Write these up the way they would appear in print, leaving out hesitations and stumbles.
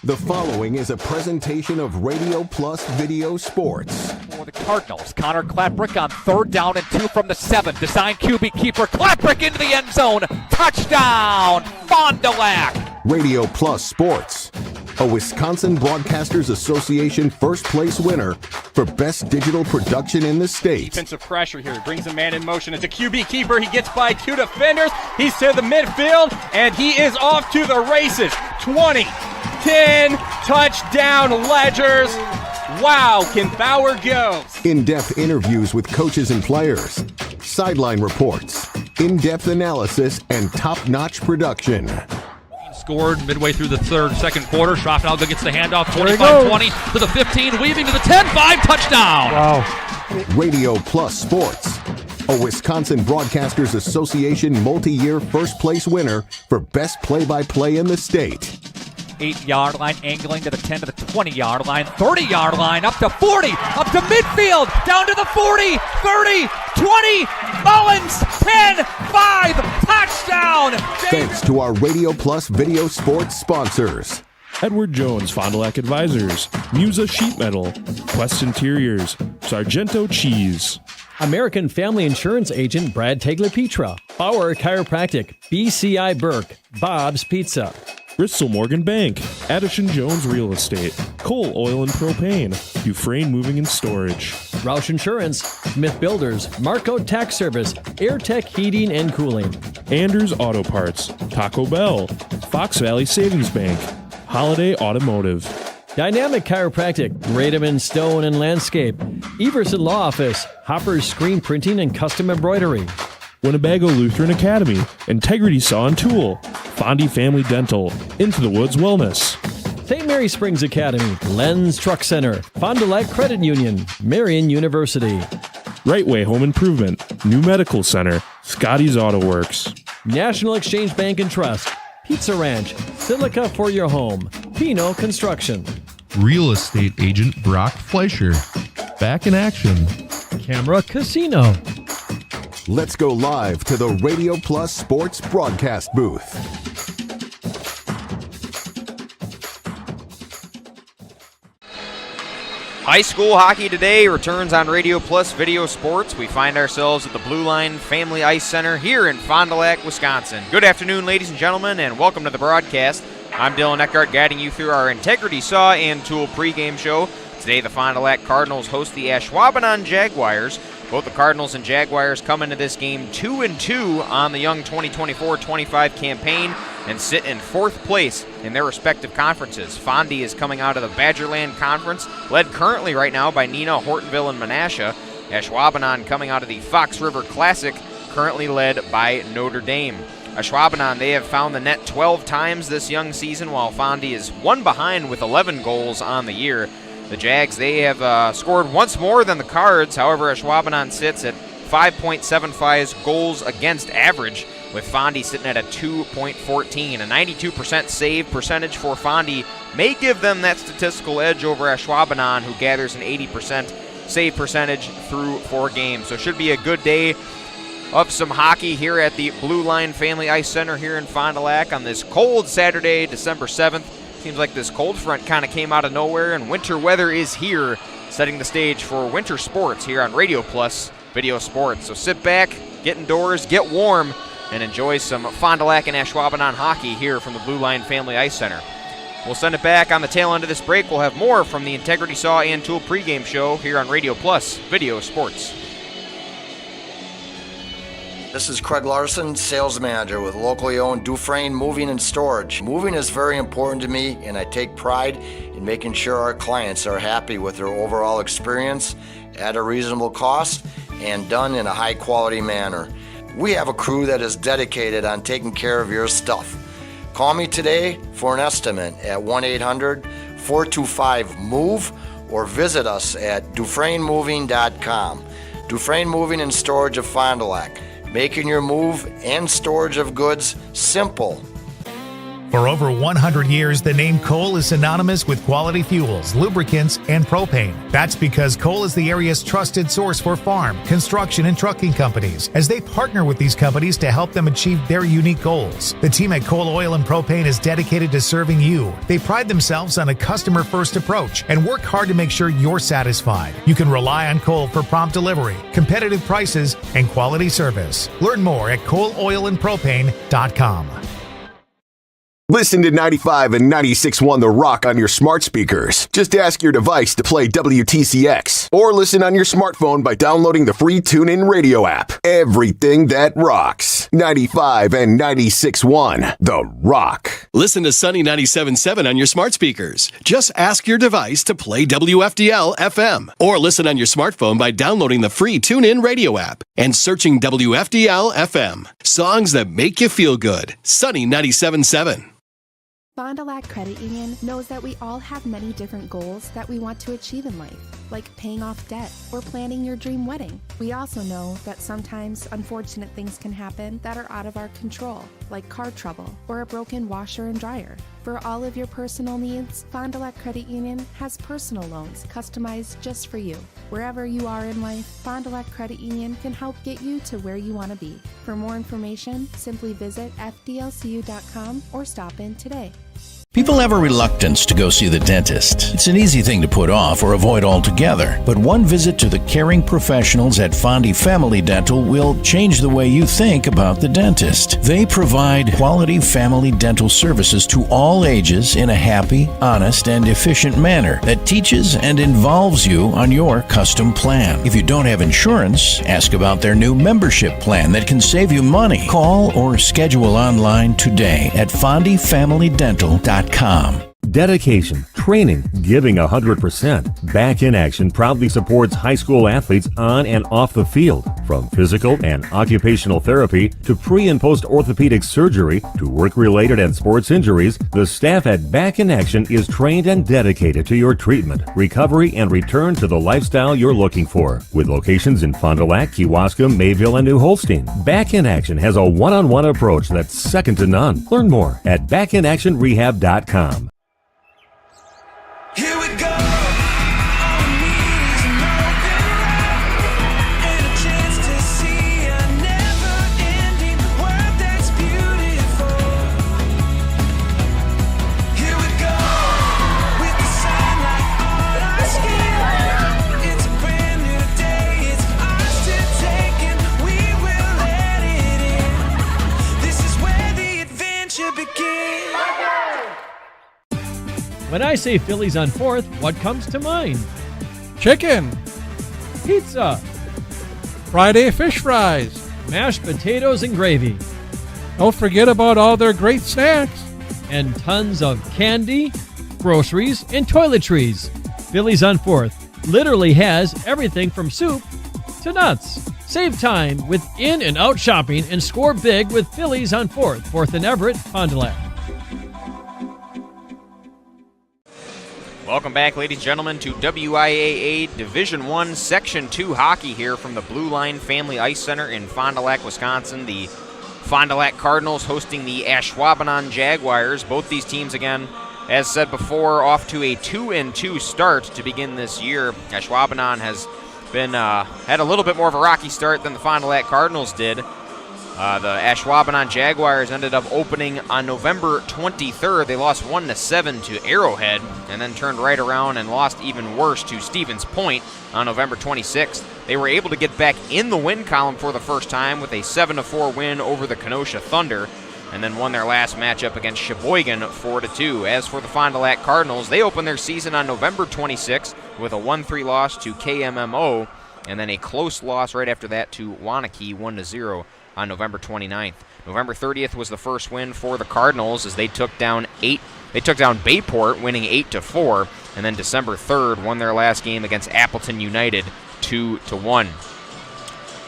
The following is a presentation of Radio Plus Video Sports. For the Cardinals, Connor Klaprick on 3rd down and 2 from the 7. Design QB keeper, Klaprick into the end zone. Touchdown, Fond du Lac. Radio Plus Sports, a Wisconsin Broadcasters Association first place winner for best digital production in the state. Defensive pressure here. He brings a man in motion. It's a QB keeper. He gets by 2 defenders. He's to the midfield, and he is off to the races. 20, 10, touchdown Ledgers. Wow, can Bauer go? In-depth interviews with coaches and players, sideline reports, in-depth analysis, and top-notch production. Scored midway through the second quarter. Schraffenauge gets the handoff, 25-20 to the 15, weaving to the 10-5, touchdown. Wow. Radio Plus Sports, a Wisconsin Broadcasters Association multi-year first place winner for best play-by-play in the state. 8-yard line, angling to the 10 to the 20-yard line, 30-yard line, up to 40, up to midfield, down to the 40, 30, 20, Mullins, 10, 5, touchdown! Thanks to our Radio Plus Video Sports sponsors. Edward Jones Fond du Lac Advisors, Musa Sheet Metal, Quest Interiors, Sargento Cheese, American Family Insurance Agent Brad Tagliapietra, Bauer Chiropractic, BCI Burke, Bob's Pizza, Bristol Morgan Bank, Addison Jones Real Estate, Cole Oil and Propane, Dufresne Moving and Storage, Roush Insurance, Smith Builders, Marco Tax Service, AirTech Heating and Cooling, Anders Auto Parts, Taco Bell, Fox Valley Savings Bank, Holiday Automotive, Dynamic Chiropractic, Radom Stone and Landscape, Everson Law Office, Hopper's Screen Printing and Custom Embroidery, Winnebago Lutheran Academy, Integrity Saw and Tool, Fondy Family Dental, Into the Woods Wellness, St. Mary Springs Academy, Lens Truck Center, Fond du Lac Credit Union, Marion University, Right Way Home Improvement, New Medical Center, Scotty's Auto Works, National Exchange Bank and Trust, Pizza Ranch, Silica for your home, Pino Construction, Real Estate Agent Brock Fleischer, Back in Action, Camera Casino. Let's go live to the Radio Plus Sports broadcast booth. High school hockey today returns on Radio Plus Video Sports. We find ourselves at the Blue Line Family Ice Center here in Fond du Lac, Wisconsin. Good afternoon, ladies and gentlemen, and welcome to the broadcast. I'm Dylan Eckart, guiding you through our Integrity Saw and Tool pregame show. Today, the Fond du Lac Cardinals host the Ashwaubenon Jaguars. Both the Cardinals and Jaguars come into this game 2-2 on the Young 2024-25 campaign and sit in 4th place in their respective conferences. Fondy is coming out of the Badgerland Conference, led currently right now by Neenah, Hortonville, and Menasha. Ashwaubenon coming out of the Fox River Classic, currently led by Notre Dame. Ashwaubenon, they have found the net 12 times this young season, while Fondy is one behind with 11 goals on the year. The Jags, they have scored once more than the Cards. However, Ashwaubenon sits at 5.75 goals against average, with Fondy sitting at a 2.14. A 92% save percentage for Fondy may give them that statistical edge over Ashwaubenon, who gathers an 80% save percentage through 4 games. So it should be a good day of some hockey here at the Blue Line Family Ice Center here in Fond du Lac on this cold Saturday, December 7th. Seems like this cold front kind of came out of nowhere, and winter weather is here, setting the stage for winter sports here on Radio Plus Video Sports. So sit back, get indoors, get warm, and enjoy some Fond du Lac and Ashwaubenon hockey here from the Blue Line Family Ice Center. We'll send it back on the tail end of this break. We'll have more from the Integrity Saw and Tool pregame show here on Radio Plus Video Sports. This is Craig Larson, sales manager with locally owned Dufresne Moving and Storage. Moving is very important to me, and I take pride in making sure our clients are happy with their overall experience at a reasonable cost and done in a high quality manner. We have a crew that is dedicated on taking care of your stuff. Call me today for an estimate at 1-800-425-MOVE or visit us at DufresneMoving.com. Dufresne Moving and Storage of Fond du Lac. Making your move and storage of goods simple. For over 100 years, the name Cole is synonymous with quality fuels, lubricants, and propane. That's because Cole is the area's trusted source for farm, construction, and trucking companies, as they partner with these companies to help them achieve their unique goals. The team at Cole Oil and Propane is dedicated to serving you. They pride themselves on a customer-first approach and work hard to make sure you're satisfied. You can rely on Cole for prompt delivery, competitive prices, and quality service. Learn more at ColeOilAndPropane.com. Listen to 95 and 96.1 The Rock on your smart speakers. Just ask your device to play WTCX. Or listen on your smartphone by downloading the free TuneIn Radio app. Everything that rocks. 95 and 96.1 The Rock. Listen to Sunny 97.7 on your smart speakers. Just ask your device to play WFDL FM. Or listen on your smartphone by downloading the free TuneIn Radio app and searching WFDL FM. Songs that make you feel good. Sunny 97.7. Fond du Lac Credit Union knows that we all have many different goals that we want to achieve in life, like paying off debt or planning your dream wedding. We also know that sometimes unfortunate things can happen that are out of our control, like car trouble or a broken washer and dryer. For all of your personal needs, Fond du Lac Credit Union has personal loans customized just for you. Wherever you are in life, Fond du Lac Credit Union can help get you to where you want to be. For more information, simply visit fdlcu.com or stop in today. People have a reluctance to go see the dentist. It's an easy thing to put off or avoid altogether. But one visit to the caring professionals at Fondy Family Dental will change the way you think about the dentist. They provide quality family dental services to all ages in a happy, honest, and efficient manner that teaches and involves you on your custom plan. If you don't have insurance, ask about their new membership plan that can save you money. Call or schedule online today at fondyfamilydental.com. Dedication, training, giving 100%. Back in Action proudly supports high school athletes on and off the field. From physical and occupational therapy to pre- and post-orthopedic surgery to work-related and sports injuries, the staff at Back in Action is trained and dedicated to your treatment, recovery, and return to the lifestyle you're looking for. With locations in Fond du Lac, Kewaskum, Mayville, and New Holstein, Back in Action has a one-on-one approach that's second to none. Learn more at backinactionrehab.com. Here we go. All we need is an open road and a chance to see a never-ending world that's beautiful. Here we go, with the sunlight on our skin. It's a brand new day, it's ours to take, and we will let it in. This is where the adventure begins. When I say Phillies on 4th, what comes to mind? Chicken. Pizza. Friday fish fries. Mashed potatoes and gravy. Don't forget about all their great snacks. And tons of candy, groceries, and toiletries. Phillies on 4th literally has everything from soup to nuts. Save time with in and out shopping and score big with Phillies on 4th. 4th and Everett, Fond du Lac. Welcome back, ladies and gentlemen, to WIAA Division I Section 2 hockey here from the Blue Line Family Ice Center in Fond du Lac, Wisconsin. The Fond du Lac Cardinals hosting the Ashwaubenon Jaguars. Both these teams, again, as said before, off to a 2-2 start to begin this year. Ashwaubenon has been had a little bit more of a rocky start than the Fond du Lac Cardinals did. The Ashwaubenon Jaguars ended up opening on November 23rd. They lost 1-7 to Arrowhead and then turned right around and lost even worse to Stevens Point on November 26th. They were able to get back in the win column for the first time with a 7-4 win over the Kenosha Thunder and then won their last matchup against Sheboygan 4-2. As for the Fond du Lac Cardinals, they opened their season on November 26th with a 1-3 loss to KMMO and then a close loss right after that to Waunakee 1-0. On November 29th. November 30th was the first win for the Cardinals as they took down Bayport, winning 8-4, and then December 3rd won their last game against Appleton United 2-1.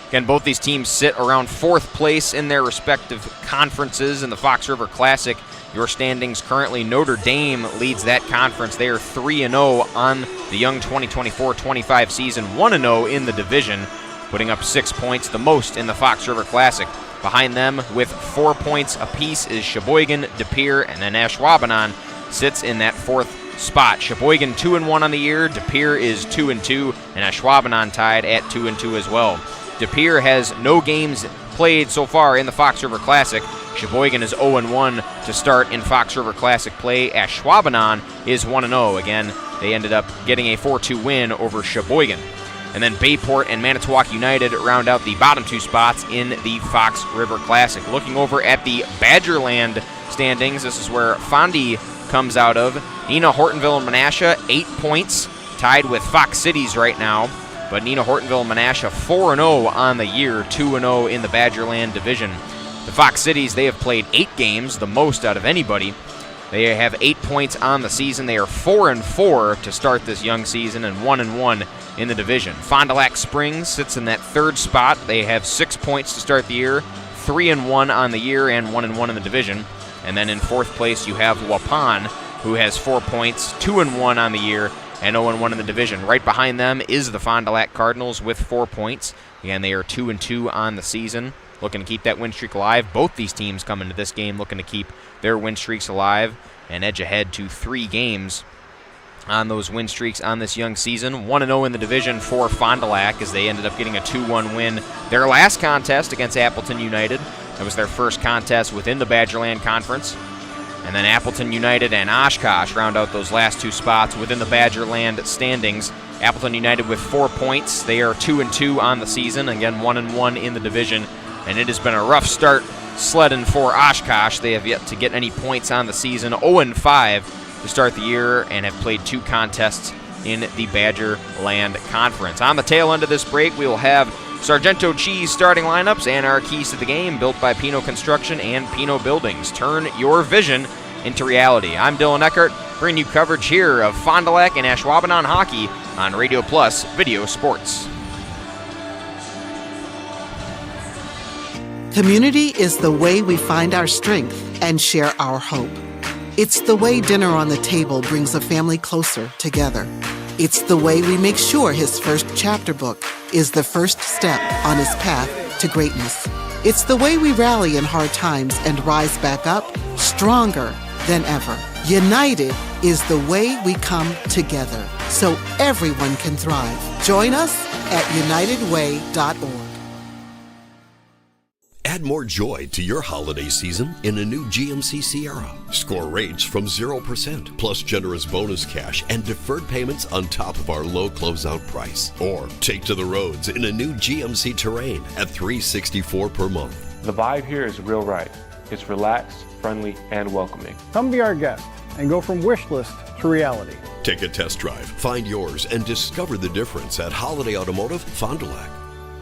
Again, both these teams sit around 4th place in their respective conferences in the Fox River Classic. Your standings currently, Notre Dame leads that conference. They are 3-0 on the young 2024-25 season, 1-0 in the division, putting up 6 points, the most in the Fox River Classic. Behind them with 4 points apiece is Sheboygan, De Pere, and then Ashwaubenon sits in that fourth spot. Sheboygan 2-1 on the year, De Pere is 2-2, and Ashwaubenon tied at 2-2 as well. De Pere has no games played so far in the Fox River Classic. Sheboygan is 0-1 to start in Fox River Classic play. Ashwaubenon is 1-0. Again, they ended up getting a 4-2 win over Sheboygan. And then Bayport and Manitowoc United round out the bottom two spots in the Fox River Classic. Looking over at the Badgerland standings, this is where Fondy comes out of. Nina Hortonville and Menasha, 8 points, tied with Fox Cities right now. But Nina Hortonville and Menasha 4-0 on the year, 2-0 in the Badgerland division. The Fox Cities, they have played 8 games, the most out of anybody. They have 8 points on the season. They are 4-4 to start this young season and 1-1 in the division. Fond du Lac Springs sits in that third spot. They have 6 points to start the year, 3-1 on the year and 1-1 in the division. And then in fourth place you have Waupun, who has 4 points, 2-1 on the year and 0-1 in the division. Right behind them is the Fond du Lac Cardinals with 4 points. Again, they are 2-2 on the season, looking to keep that win streak alive. Both these teams come into this game looking to keep their win streaks alive and edge ahead to 3 games on those win streaks on this young season. 1-0 in the division for Fond du Lac as they ended up getting a 2-1 win. Their last contest against Appleton United, that was their first contest within the Badgerland Conference. And then Appleton United and Oshkosh round out those last 2 spots within the Badgerland standings. Appleton United with 4 points. They are 2-2 on the season. Again, 1-1 in the division. And it has been a rough start sledding for Oshkosh. They have yet to get any points on the season. 0-5 to start the year and have played 2 contests in the Badgerland Conference. On the tail end of this break, we will have Sargento Cheese starting lineups and our keys to the game built by Pino Construction and Pino Buildings. Turn your vision into reality. I'm Dylan Eckert, bringing you coverage here of Fond du Lac and Ashwaubenon hockey on Radio Plus Video Sports. Community is the way we find our strength and share our hope. It's the way dinner on the table brings a family closer together. It's the way we make sure his first chapter book is the first step on his path to greatness. It's the way we rally in hard times and rise back up stronger than ever. United is the way we come together so everyone can thrive. Join us at unitedway.org. Add more joy to your holiday season in a new GMC Sierra. Score rates from 0%, plus generous bonus cash and deferred payments on top of our low closeout price. Or take to the roads in a new GMC Terrain at $364 per month. The vibe here is real right. It's relaxed, friendly, and welcoming. Come be our guest and go from wish list to reality. Take a test drive, find yours, and discover the difference at Holiday Automotive Fond du Lac.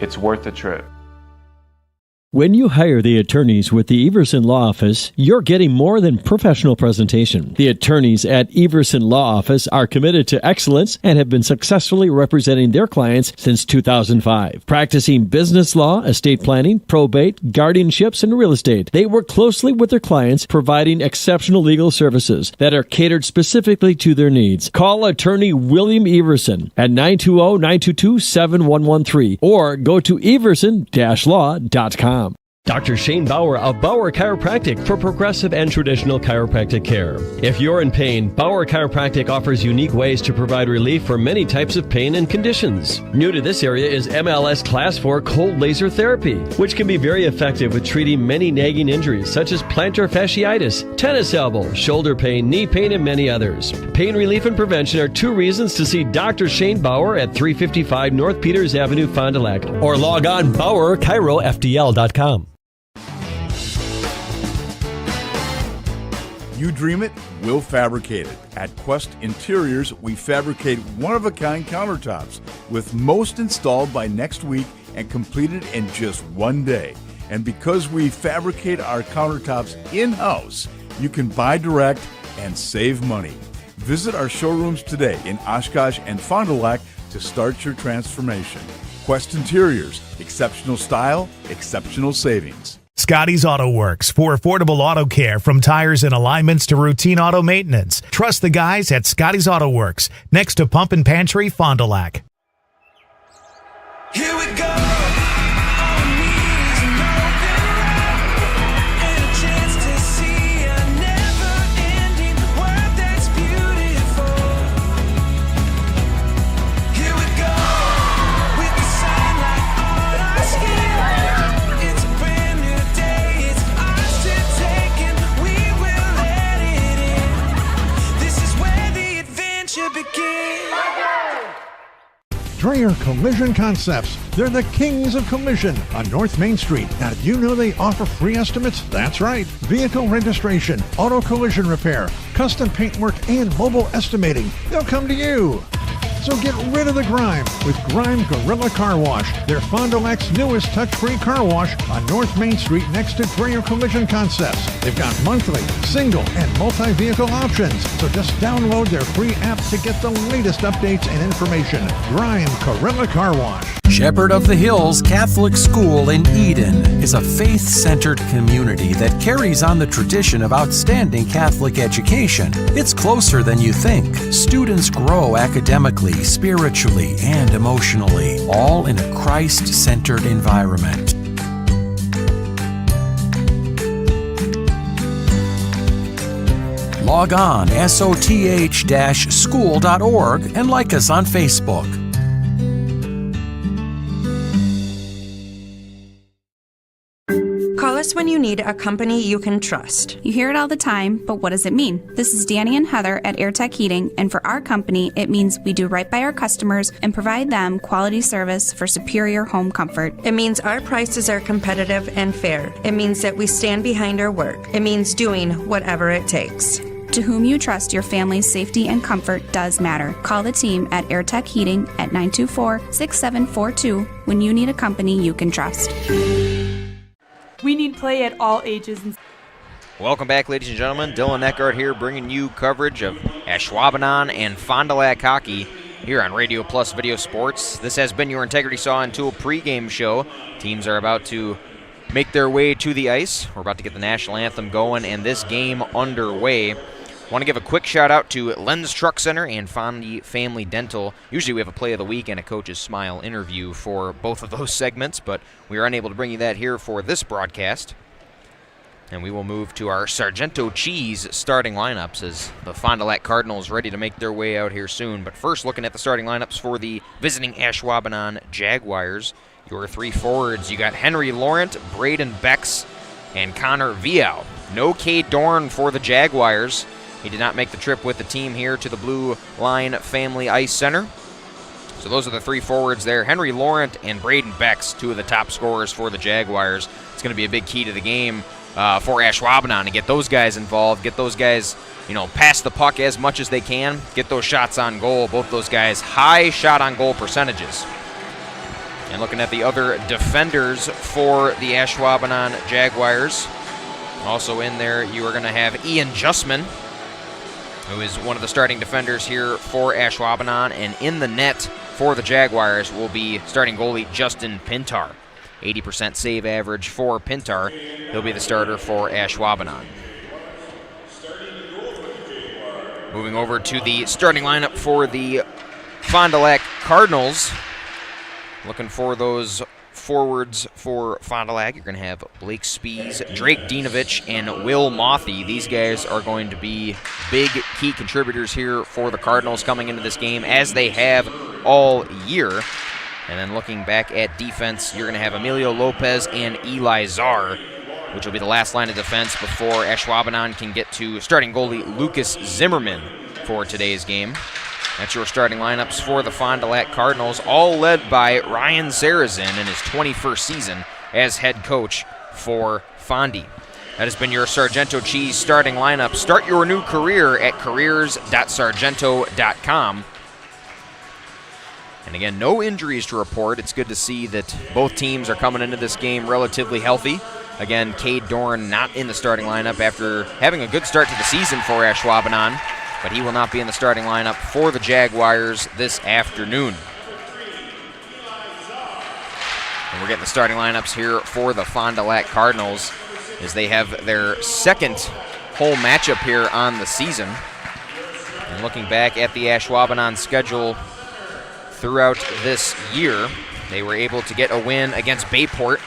It's worth the trip. When you hire the attorneys with the Everson Law Office, you're getting more than professional presentation. The attorneys at Everson Law Office are committed to excellence and have been successfully representing their clients since 2005. Practicing business law, estate planning, probate, guardianships, and real estate, they work closely with their clients, providing exceptional legal services that are catered specifically to their needs. Call attorney William Everson at 920-922-7113 or go to everson-law.com. Dr. Shane Bauer of Bauer Chiropractic for progressive and traditional chiropractic care. If you're in pain, Bauer Chiropractic offers unique ways to provide relief for many types of pain and conditions. New to this area is MLS Class 4 cold laser therapy, which can be very effective with treating many nagging injuries such as plantar fasciitis, tennis elbow, shoulder pain, knee pain, and many others. Pain relief and prevention are 2 reasons to see Dr. Shane Bauer at 355 North Peters Avenue, Fond du Lac, or log on BauerChiroFDL.com. You dream it, we'll fabricate it. At Quest Interiors, we fabricate one-of-a-kind countertops, with most installed by next week and completed in just 1 day. And because we fabricate our countertops in-house, you can buy direct and save money. Visit our showrooms today in Oshkosh and Fond du Lac to start your transformation. Quest Interiors, exceptional style, exceptional savings. Scotty's Auto Works for affordable auto care, from tires and alignments to routine auto maintenance. Trust the guys at Scotty's Auto Works, next to Pump and Pantry, Fond du Lac. Here we go. All we need is an open road. should begin. Dreyer Collision Concepts. They're the kings of collision on North Main Street. Now, did you know they offer free estimates? That's right. Vehicle registration, auto collision repair, custom paintwork, and mobile estimating. They'll come to you. So get rid of the grime with Grime Gorilla Car Wash. They're Fond du Lac's newest touch-free car wash on North Main Street next to Dreyer Collision Concepts. They've got monthly, single, and multi-vehicle options. So just download their free app to get the latest updates and information. Grime Gorilla Car Wash. Shepherd of the Hills Catholic School in Eden is a faith-centered community that carries on the tradition of outstanding Catholic education. It's closer than you think. Students grow academically, spiritually, and emotionally, all in a Christ-centered environment. Log on soth-school.org and like us on Facebook. Call us when you need a company you can trust. You hear it all the time, but what does it mean? This is Danny and Heather at AirTech Heating, and for our company, it means we do right by our customers and provide them quality service for superior home comfort. It means our prices are competitive and fair. It means that we stand behind our work. It means doing whatever it takes. To whom you trust, your family's safety and comfort does matter. Call the team at AirTech Heating at 924-6742 when you need a company you can trust. We need play at all ages. Welcome back, ladies and gentlemen. Dylan Eckert here bringing you coverage of Ashwaubenon and Fond du Lac hockey here on Radio Plus Video Sports. This has been your Integrity Saw and Tool pregame show. Teams are about to make their way to the ice. We're about to get the national anthem going and this game underway. Want to give a quick shout out to Lens Truck Center and Fondy Family Dental. Usually we have a play of the week and a coach's smile interview for both of those segments, but we are unable to bring you that here for this broadcast. And we will move to our Sargento Cheese starting lineups as the Fond du Lac Cardinals ready to make their way out here soon. But first, looking at the starting lineups for the visiting Ashwaubenon Jaguars. Your three forwards, you got Henry Laurent, Braden Becks, and Connor Viau. No Cade Dorn for the Jaguars. He did not make the trip with the team here to the Blue Line Family Ice Center. So those are the three forwards there. Henry Laurent and Braden Becks, two of the top scorers for the Jaguars. It's going to be a big key to the game for Ashwaubenon to get those guys involved, get those guys, pass the puck as much as they can, get those shots on goal. Both those guys, high shot on goal percentages. And looking at the other defenders for the Ashwaubenon Jaguars, also in there you are going to have Ian Justman, who is one of the starting defenders here for Ashwaubenon, and in the net for the Jaguars will be starting goalie Justin Pintar. 80% save average for Pintar. He'll be the starter for Ashwaubenon. Moving over to the starting lineup for the Fond du Lac Cardinals. Looking for those forwards for Fond du Lac. You're going to have Blake Spies, Drake Dinovich, and Will Mothy. These guys are going to be big key contributors here for the Cardinals coming into this game, as they have all year. And then looking back at defense, you're going to have Emilio Lopez and Eli Czar, which will be the last line of defense before Ashwaubenon can get to starting goalie Lucas Zimmerman for today's game. That's your starting lineups for the Fond du Lac Cardinals, all led by Ryan Sarazin in his 21st season as head coach for Fondy. That has been your Sargento Cheese starting lineup. Start your new career at careers.sargento.com. And again, no injuries to report. It's good to see that both teams are coming into this game relatively healthy. Again, Cade Dorn not in the starting lineup after having a good start to the season for Ashwaubenon, but he will not be in the starting lineup for the Jaguars this afternoon. And we're getting the starting lineups here for the Fond du Lac Cardinals as they have their second home matchup here on the season. And looking back at the Ashwaubenon schedule throughout this year, they were able to get a win against Bayport.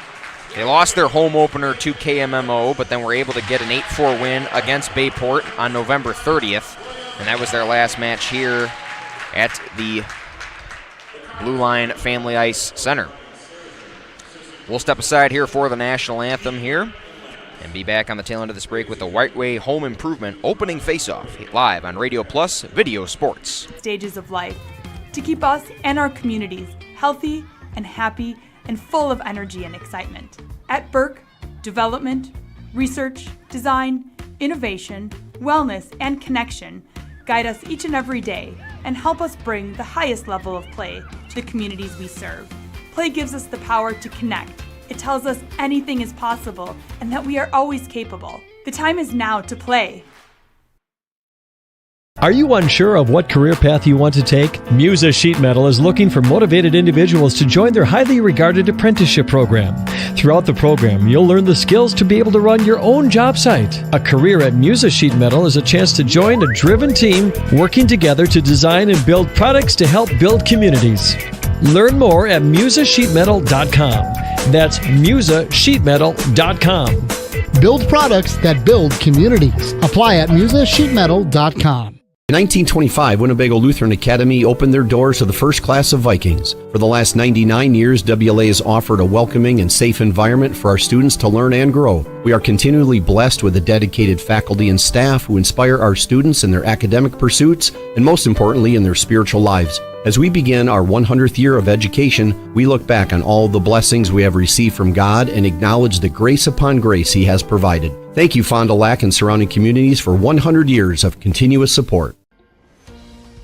They lost their home opener to KMMO, but then were able to get an 8-4 win against Bayport on November 30th. And that was their last match here at the Blue Line Family Ice Center. We'll step aside here for the national anthem here And be back on the tail end of this break with the White Way Home Improvement opening face-off live on Radio Plus Video Sports. Stages of life to keep us and our communities healthy and happy and full of energy and excitement. At Burke, development, research, design, innovation, wellness, and connection guide us each and every day and help us bring the highest level of play to the communities we serve. Play gives us the power to connect. It tells us anything is possible and that we are always capable. The time is now to play. Are you unsure of what career path you want to take? Musa Sheet Metal is looking for motivated individuals to join their highly regarded apprenticeship program. Throughout the program, you'll learn the skills to be able to run your own job site. A career at Musa Sheet Metal is a chance to join a driven team working together to design and build products to help build communities. Learn more at musasheetmetal.com. That's musasheetmetal.com. Build products that build communities. Apply at musasheetmetal.com. In 1925, Winnebago Lutheran Academy opened their doors to the first class of Vikings. For the last 99 years, WLA has offered a welcoming and safe environment for our students to learn and grow. We are continually blessed with a dedicated faculty and staff who inspire our students in their academic pursuits and, most importantly, in their spiritual lives. As we begin our 100th year of education, we look back on all the blessings we have received from God and acknowledge the grace upon grace He has provided. Thank you, Fond du Lac and surrounding communities, for 100 years of continuous support.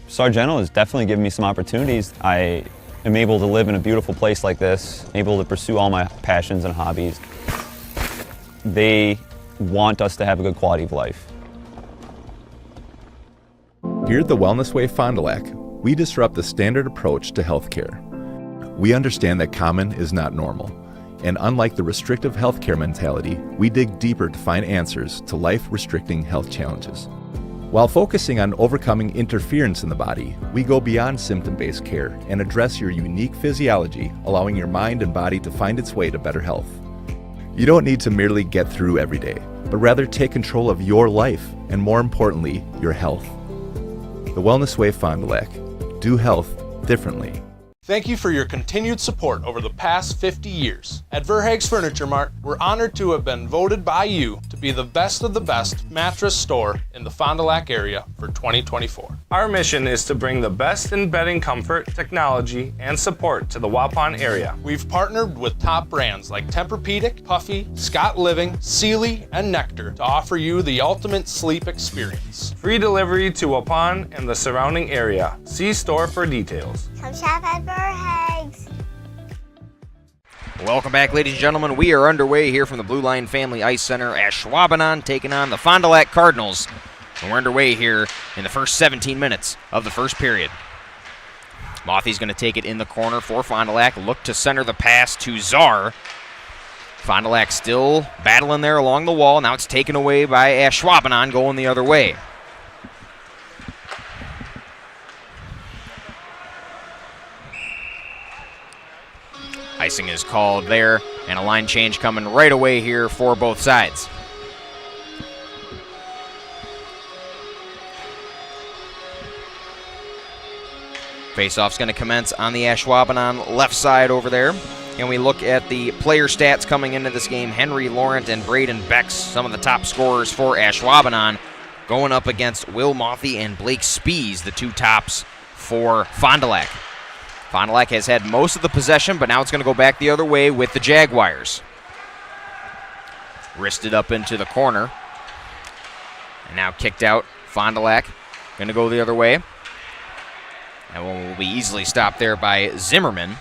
Sargento has definitely given me some opportunities. I am able to live in a beautiful place like this, able to pursue all my passions and hobbies. They want us to have a good quality of life. Here at the Wellness Way Fond du Lac, we disrupt the standard approach to healthcare. We understand that common is not normal, and unlike the restrictive healthcare mentality, we dig deeper to find answers to life-restricting health challenges. While focusing on overcoming interference in the body, we go beyond symptom-based care and address your unique physiology, allowing your mind and body to find its way to better health. You don't need to merely get through every day, but rather take control of your life and, more importantly, your health. The Wellness Way Fond du Lac. Do health differently. Thank you for your continued support over the past 50 years. At Verhaeg's Furniture Mart, we're honored to have been voted by you to be the best of the best mattress store in the Fond du Lac area for 2024. Our mission is to bring the best in bedding comfort, technology, and support to the Waupun area. We've partnered with top brands like Tempur-Pedic, Puffy, Scott Living, Sealy, and Nectar to offer you the ultimate sleep experience. Free delivery to Waupun and the surrounding area. See store for details. Come shop at Verhaeg's. Welcome back, ladies and gentlemen. We are underway here from the Blue Line Family Ice Center. Ashwaubenon taking on the Fond du Lac Cardinals. And we're underway here in the first 17 minutes of the first period. Mothy's going to take it in the corner for Fond du Lac. Look to center the pass to Czar. Fond du Lac still battling there along the wall. Now it's taken away by Ashwaubenon going the other way. Icing is called there, and a line change coming right away here for both sides. Faceoff's going to commence on the Ashwaubenon left side over there. And we look at the player stats coming into this game. Henry Laurent and Braden Becks, some of the top scorers for Ashwaubenon, going up against Will Mothy and Blake Spees, the two tops for Fond du Lac. Fond du Lac has had most of the possession, but now it's going to go back the other way with the Jaguars. Wristed up into the corner. And now kicked out. Fond du Lac going to go the other way. That one will be easily stopped there by Zimmerman.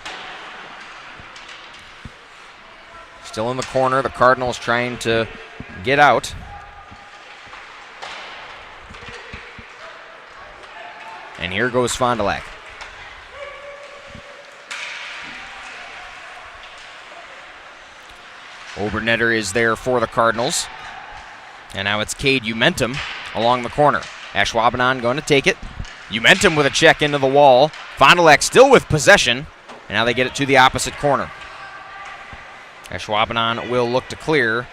Still in the corner. The Cardinals trying to get out. And here goes Fond du Lac. Obernetter is there for the Cardinals. And now it's Cade Umentum along the corner. Ashwaubenon going to take it. Umentum with a check into the wall. Fond du Lac still with possession. And now they get it to the opposite corner. Ashwaubenon will look to clear.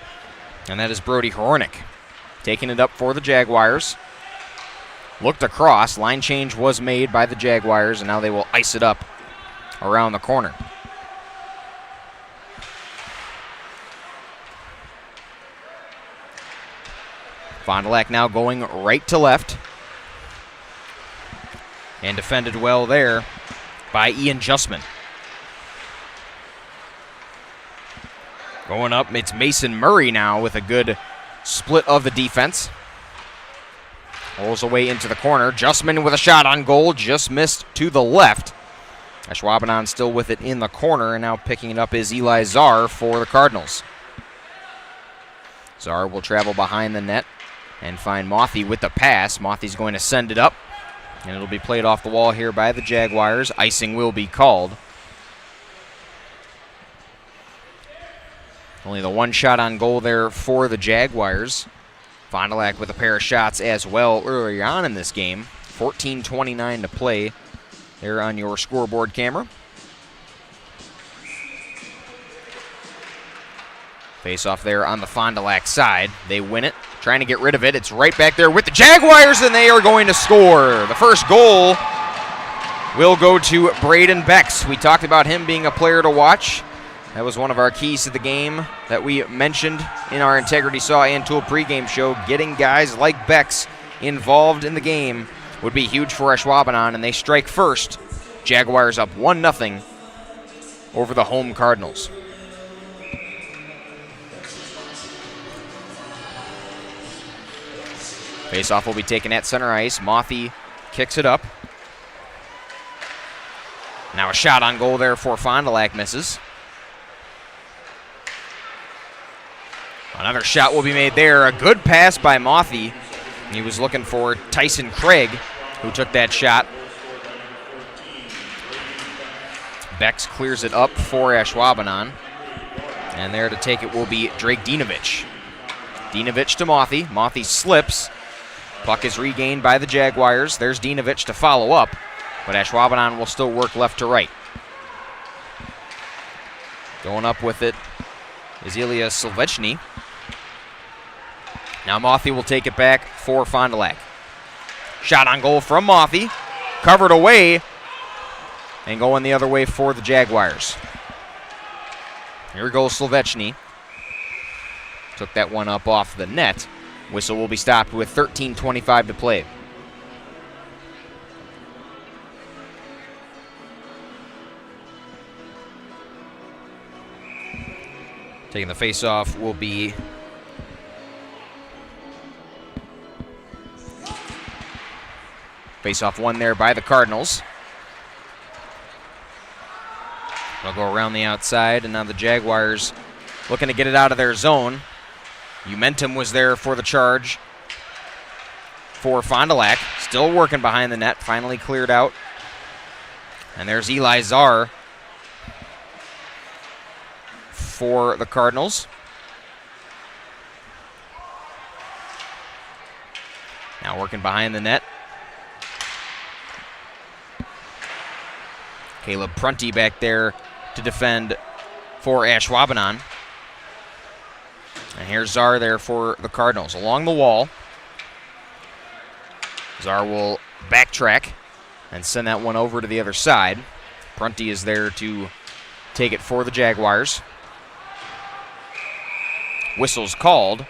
And that is Brody Hornick taking it up for the Jaguars. Looked across. Line change was made by the Jaguars. And now they will ice it up around the corner. Fond du Lac now going right to left. And defended well there by Ian Justman. Going up, it's Mason Murray now with a good split of the defense. Rolls away into the corner. Justman with a shot on goal, just missed to the left. Ashwaubenon still with it in the corner, and now picking it up is Eli Czar for the Cardinals. Czar will travel behind the net and find Mothy with the pass. Mothy's going to send it up, and it'll be played off the wall here by the Jaguars. Icing will be called. Only the one shot on goal there for the Jaguars. Fond du Lac with a pair of shots as well earlier on in this game. 14:29 to play there on your scoreboard camera. Face off there on the Fond du Lac side. They win it, trying to get rid of it. It's right back there with the Jaguars, and they are going to score. The first goal will go to Braden Becks. We talked about him being a player to watch. That was one of our keys to the game that we mentioned in our Integrity Saw and Tool pregame show. Getting guys like Becks involved in the game would be huge for Ashwaubenon, and they strike first. Jaguars up 1-0 over the home Cardinals. Faceoff will be taken at center ice. Mothy kicks it up. Now a shot on goal there for Fond du Lac misses. Another shot will be made there. A good pass by Mothy. He was looking for Tyson Craig, who took that shot. Becks clears it up for Ashwaubenon. And there to take it will be Drake Dinovich. Dinovich to Mothy. Mothy slips. Puck is regained by the Jaguars. There's Dinovich to follow up, but Ashwaubenon will still work left to right. Going up with it is Ilya Silvechny. Now Mothy will take it back for Fond du Lac. Shot on goal from Mothy. Covered away. And going the other way for the Jaguars. Here goes Silvechny. Took that one up off the net. Whistle will be stopped with 13:25 to play. Taking the face-off will be face-off won there by the Cardinals. They'll go around the outside, and now the Jaguars looking to get it out of their zone. Umentum was there for the charge for Fond du Lac. Still working behind the net, finally cleared out. And there's Eli Czar for the Cardinals. Now working behind the net. Caleb Prunty back there to defend for Ashwaubenon. And here's Czar there for the Cardinals. Along the wall. Czar will backtrack and send that one over to the other side. Prunty is there to take it for the Jaguars. Whistle's called.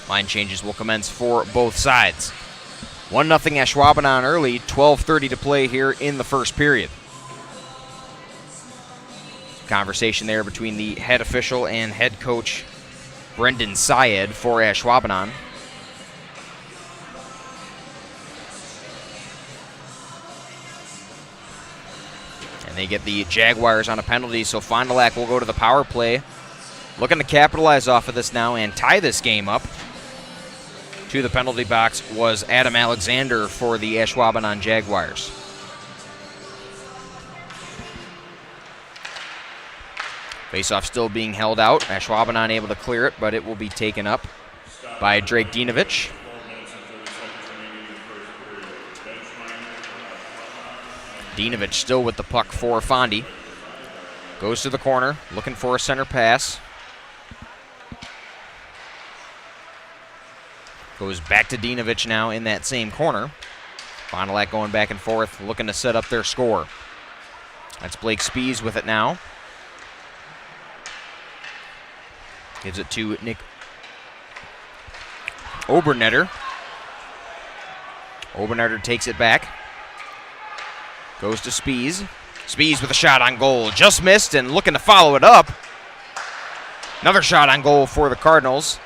Line changes will commence for both sides. 1-0 Ashwaubenon early, 12:30 to play here in the first period. Conversation there between the head official and head coach Brendan Syed for Ashwaubenon. And they get the Jaguars on a penalty, so Fond du Lac will go to the power play. Looking to capitalize off of this now and tie this game up. To the penalty box was Adam Alexander for the Ashwaubenon Jaguars. Faceoff still being held out. Ashwaubenon able to clear it, but it will be taken up by Drake Dinovich. Dinovich still with the puck for Fondy. Goes to the corner, looking for a center pass. Goes back to Dinovich now in that same corner. Fond du Lac going back and forth, looking to set up their score. That's Blake Spees with it now. Gives it to Nick Obernetter. Obernetter takes it back. Goes to Spees. Spees with a shot on goal. Just missed and looking to follow it up. Another shot on goal for the Cardinals.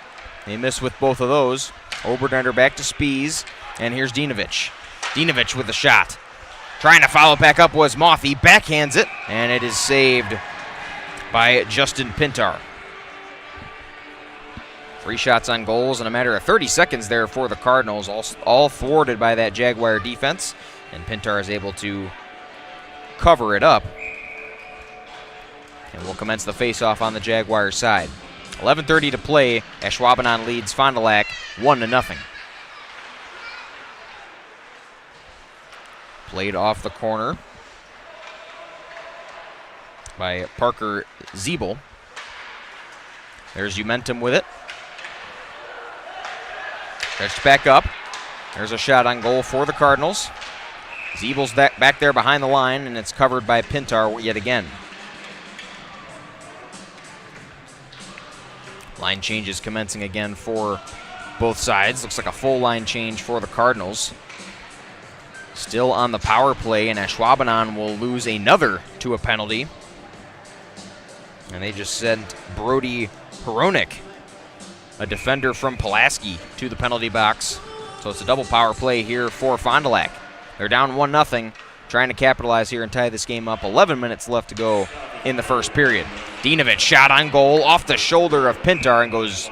They miss with both of those. Obernetter back to Spees. And here's Dinovich. Dinovich with a shot. Trying to follow back up was Mothy. Backhands it. And it is saved by Justin Pintar. 3 shots on goals in a matter of 30 seconds there for the Cardinals. All thwarted by that Jaguar defense. And Pintar is able to cover it up. And we'll commence the faceoff on the Jaguars side. 11:30 to play. Ashwaubenon leads Fond du Lac 1-0. Played off the corner by Parker Zeeble. There's Umentum with it. Stretched back up. There's a shot on goal for the Cardinals. Zeeble's back there behind the line, and it's covered by Pintar yet again. Line changes commencing again for both sides. Looks like a full line change for the Cardinals. Still on the power play, and Ashwaubenon will lose another to a penalty. And they just sent Brody Hronik, a defender from Pulaski, to the penalty box. So it's a double power play here for Fond du Lac. They're down 1-0, trying to capitalize here and tie this game up. 11 minutes left to go in the first period. Dinovich shot on goal off the shoulder of Pintar and goes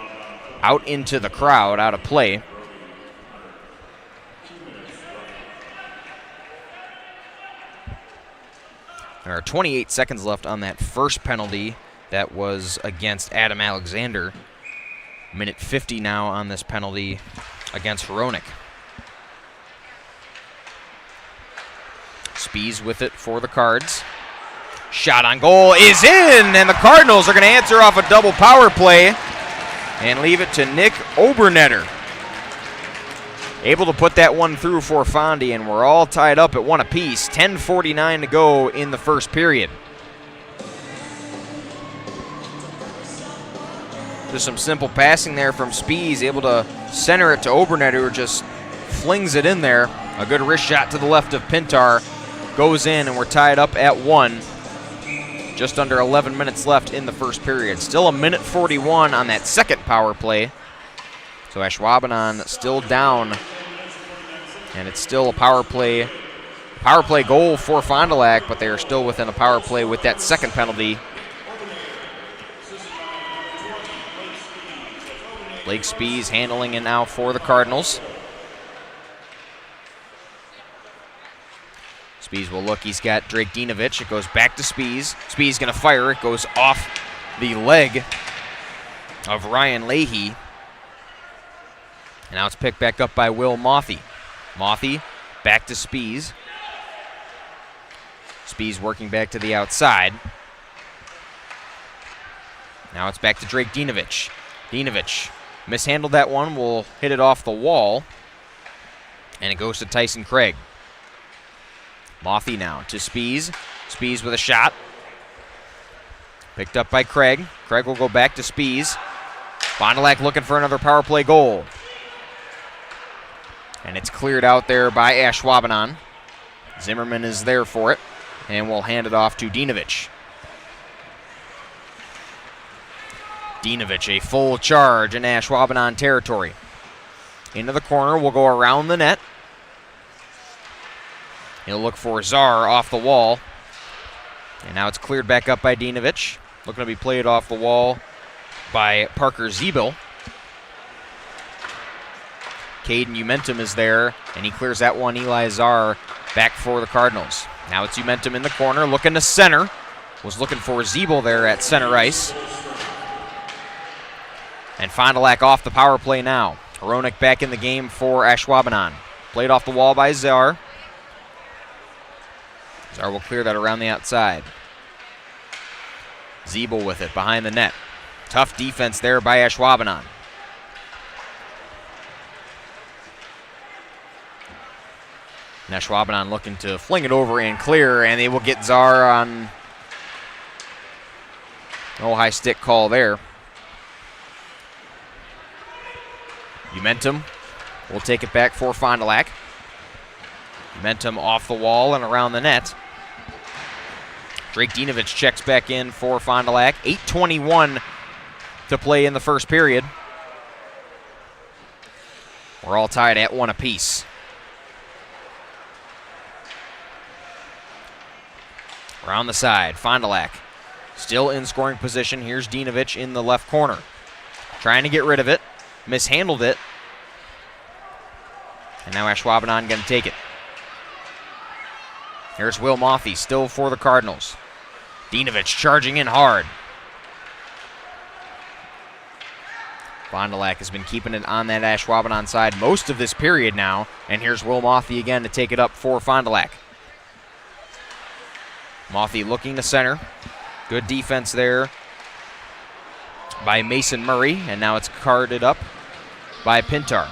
out into the crowd, out of play. There are 28 seconds left on that first penalty that was against Adam Alexander. Minute 50 now on this penalty against Hronik. Spees with it for the Cards. Shot on goal is in, and the Cardinals are going to answer off a double power play and leave it to Nick Obernetter. Able to put that one through for Fondy, and we're all tied up at 1 apiece. 10:49 to go in the first period. Just some simple passing there from Spees, able to center it to Obernetter, who just flings it in there. A good wrist shot to the left of Pintar goes in, and we're tied up at 1. Just under 11 minutes left in the first period. Still a minute 41 on that second power play. So Ashwaubenon still down, and it's still a power play goal for Fond du Lac, but they are still within a power play with that second penalty. Blake Spees handling it now for the Cardinals. Spees will look. He's got Drake Dinovich. It goes back to Spees. Spees going to fire. It goes off the leg of Ryan Leahy. And now it's picked back up by Will Mothy. Mothy back to Spees. Spees working back to the outside. Now it's back to Drake Dinovich. Dinovich mishandled that one. Will hit it off the wall. And it goes to Tyson Craig. Mothy now to Spees. Spees with a shot. Picked up by Craig. Craig will go back to Spees. Fond du Lac looking for another power play goal. And it's cleared out there by Ashwaubenon. Zimmerman is there for it. And we'll hand it off to Dinovich. Dinovich, a full charge in Ashwaubenon territory. Into the corner, we'll go around the net. He'll look for Czar off the wall. And now it's cleared back up by Dinovich. Looking to be played off the wall by Parker Zeeble. Caden Umentum is there, and he clears that one. Eli Czar back for the Cardinals. Now it's Umentum in the corner, looking to center. Was looking for Zeeble there at center ice. And Fond du Lac off the power play now. Hronik back in the game for Ashwaubenon. Played off the wall by Czar. Czar will clear that around the outside. Zeeble with it behind the net. Tough defense there by Ashwaubenon. And Ashwaubenon looking to fling it over and clear, and they will get Czar on no high stick call there. Momentum will take it back for Fond du Lac. Momentum off the wall and around the net. Drake Dinovich checks back in for Fond du Lac. 8:21 to play in the first period. We're all tied at 1 apiece. Around the side, Fond du Lac still in scoring position. Here's Dinovich in the left corner. Trying to get rid of it. Mishandled it. And now Ashwaubenon going to take it. Here's Will Mothy still for the Cardinals. Dinovich charging in hard. Fond du Lac has been keeping it on that Ashwaubenon side most of this period now. And here's Will Mothy again to take it up for Fond du Lac. Mothy looking to center. Good defense there by Mason Murray. And now it's carted up by Pintar.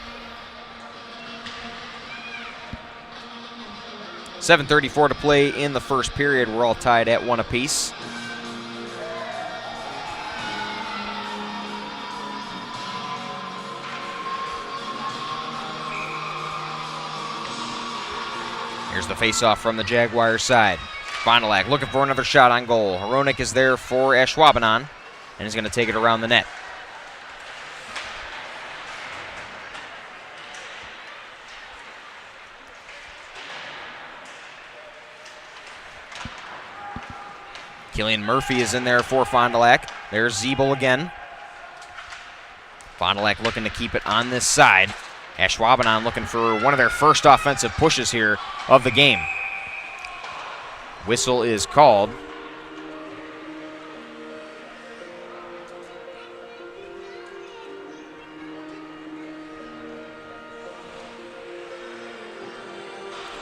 7:34 to play in the first period. We're all tied at 1 apiece. Here's the faceoff from the Jaguars side. Fond du Lac looking for another shot on goal. Hronik is there for Ashwaubenon and is going to take it around the net. Killian Murphy is in there for Fond du Lac. There's Zeeble again. Fond du Lac looking to keep it on this side. Ashwaubenon looking for one of their first offensive pushes here of the game. Whistle is called.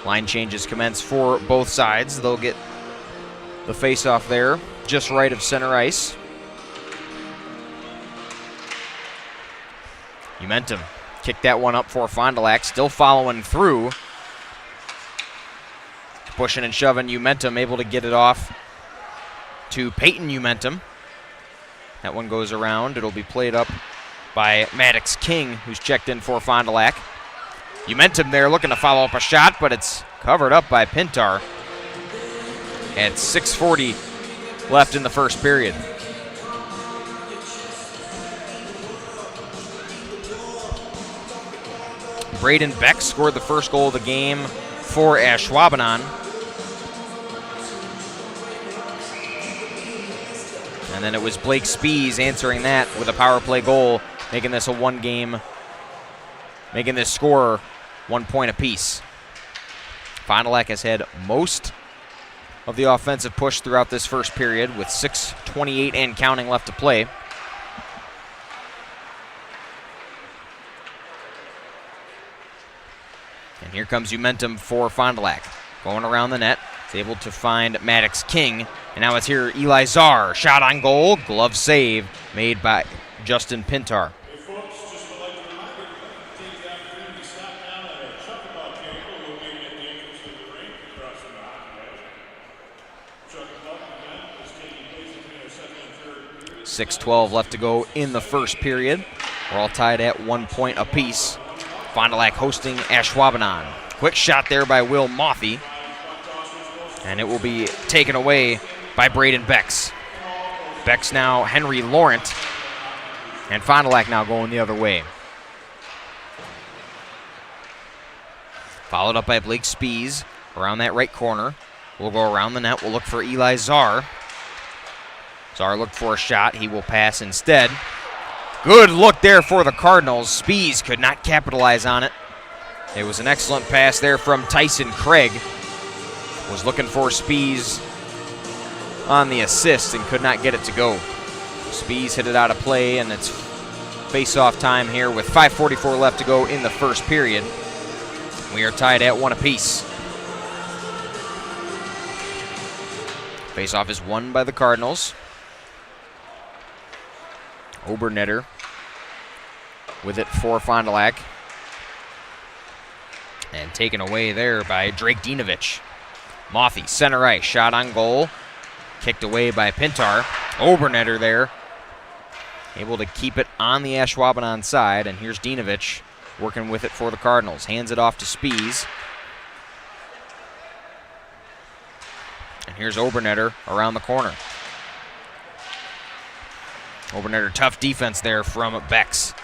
Line changes commence for both sides. They'll get the face-off there, just right of center ice. Momentum kicked that one up for Fond du Lac, still following through. Pushing and shoving, Momentum able to get it off to Peyton Momentum. That one goes around. It'll be played up by Maddox King, who's checked in for Fond du Lac. Momentum there looking to follow up a shot, but it's covered up by Pintar. At 6:40 left in the first period. Braden Beck scored the first goal of the game for Ashwaubenon. And then it was Blake Spees answering that with a power play goal, making this a one-game, making this score 1 point apiece. Fond du Lac has had most of the offensive push throughout this first period with 6:28 and counting left to play. And here comes Momentum for Fond du Lac. Going around the net. Is able to find Maddox King. And now it's here Eli Czar. Shot on goal. Glove save made by Justin Pintar. .6:12 left to go in the first period. We're all tied at 1 point apiece. Fond du Lac hosting Ashwaubenon. Quick shot there by Will Mothy. And it will be taken away by Braden Becks. Becks now Henry Laurent. And Fond du Lac now going the other way. Followed up by Blake Spees around that right corner. We'll go around the net. We'll look for Eli Czar. Czar looked for a shot. He will pass instead. Good look there for the Cardinals. Spees could not capitalize on it. It was an excellent pass there from Tyson Craig. Was looking for Spees on the assist and could not get it to go. Spees hit it out of play, and it's face-off time here with 5:44 left to go in the first period. We are tied at 1 apiece. Face-off is won by the Cardinals. Obernetter with it for Fond du Lac. And taken away there by Drake Dinovich. Mothy, center ice, shot on goal. Kicked away by Pintar. Obernetter there. Able to keep it on the Ashwaubenon side, and here's Dinovich working with it for the Cardinals. Hands it off to Spies. And here's Obernetter around the corner. Obernetter, tough defense there from Bex.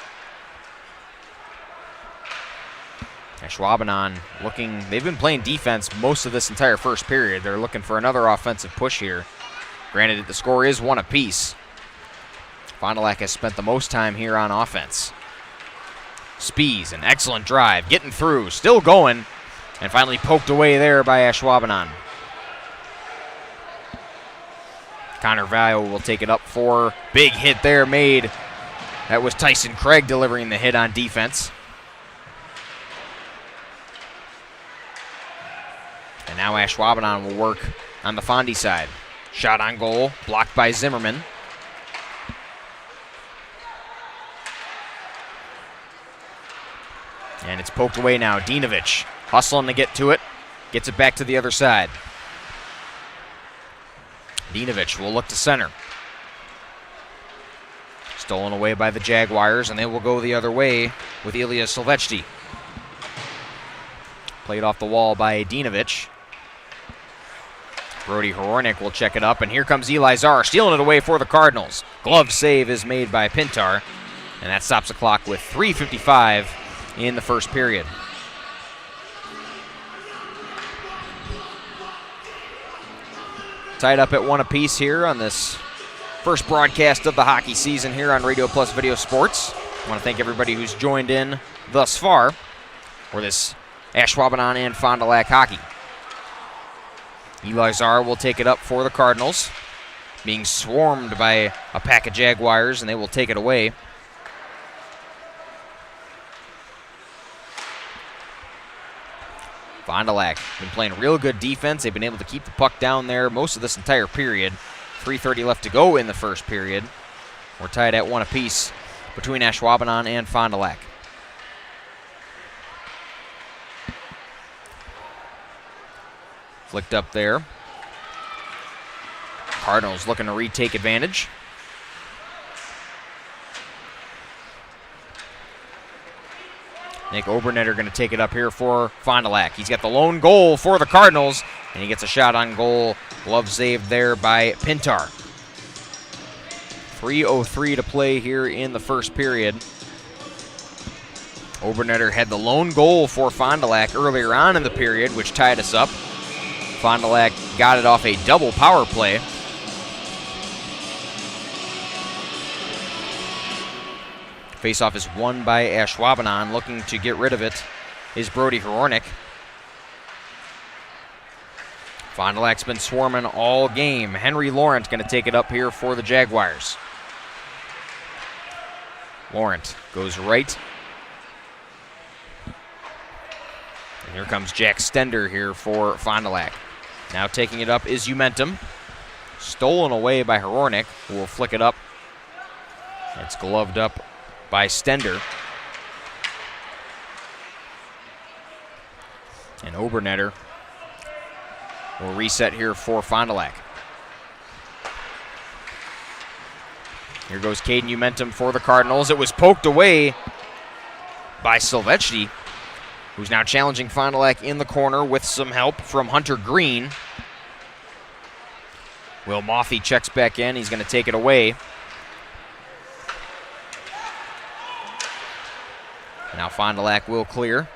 Ashwaubenon looking, they've been playing defense most of this entire first period. They're looking for another offensive push here. Granted, the score is 1 apiece. Fond du Lac has spent the most time here on offense. Spies, an excellent drive, getting through, still going, and finally poked away there by Ashwaubenon. Connor Vallo will take it up for big hit there made. That was Tyson Craig delivering the hit on defense. And now Ashwaubenon will work on the Fondy side. Shot on goal, blocked by Zimmerman. And it's poked away now. Dinovich hustling to get to it. Gets it back to the other side. Dinovich will look to center. Stolen away by the Jaguars, and they will go the other way with Ilya Silvestri. Played off the wall by Dinovich. Brody Hornick will check it up, and here comes Eli Czar, stealing it away for the Cardinals. Glove save is made by Pintar, and that stops the clock with 3:55 in the first period. Tied up at 1 apiece here on this first broadcast of the hockey season here on Radio Plus Video Sports. I want to thank everybody who's joined in thus far for this Ashwaubenon and Fond du Lac hockey. Eli Czar will take it up for the Cardinals, being swarmed by a pack of Jaguars, and they will take it away. Fond du Lac been playing real good defense. They've been able to keep the puck down there most of this entire period. 3:30 left to go in the first period. We're tied at 1 apiece between Ashwaubenon and Fond du Lac. Flicked up there. Cardinals looking to retake advantage. Nick Obernetter going to take it up here for Fond du Lac. He's got the lone goal for the Cardinals, and he gets a shot on goal. Glove saved there by Pintar. 3:03 to play here in the first period. Obernetter had the lone goal for Fond du Lac earlier on in the period, which tied us up. Fond du Lac got it off a double power play. Faceoff is won by Ashwaubenon. Looking to get rid of it is Brody Hornick. Fond du Lac's been swarming all game. Henry Laurent going to take it up here for the Jaguars. Laurent goes right. And here comes Jack Stender here for Fond du Lac. Now taking it up is Umentum. Stolen away by Hornick, who will flick it up. It's gloved up by Stender. And Obernetter will reset here for Fond du Lac. Here goes Caden Umentum for the Cardinals. It was poked away by Silvestri, who's now challenging Fond du Lac in the corner with some help from Hunter Green. Will Mothy checks back in. He's going to take it away. Now Fond du Lac will clear.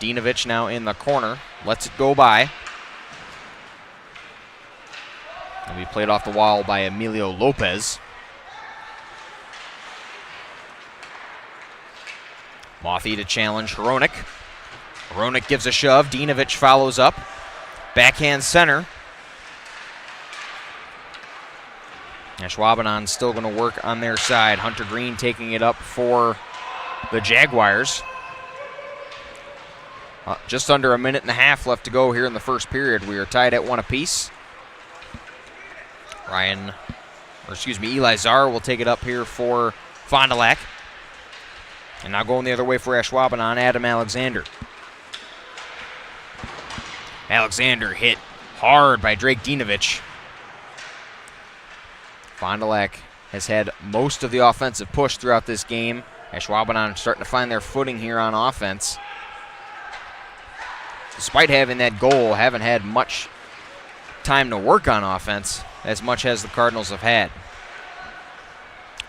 Dinovich now in the corner. Lets it go by. It'll be played off the wall by Emilio Lopez. Mothy to challenge Horonic. Horonic gives a shove. Dinovich follows up. Backhand center. Ashwaubenon still going to work on their side. Hunter Green taking it up for the Jaguars. Just under a minute and a half left to go here in the first period. We are tied at 1 apiece. Eli Czar will take it up here for Fond du Lac. And now going the other way for Ashwaubenon, Adam Alexander. Alexander hit hard by Drake Dinovich. Fond du Lac has had most of the offensive push throughout this game. Ashwaubenon starting to find their footing here on offense. Despite having that goal, haven't had much time to work on offense as much as the Cardinals have had.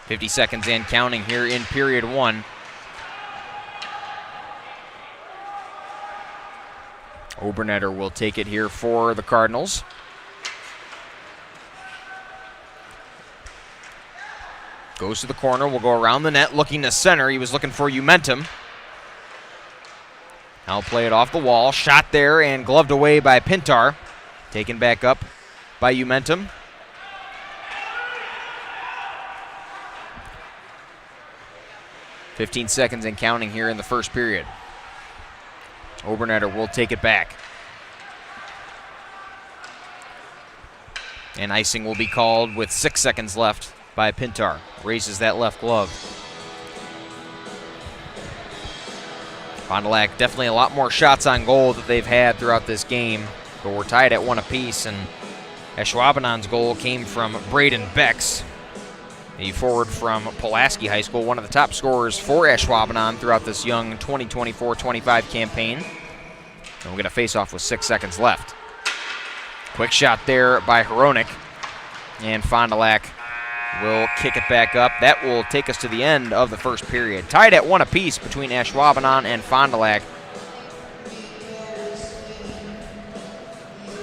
50 seconds and counting here in period one. Obernetter will take it here for the Cardinals. Goes to the corner, will go around the net, looking to center. He was looking for Umentum. Now play it off the wall. Shot there and gloved away by Pintar. Taken back up by Umentum. "15 seconds and counting here in the first period. Obernetter will take it back. And icing will be called with 6 seconds left by Pintar. Raises that left glove. Fond du Lac definitely a lot more shots on goal that they've had throughout this game, but we're tied at 1 apiece, and Ashwaubenon's goal came from Braden Becks, a forward from Pulaski High School, one of the top scorers for Ashwaubenon throughout this young 2024-25 campaign. And we're going to face off with 6 seconds left. Quick shot there by Hronik, and Fond du Lac will kick it back up. That will take us to the end of the first period. Tied at 1 apiece between Ashwaubenon and Fond du Lac.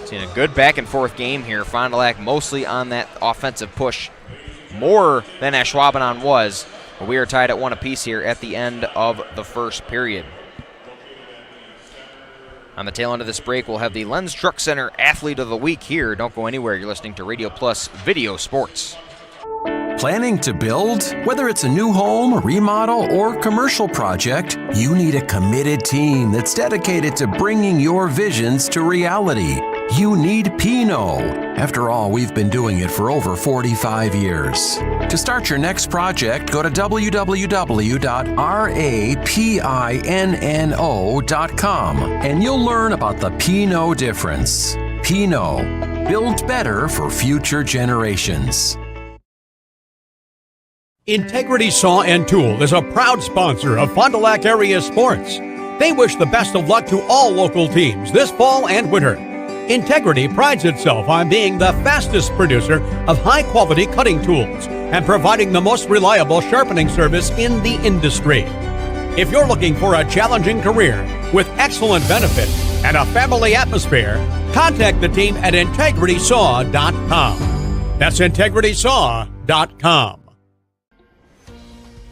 Seen a good back and forth game here. Fond du Lac mostly on that offensive push, more than Ashwaubenon was. But we are tied at 1 apiece here at the end of the first period. On the tail end of this break, we'll have the Lens Truck Center Athlete of the Week here. Don't go anywhere. You're listening to Radio Plus Video Sports. Planning to build? Whether it's a new home, a remodel, or commercial project, you need a committed team that's dedicated to bringing your visions to reality. You need Pinot. After all, we've been doing it for over 45 years. To start your next project, go to www.rapinno.com and you'll learn about the Pinot difference. Pinot, build better for future generations. Integrity Saw and Tool is a proud sponsor of Fond du Lac area sports. They wish the best of luck to all local teams this fall and winter. Integrity prides itself on being the fastest producer of high-quality cutting tools and providing the most reliable sharpening service in the industry. If you're looking for a challenging career with excellent benefits and a family atmosphere, contact the team at integritysaw.com. That's integritysaw.com.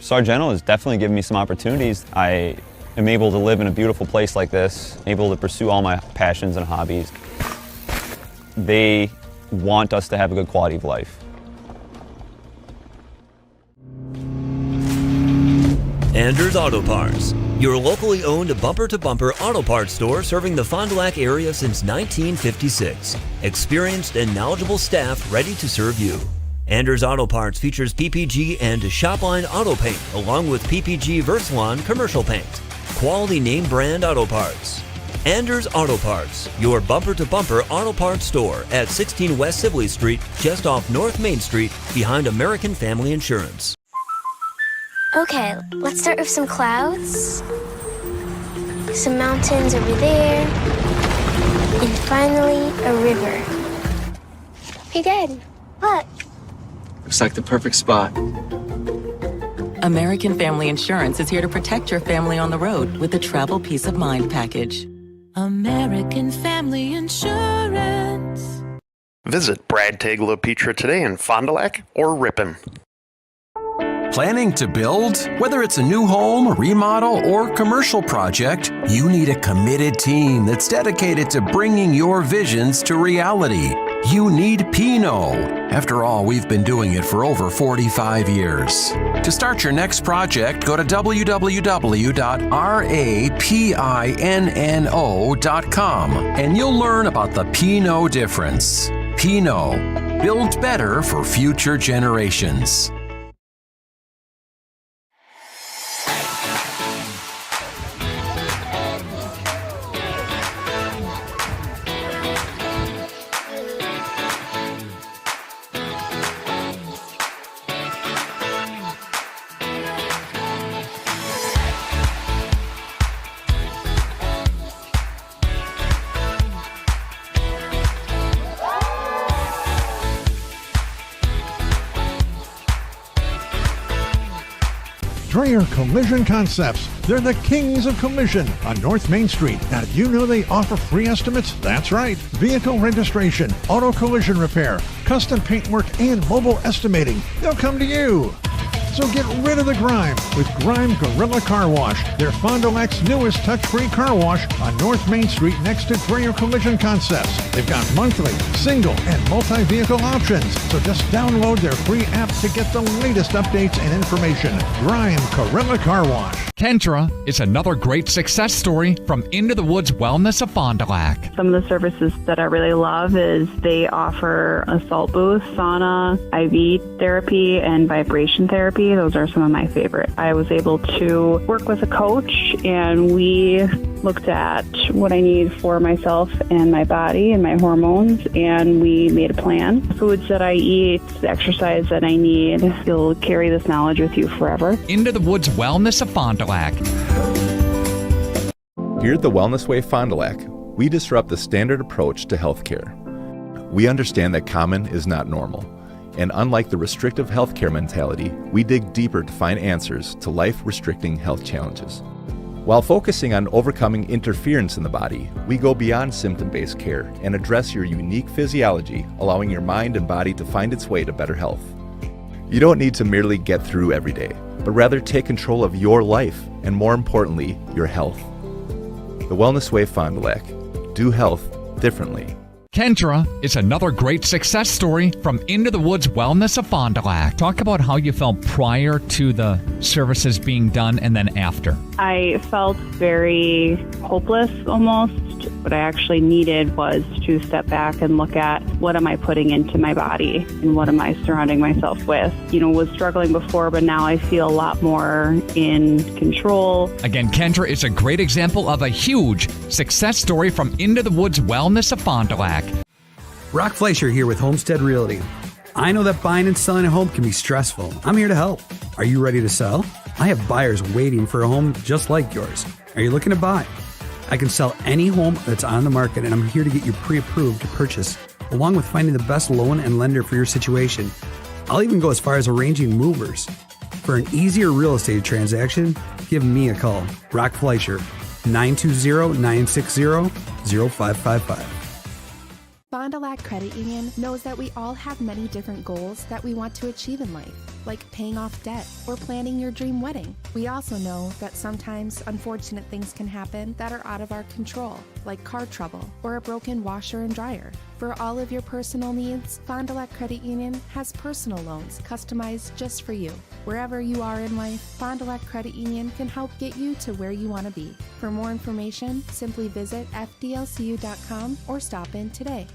Sargento has definitely given me some opportunities. I am able to live in a beautiful place like this, able to pursue all my passions and hobbies. They want us to have a good quality of life. Anders Auto Parts, your locally owned bumper-to-bumper auto parts store serving the Fond du Lac area since 1956. Experienced and knowledgeable staff ready to serve you. Anders Auto Parts features PPG and Shopline auto paint, along with PPG Versalon commercial paint. Quality name brand auto parts. Anders Auto Parts, your bumper-to-bumper auto parts store at 16 West Sibley Street, just off North Main Street, behind American Family Insurance. Okay, let's start with some clouds, some mountains over there, and finally a river. Hey, Dad, look. Looks like the perfect spot. American Family Insurance is here to protect your family on the road with the Travel Peace of Mind package. American Family Insurance. Visit Brad Tagle Petra today in Fond du Lac or Ripon. Planning to build? Whether it's a new home, remodel, or commercial project, you need a committed team that's dedicated to bringing your visions to reality. You need Pinot. After all, we've been doing it for over 45 years. To start your next project, go to www.rapinno.com and you'll learn about the Pinot difference. Pinot, build better for future generations. Dreyer Collision Concepts. They're the kings of collision on North Main Street. Now, did you know they offer free estimates? That's right. Vehicle registration, auto collision repair, custom paintwork, and mobile estimating. They'll come to you. So get rid of the grime with Grime Gorilla Car Wash. They're Fond du Lac's newest touch-free car wash on North Main Street next to Dreyer Collision Concepts. They've got monthly, single, and multi-vehicle options. So just download their free app to get the latest updates and information. Grime Gorilla Car Wash. Kendra is another great success story from Into the Woods Wellness of Fond du Lac. Some of the services that I really love is they offer a salt booth, sauna, IV therapy, and vibration therapy. Those are some of my favorite. I was able to work with a coach, and we looked at what I need for myself and my body and my hormones, and we made a plan. Foods that I eat, the exercise that I need. You'll carry this knowledge with you forever. Into the Woods Wellness of Fond du Lac. Here at the Wellness Way Fond du Lac, we disrupt the standard approach to healthcare. We understand that common is not normal. And unlike the restrictive healthcare mentality, we dig deeper to find answers to life-restricting health challenges. While focusing on overcoming interference in the body, we go beyond symptom-based care and address your unique physiology, allowing your mind and body to find its way to better health. You don't need to merely get through every day, but rather take control of your life and, more importantly, your health. The Wellness Way Fond du Lac. Do health differently. Kendra is another great success story from Into the Woods Wellness of Fond du Lac. Talk about how you felt prior to the services being done and then after. I felt very hopeless almost. What I actually needed was to step back and look at what am I putting into my body and what am I surrounding myself with. Was struggling before, but now I feel a lot more in control. Again, Kendra is a great example of a huge success story from Into the Woods Wellness of Fond du Lac. Brock Fleischer here with Homestead Realty. I know that buying and selling a home can be stressful. I'm here to help. Are you ready to sell? I have buyers waiting for a home just like yours. Are you looking to buy? I can sell any home that's on the market, and I'm here to get you pre-approved to purchase, along with finding the best loan and lender for your situation. I'll even go as far as arranging movers. For an easier real estate transaction, give me a call. Brock Fleischer, 920-960-0555. Fond du Lac Credit Union knows that we all have many different goals that we want to achieve in life, like paying off debt or planning your dream wedding. We also know that sometimes unfortunate things can happen that are out of our control, like car trouble or a broken washer and dryer. For all of your personal needs, Fond du Lac Credit Union has personal loans customized just for you. Wherever you are in life, Fond du Lac Credit Union can help get you to where you want to be. For more information, simply visit fdlcu.com or stop in today.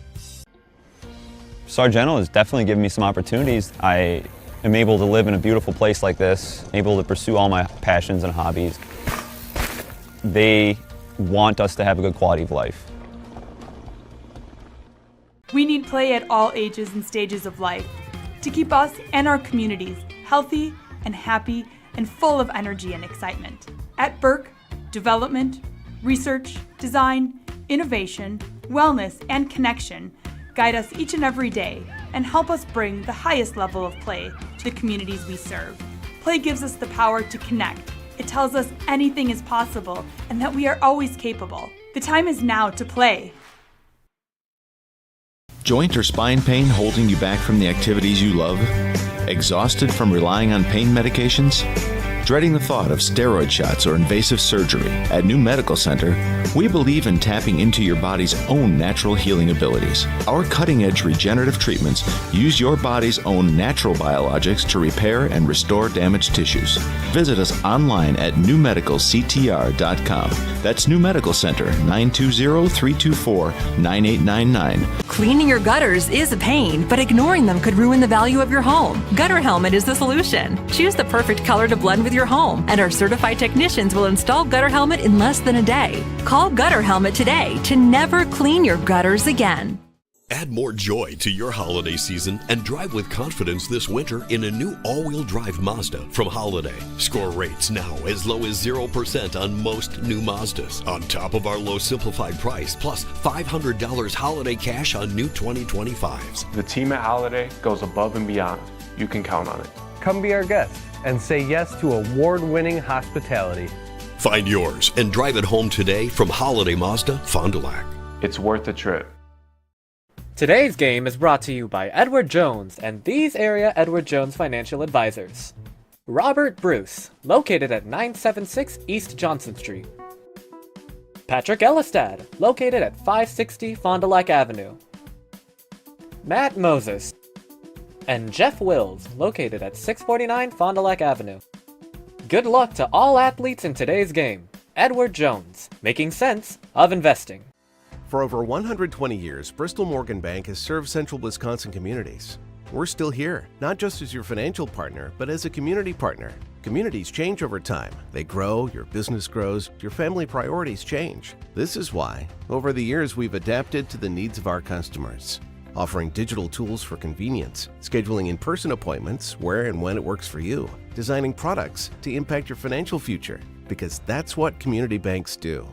Sargento has definitely given me some opportunities. I am able to live in a beautiful place like this, able to pursue all my passions and hobbies. They want us to have a good quality of life. We need play at all ages and stages of life to keep us and our communities healthy and happy and full of energy and excitement. At Burke, development, research, design, innovation, wellness, and connection guide us each and every day and help us bring the highest level of play to the communities we serve. Play gives us the power to connect. It tells us anything is possible and that we are always capable. The time is now to play. Joint or spine pain holding you back from the activities you love? Exhausted from relying on pain medications? Dreading the thought of steroid shots or invasive surgery? At New Medical Center, we believe in tapping into your body's own natural healing abilities. Our cutting-edge regenerative treatments use your body's own natural biologics to repair and restore damaged tissues. Visit us online at newmedicalctr.com. That's New Medical Center, 920-324-9899. Cleaning your gutters is a pain, but ignoring them could ruin the value of your home. Gutter Helmet is the solution. Choose the perfect color to blend with your home, and our certified technicians will install Gutter Helmet in less than a day. Call Gutter Helmet today to never clean your gutters again. Add more joy to your holiday season and drive with confidence this winter in a new all-wheel drive Mazda from Holiday. Score rates now as low as 0% on most new Mazdas. On top of our low simplified price, plus $500 holiday cash on new 2025s. The team at Holiday goes above and beyond. You can count on it. come be our guest and say yes to award-winning hospitality. Find yours and drive it home today from Holiday Mazda, Fond du Lac. It's worth the trip. Today's game is brought to you by Edward Jones and these area Edward Jones financial advisors. Robert Bruce, located at 976 East Johnson Street. Patrick Elistad, located at 560 Fond du Lac Avenue. Matt Moses. And Jeff Wills, located at 649 Fond du Lac Avenue. Good luck to all athletes in today's game. Edward Jones, making sense of investing. For over 120 years, Bristol Morgan Bank has served central Wisconsin communities. We're still here, not just as your financial partner, but as a community partner. Communities change over time. They grow, your business grows, your family priorities change. This is why, over the years, we've adapted to the needs of our customers, offering digital tools for convenience, scheduling in-person appointments where and when it works for you, designing products to impact your financial future, because that's what community banks do.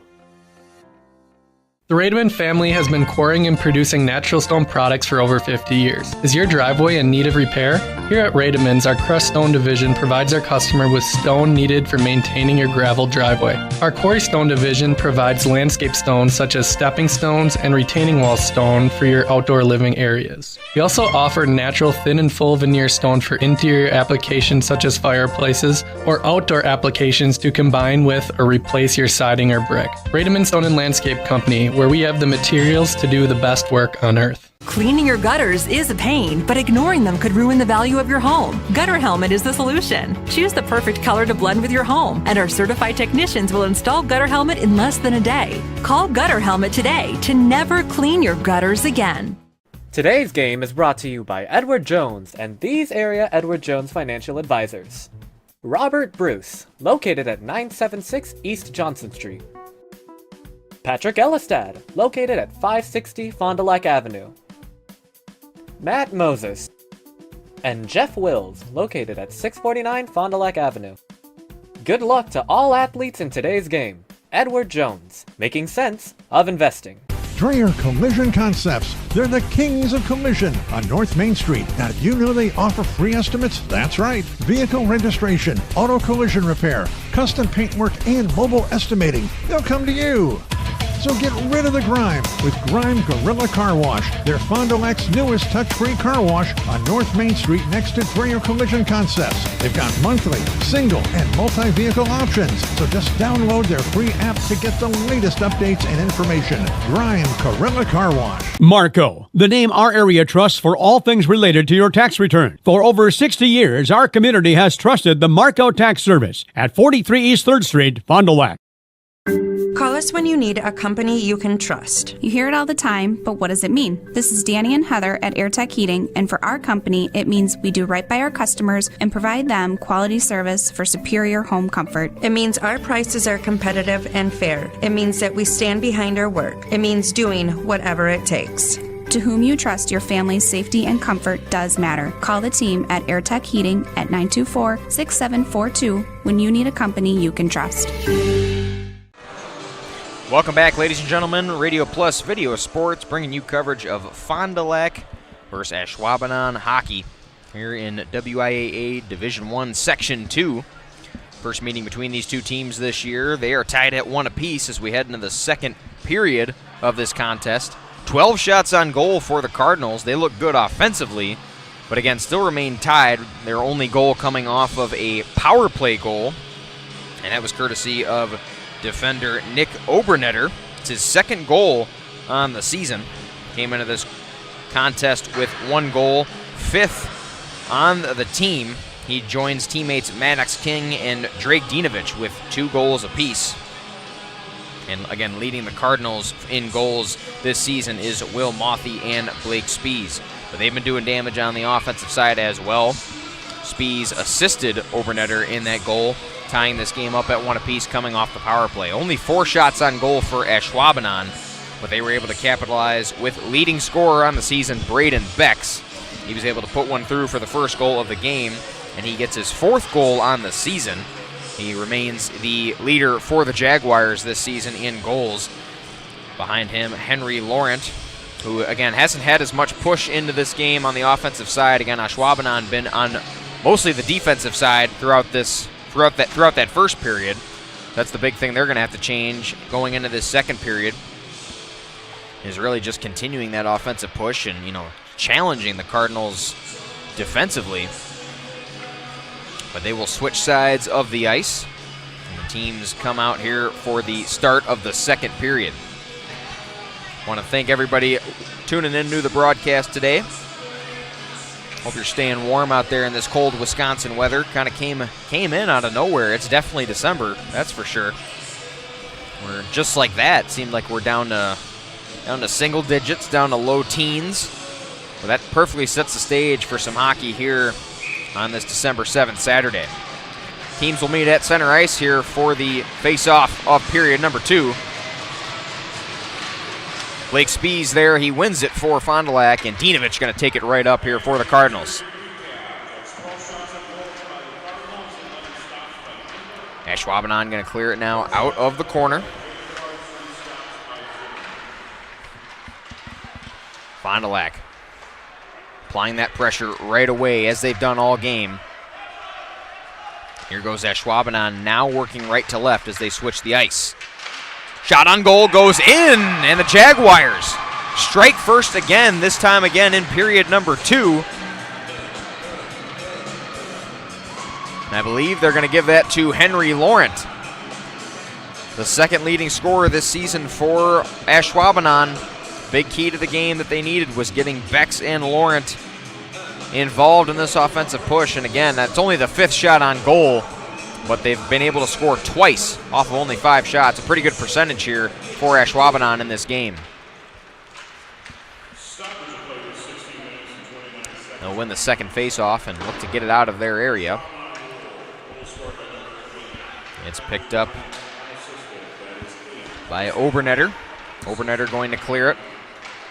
The Rademan family has been quarrying and producing natural stone products for over 50 years. Is your driveway in need of repair? Here at Rademan's, our crushed stone division provides our customer with stone needed for maintaining your gravel driveway. Our quarry stone division provides landscape stones such as stepping stones and retaining wall stone for your outdoor living areas. We also offer natural thin and full veneer stone for interior applications such as fireplaces or outdoor applications to combine with or replace your siding or brick. Rademan Stone and Landscape Company, where we have the materials to do the best work on earth. Cleaning your gutters is a pain, but ignoring them could ruin the value of your home. Gutter Helmet is the solution. Choose the perfect color to blend with your home, and our certified technicians will install Gutter Helmet in less than a day. Call Gutter Helmet today to never clean your gutters again. Today's game is brought to you by Edward Jones and these area Edward Jones financial advisors. Robert Bruce, located at 976 East Johnson Street. Patrick Elistad, located at 560 Fond du Lac Avenue. Matt Moses. And Jeff Wills, located at 649 Fond du Lac Avenue. Good luck to all athletes in today's game. Edward Jones, making sense of investing. Dreyer Collision Concepts. They're the kings of collision on North Main Street. Now, did you know they offer free estimates? That's right. Vehicle registration, auto collision repair, custom paintwork, and mobile estimating. They'll come to you. So get rid of the grime with Grime Gorilla Car Wash. They're Fond du Lac's newest touch-free car wash on North Main Street next to Dreyer Collision Concepts. They've got monthly, single, and multi-vehicle options. So just download their free app to get the latest updates and information. Grime Gorilla Car Wash. Marco, the name our area trusts for all things related to your tax return. For over 60 years, our community has trusted the Marco Tax Service at 43 East 3rd Street, Fond du Lac. Call us when you need a company you can trust. You hear it all the time, but what does it mean? This is Danny and Heather at AirTech Heating, and for our company, it means we do right by our customers and provide them quality service for superior home comfort. It means our prices are competitive and fair. It means that we stand behind our work. It means doing whatever it takes. To whom you trust your family's safety and comfort does matter. Call the team at AirTech Heating at 924-6742 when you need a company you can trust. Welcome back, ladies and gentlemen. Radio Plus Video Sports bringing you coverage of Fond du Lac versus Ashwaubenon hockey here in WIAA Division I Section 2. First meeting between these two teams this year. They are tied at 1 apiece as we head into the second period of this contest. 12 shots on goal for the Cardinals. They look good offensively, but again, still remain tied. Their only goal coming off of a power play goal, and that was courtesy of defender Nick Obernetter. It's his second goal on the season. Came into this contest with 1 goal, 5th on the team. He joins teammates Maddox King and Drake Dinovich with 2 goals apiece. And again, leading the Cardinals in goals this season is Will Mothy and Blake Spees. But they've been doing damage on the offensive side as well. Spees assisted Obernetter in that goal, tying this game up at 1 apiece coming off the power play. Only 4 shots on goal for Ashwaubenon, but they were able to capitalize with leading scorer on the season, Braden Becks. He was able to put one through for the first goal of the game, and he gets his 4th goal on the season. He remains the leader for the Jaguars this season in goals. Behind him, Henry Laurent, who, again, hasn't had as much push into this game on the offensive side. Again, Ashwaubenon been on mostly the defensive side throughout that first period. That's the big thing they're going to have to change going into this second period, is really just continuing that offensive push and, challenging the Cardinals defensively. But they will switch sides of the ice, and the teams come out here for the start of the second period. Want to thank everybody tuning in to the broadcast today. Hope you're staying warm out there in this cold Wisconsin weather. Kind of came in out of nowhere. It's definitely December, that's for sure. We're just like that. Seemed like we're down to single digits, down to low teens. Well, that perfectly sets the stage for some hockey here on this December 7th Saturday. Teams will meet at center ice here for the face-off of period number 2. Blake Spees there, he wins it for Fond du Lac, and Dinovich going to take it right up here for the Cardinals. Ashwaubenon going to clear it now out of the corner. Fond du Lac applying that pressure right away as they've done all game. Here goes Ashwaubenon now working right to left as they switch the ice. Shot on goal goes in, and the Jaguars strike first again, this time again in period number 2. And I believe they're going to give that to Henry Laurent, the second leading scorer this season for Ashwaubenon. Big key to the game that they needed was getting Bex and Laurent involved in this offensive push. And again, that's only the 5th shot on goal, but they've been able to score twice off of only 5 shots. A pretty good percentage here for Ashwaubenon in this game. They'll win the second faceoff and look to get it out of their area. It's picked up by Obernetter. Obernetter going to clear it.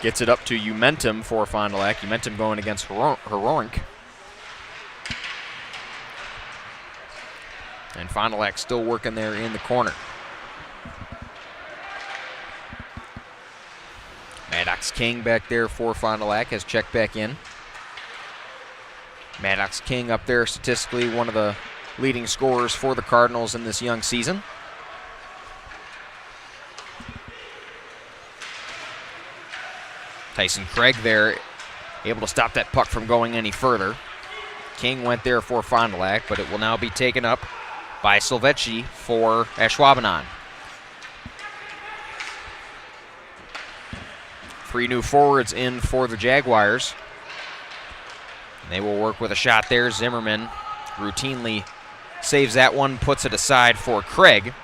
Gets it up to Umentum for Fond du Lac. Umentum going against Heroink. And Fond du Lac still working there in the corner. Maddox King back there for Fond du Lac has checked back in. Maddox King up there statistically one of the leading scorers for the Cardinals in this young season. Tyson Craig there, able to stop that puck from going any further. King went there for Fond du Lac, but it will now be taken up by Silvecchi for Ashwaubenon. 3 new forwards in for the Jaguars. And they will work with a shot there. Zimmerman routinely saves that one, puts it aside for Craig.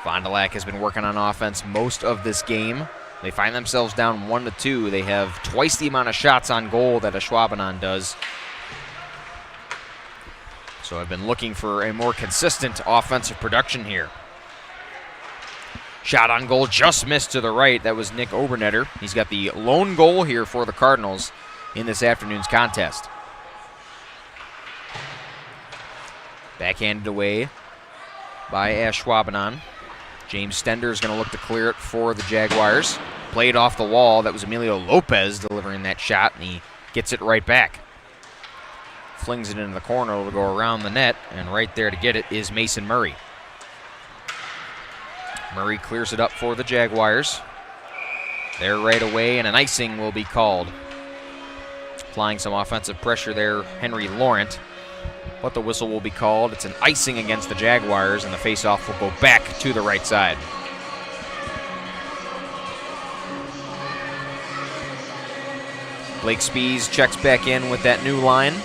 Fond du Lac has been working on offense most of this game. They find themselves down 1-2. They have twice the amount of shots on goal that Ashwaubenon does. So I've been looking for a more consistent offensive production here. Shot on goal just missed to the right. That was Nick Obernetter. He's got the lone goal here for the Cardinals in this afternoon's contest. Backhanded away by Ashwaubenon. James Stender is going to look to clear it for the Jaguars. Played off the wall. That was Emilio Lopez delivering that shot, and he gets it right back. Flings it into the corner to go around the net, and right there to get it is Mason Murray. Murray clears it up for the Jaguars. There right away, and an icing will be called. Applying some offensive pressure there, Henry Laurent. But the whistle will be called. It's an icing against the Jaguars, and the faceoff will go back to the right side. Blake Spees checks back in with that new line.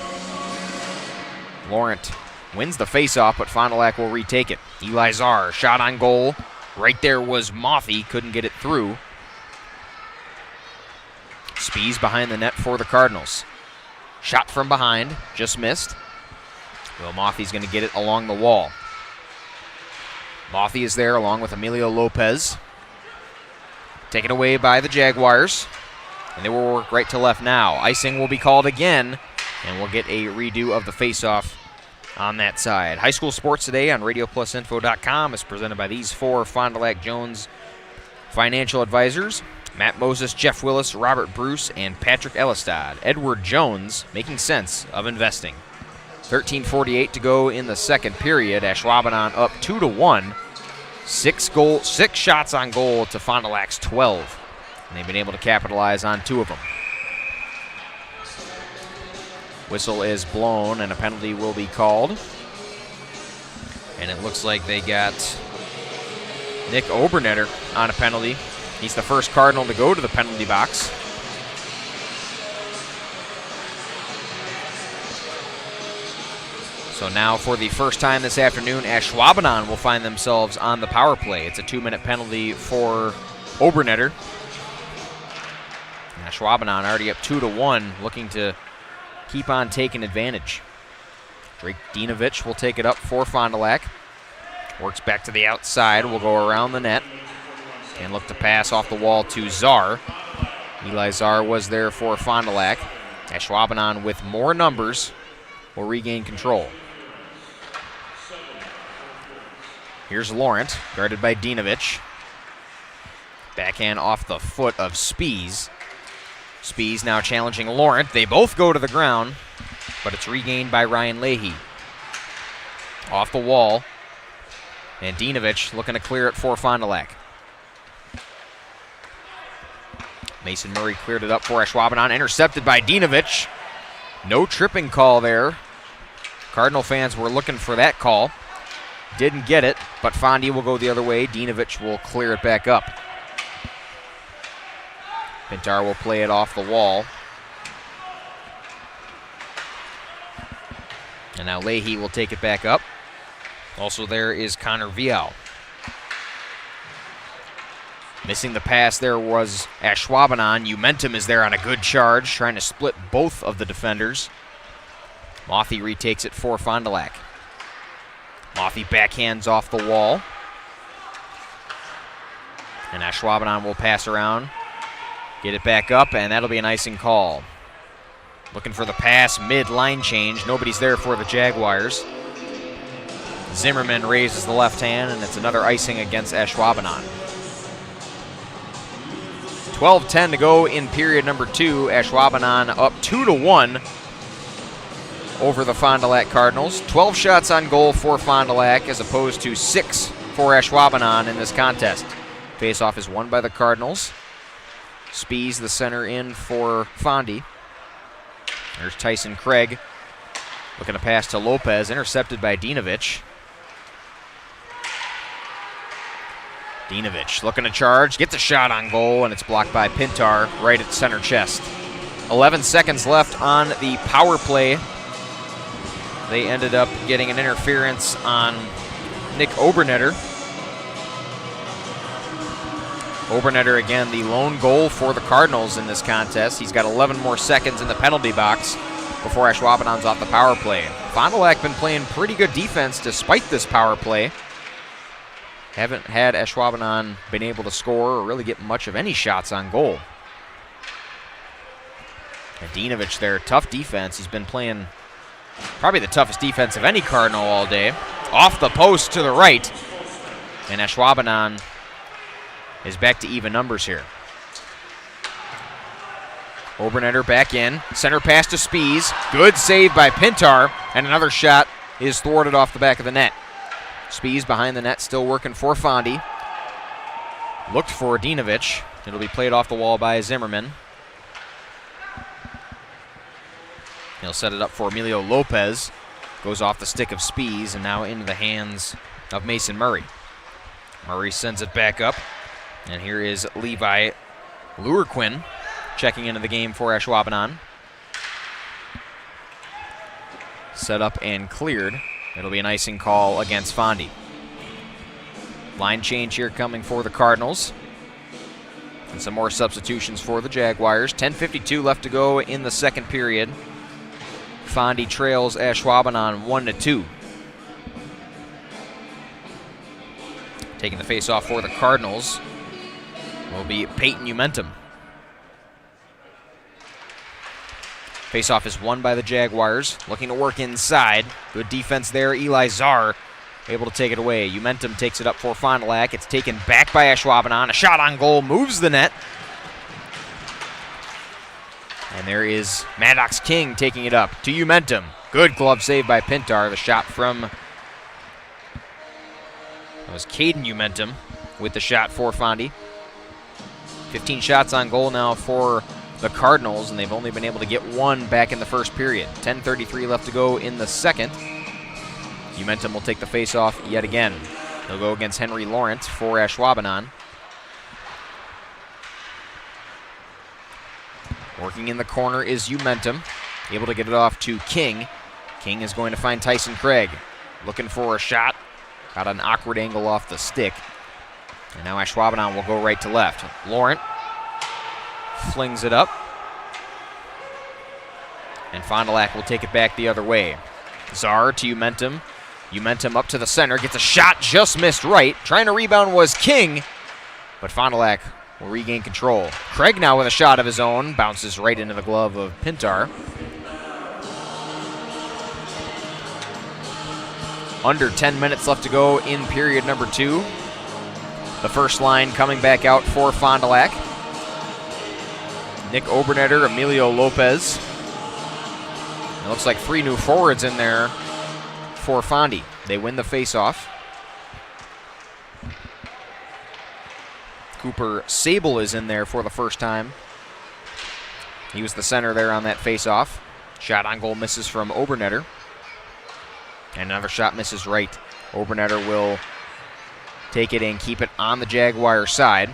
Laurent wins the faceoff, but Fond du Lac will retake it. Eli Czar, shot on goal. Right there was Mothy, couldn't get it through. Spees behind the net for the Cardinals. Shot from behind, just missed. Will Mothy's going to get it along the wall. Mothy is there along with Emilio Lopez. Taken away by the Jaguars. And they will work right to left now. Icing will be called again, and we'll get a redo of the faceoff on that side. High school sports today on RadioPlusInfo.com is presented by these four Fond du Lac Jones financial advisors: Matt Moses, Jeff Willis, Robert Bruce, and Patrick Elistad. Edward Jones, making sense of investing. 13:48 to go in the second period. Ashwaubenon up 2-1. 6 shots on goal to Fond du Lac's 12. And they've been able to capitalize on 2 of them. Whistle is blown and a penalty will be called. And it looks like they got Nick Obernetter on a penalty. He's the first Cardinal to go to the penalty box. So now for the first time this afternoon, Ashwaubenon will find themselves on the power play. It's a 2-minute penalty for Obernetter. Ashwaubenon already up 2-1, looking to keep on taking advantage. Drake Dinovich will take it up for Fond du Lac. Works back to the outside, will go around the net and look to pass off the wall to Czar. Eli Czar was there for Fond du Lac. Ashwaubenon with more numbers will regain control. Here's Laurent, guarded by Dinovich. Backhand off the foot of Spies. Spies now challenging Laurent. They both go to the ground, but it's regained by Ryan Leahy. Off the wall, and Dinovich looking to clear it for Fond du Lac. Mason Murray cleared it up for Ashwaubenon, intercepted by Dinovich. No tripping call there. Cardinal fans were looking for that call. Didn't get it, but Fondy will go the other way. Dinovich will clear it back up. Pintar will play it off the wall. And now Leahy will take it back up. Also there is Connor Vial. Missing the pass there was Ashwaubenon. Umentum is there on a good charge, trying to split both of the defenders. Mothy retakes it for Fond du Lac. Mothy backhands off the wall. And Ashwaubenon will pass around, get it back up, and that'll be an icing call. Looking for the pass, mid-line change. Nobody's there for the Jaguars. Zimmerman raises the left hand, and it's another icing against Ashwaubenon. 12:10 to go in period number 2. Ashwaubenon up 2-1 over the Fond du Lac Cardinals. 12 shots on goal for Fond du Lac as opposed to 6 for Ashwaubenon in this contest. Face-off is won by the Cardinals. Spies the center in for Fondy. There's Tyson Craig looking to pass to Lopez, intercepted by Dinovich. Dinovich looking to charge, gets a shot on goal, and it's blocked by Pintar right at center chest. 11 seconds left on the power play. They ended up getting an interference on Nick Obernetter. Obernetter, again, the lone goal for the Cardinals in this contest. He's got 11 more seconds in the penalty box before Ashwaubonon's off the power play. Fond du Lac been playing pretty good defense despite this power play. Haven't had Ashwaubenon been able to score or really get much of any shots on goal. And Dinovich there, tough defense. He's been playing probably the toughest defense of any Cardinal all day. Off the post to the right. And Ashwaubenon is back to even numbers here. Obernetter back in. Center pass to Spies. Good save by Pintar. And another shot is thwarted off the back of the net. Spies behind the net, still working for Fondy. Looked for Dinovich. It'll be played off the wall by Zimmerman. He'll set it up for Emilio Lopez. Goes off the stick of Spies and now into the hands of Mason Murray. Murray sends it back up. And here is Levi Lurquin checking into the game for Ashwaubenon. Set up and cleared. It'll be an icing call against Fondy. Line change here coming for the Cardinals. And some more substitutions for the Jaguars. 10:52 left to go in the second period. Fondy trails Ashwaubenon 1-2. Taking the face-off for the Cardinals will be Peyton Umentum. Faceoff is won by the Jaguars. Looking to work inside. Good defense there. Eli Czar able to take it away. Umentum takes it up for Fond du Lac. It's taken back by Ashwaubenon. A shot on goal moves the net. And there is Maddox King taking it up to Umentum. Good glove save by Pintar. The shot from, that was Caden Umentum with the shot for Fondy. 15 shots on goal now for the Cardinals, and they've only been able to get one back in the first period. 10:33 left to go in the second. Umentum will take the face-off yet again. They'll go against Henry Lawrence for Ashwaubenon. Working in the corner is Umentum, able to get it off to King. King is going to find Tyson Craig, looking for a shot. Got an awkward angle off the stick. And now Ashwaubenon will go right to left. Laurent flings it up. And Fond du Lac will take it back the other way. Czar to Umentum. Umentum up to the center. Gets a shot, just missed right. Trying to rebound was King. But Fond du Lac will regain control. Craig now with a shot of his own. Bounces right into the glove of Pintar. Under 10 minutes left to go in period number 2. The first line coming back out for Fond du Lac. Nick Obernetter, Emilio Lopez. It looks like 3 new forwards in there for Fondy. They win the faceoff. Cooper Sable is in there for the first time. He was the center there on that faceoff. Shot on goal misses from Obernetter. And another shot misses right. Obernetter will take it and keep it on the Jaguar side.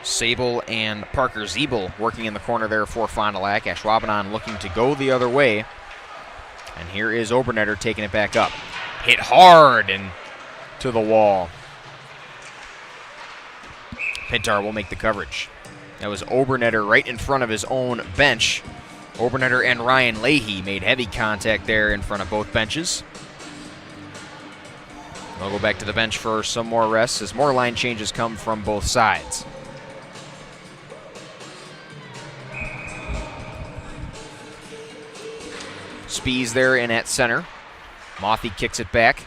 Sable and Parker Zeeble working in the corner there for Fond du Lac. Ashwaubenon looking to go the other way. And here is Obernetter taking it back up. Hit hard and to the wall. Pintar will make the coverage. That was Obernetter right in front of his own bench. Obernetter and Ryan Leahy made heavy contact there in front of both benches. They'll go back to the bench for some more rests as more line changes come from both sides. Spees there in at center. Mothy kicks it back.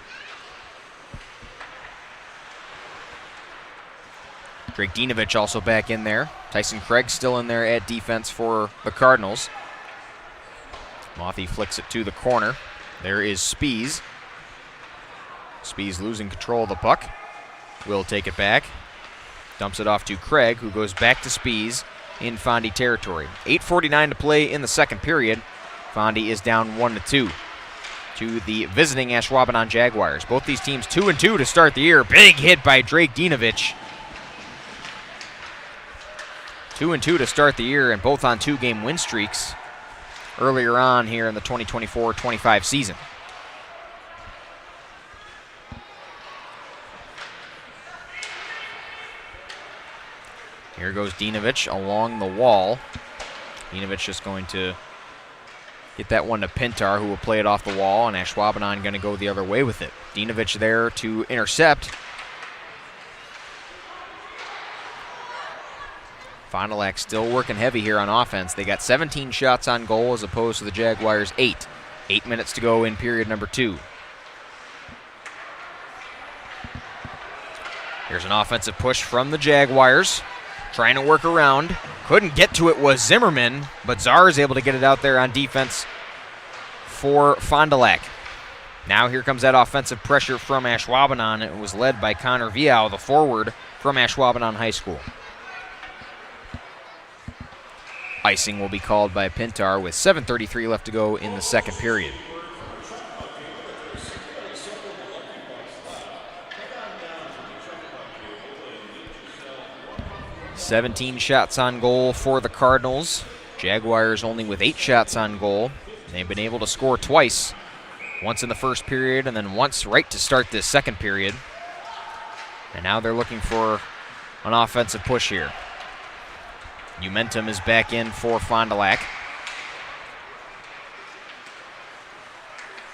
Drake Dinovich also back in there. Tyson Craig still in there at defense for the Cardinals. Mothy flicks it to the corner. There is Spees. Spees losing control of the puck. Will take it back. Dumps it off to Craig, who goes back to Spees in Fondy territory. 8:49 to play in the second period. Fondy is down 1-2 to the visiting Ashwaubenon Jaguars. Both these teams 2-2 to start the year. Big hit by Drake Dinovich. 2-2 to start the year, and both on 2-game win streaks earlier on here in the 2024-25 season. Here goes Dinovich along the wall. Dinovich just going to get that one to Pintar, who will play it off the wall, and Ashwaubenon going to go the other way with it. Dinovich there to intercept. Fond du Lac still working heavy here on offense. They got 17 shots on goal as opposed to the Jaguars' 8. 8 minutes to go in period number 2. Here's an offensive push from the Jaguars. Trying to work around. Couldn't get to it was Zimmerman, but Czar is able to get it out there on defense for Fond du Lac. Now here comes that offensive pressure from Ashwaubenon. It was led by Connor Viau, the forward from Ashwaubenon High School. Icing will be called by Pintar with 7:33 left to go in the second period. "17 shots on goal for the Cardinals. Jaguars only with 8 shots on goal. They've been able to score twice. Once in the first period and then once right to start this second period. And now they're looking for an offensive push here. Umentum is back in for Fond du Lac.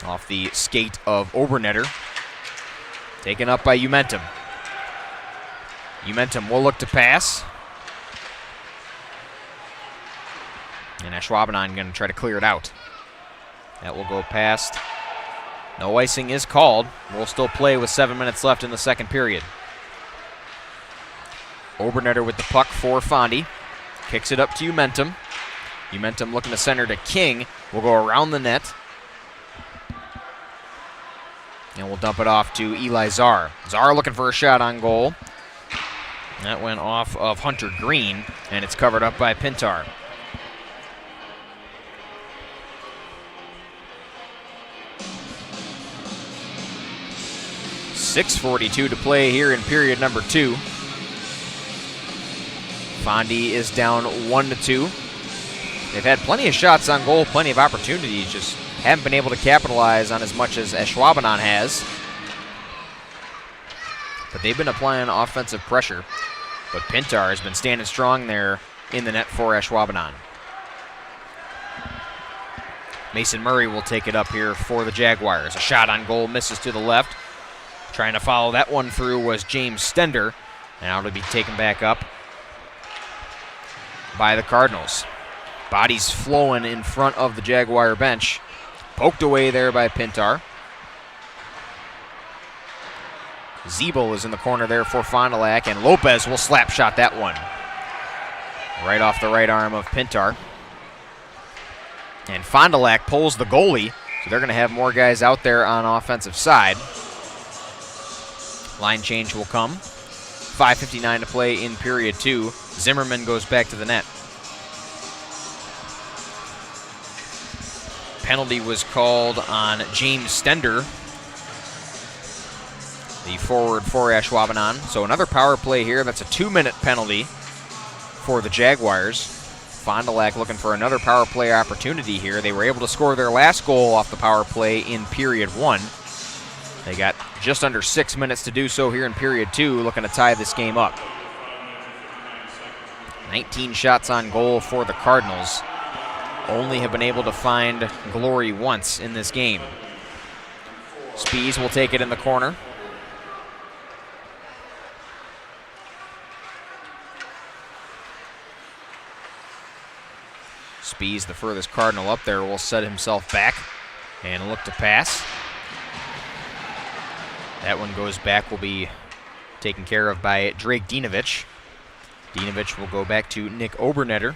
Off the skate of Obernetter. Taken up by Umentum. Umentum will look to pass. And Ashwaubenon going to try to clear it out. That will go past. No icing is called. We'll still play with 7 minutes left in the second period. Obernetter with the puck for Fondy. Kicks it up to Umentum. Umentum looking to center to King. Will go around the net. And we'll dump it off to Eli Czar. Czar looking for a shot on goal. That went off of Hunter Green, and it's covered up by Pintar. .6:42 to play here in period number 2. Fondy is down 1-2. They've had plenty of shots on goal, plenty of opportunities, just haven't been able to capitalize on as much as Ashwaubenon has. But they've been applying offensive pressure. But Pintar has been standing strong there in the net for Ashwaubenon. Mason Murray will take it up here for the Jaguars. A shot on goal misses to the left. Trying to follow that one through was James Stender. Now to be taken back up by the Cardinals. Bodies flowing in front of the Jaguar bench. Poked away there by Pintar. Zeeble is in the corner there for Fond du Lac, and Lopez will slap shot that one. Right off the right arm of Pintar. And Fond du Lac pulls the goalie, so they're going to have more guys out there on offensive side. Line change will come. 5:59 to play in period 2. Zimmerman goes back to the net. Penalty was called on James Stender, the forward for Ashwaubenon. So another power play here. That's a 2-minute penalty for the Jaguars. Fond du Lac looking for another power play opportunity here. They were able to score their last goal off the power play in period 1. They got just under 6 minutes to do so here in period 2, looking to tie this game up. 19 shots on goal for the Cardinals. Only have been able to find glory once in this game. Spees will take it in the corner. Spees, the furthest Cardinal up there, will set himself back and look to pass. That one goes back, will be taken care of by Drake Dinovich. Dinovich will go back to Nick Obernetter.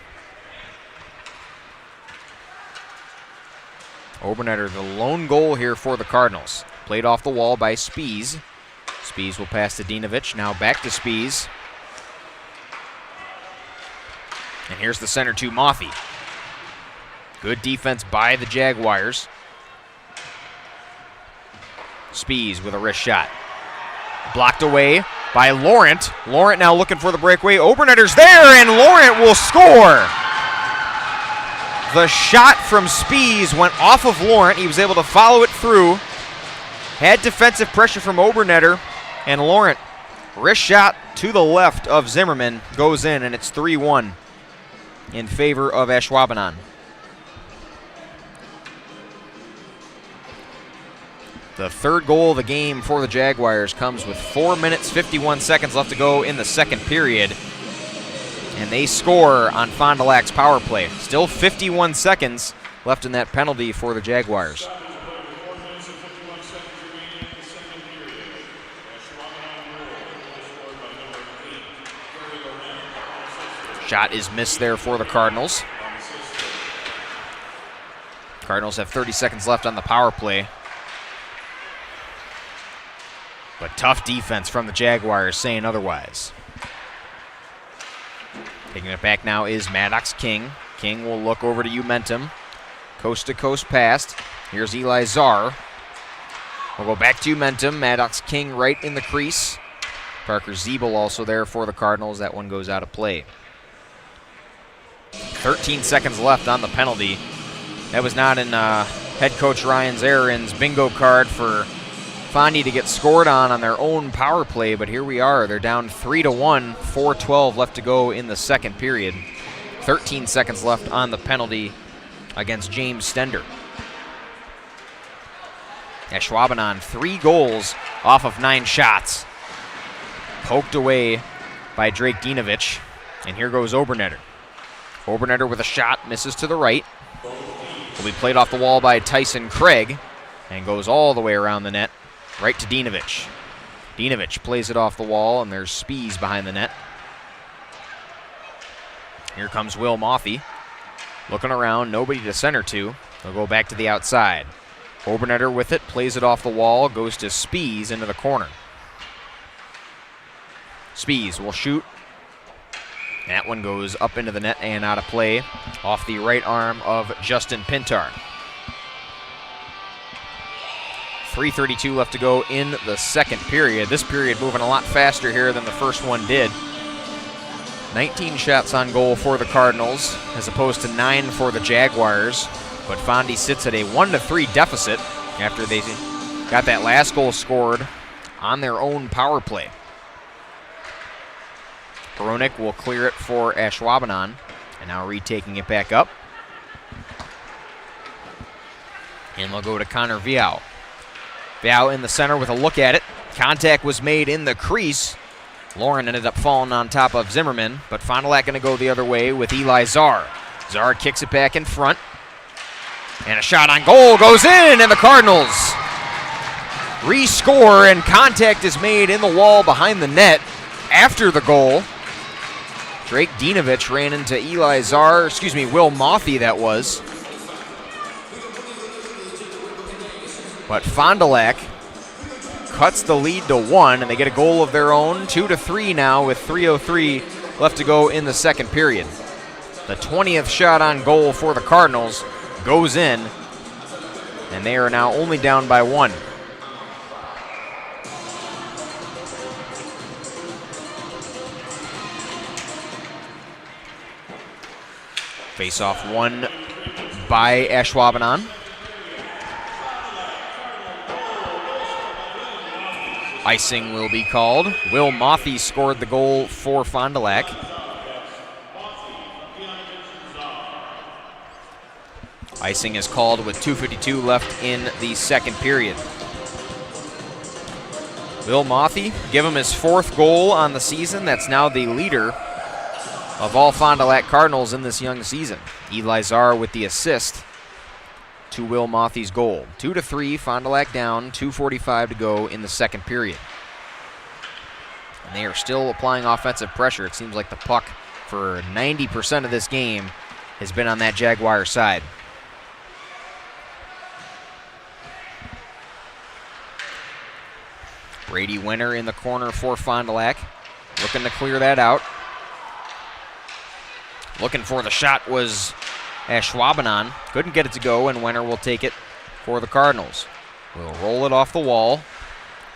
Obernetter, the lone goal here for the Cardinals. Played off the wall by Spees. Spees will pass to Dinovich, now back to Spees. And here's the center to Moffey. Good defense by the Jaguars. Spees with a wrist shot. Blocked away by Laurent. Laurent now looking for the breakaway. Obernetter's there, and Laurent will score. The shot from Spees went off of Laurent. He was able to follow it through. Had defensive pressure from Obernetter, and Laurent, wrist shot to the left of Zimmerman, goes in, and it's 3-1 in favor of Ashwaubenon. The third goal of the game for the Jaguars comes with 4 minutes, 51 seconds left to go in the second period. And they score on Fond du Lac's power play. Still 51 seconds left in that penalty for the Jaguars. Shot is missed there for the Cardinals. Cardinals have 30 seconds left on the power play. But tough defense from the Jaguars, saying otherwise. Taking it back now is Maddox King. King will look over to Umentum. Coast-to-coast pass. Here's Eli Czar. We'll go back to Umentum. Maddox King right in the crease. Parker Zeeble also there for the Cardinals. That one goes out of play. 13 seconds left on the penalty. That was not in head coach Ryan Zarin's bingo card for Fondy to get scored on their own power play, but here we are. They're down 3-1, 4:12 left to go in the second period. 13 seconds left on the penalty against James Stender. Ashwaubenon, 3 goals off of 9 shots. Poked away by Drake Dinovich, and here goes Obernetter. Obernetter with a shot, misses to the right. Will be played off the wall by Tyson Craig and goes all the way around the net, right to Dinovich. Dinovich plays it off the wall, and there's Spies behind the net. Here comes Will Mothy. Looking around, nobody to center to. They'll go back to the outside. Obernetter with it, plays it off the wall, goes to Spies into the corner. Spies will shoot. That one goes up into the net and out of play off the right arm of Justin Pintar. 3:32 left to go in the second period. This period moving a lot faster here than the first one did. 19 shots on goal for the Cardinals as opposed to 9 for the Jaguars. But Fondy sits at a 1-3 deficit after they got that last goal scored on their own power play. Hronik will clear it for Ashwaubenon, and now retaking it back up. And they'll go to Connor Viau. Viau in the center with a look at it. Contact was made in the crease. Lauren ended up falling on top of Zimmerman, but Fond du Lac going to go the other way with Eli Czar. Czar kicks it back in front. And a shot on goal goes in, and the Cardinals rescore, and contact is made in the wall behind the net after the goal. Drake Dinovich ran into Will Mothy that was. But Fond du Lac cuts the lead to 1, and they get a goal of their own, 2-3 now with 3:03 left to go in the second period. The 20th shot on goal for the Cardinals goes in, and they are now only down by 1. Face-off won by Ashwaubenon. Icing will be called. Will Mothy scored the goal for Fond du Lac. Icing is called with 2:52 left in the second period. Will Mothy, give him his 4th goal on the season. That's now the leader of all Fond du Lac Cardinals in this young season. Eli Czar with the assist to Will Mothy's goal. 2-3, Fond du Lac down, 2:45 to go in the second period. And they are still applying offensive pressure. It seems like the puck for 90% of this game has been on that Jaguar side. Brady Winter in the corner for Fond du Lac, looking to clear that out. Looking for the shot was Ashwaubenon. Couldn't get it to go, and Winter will take it for the Cardinals. Will roll it off the wall.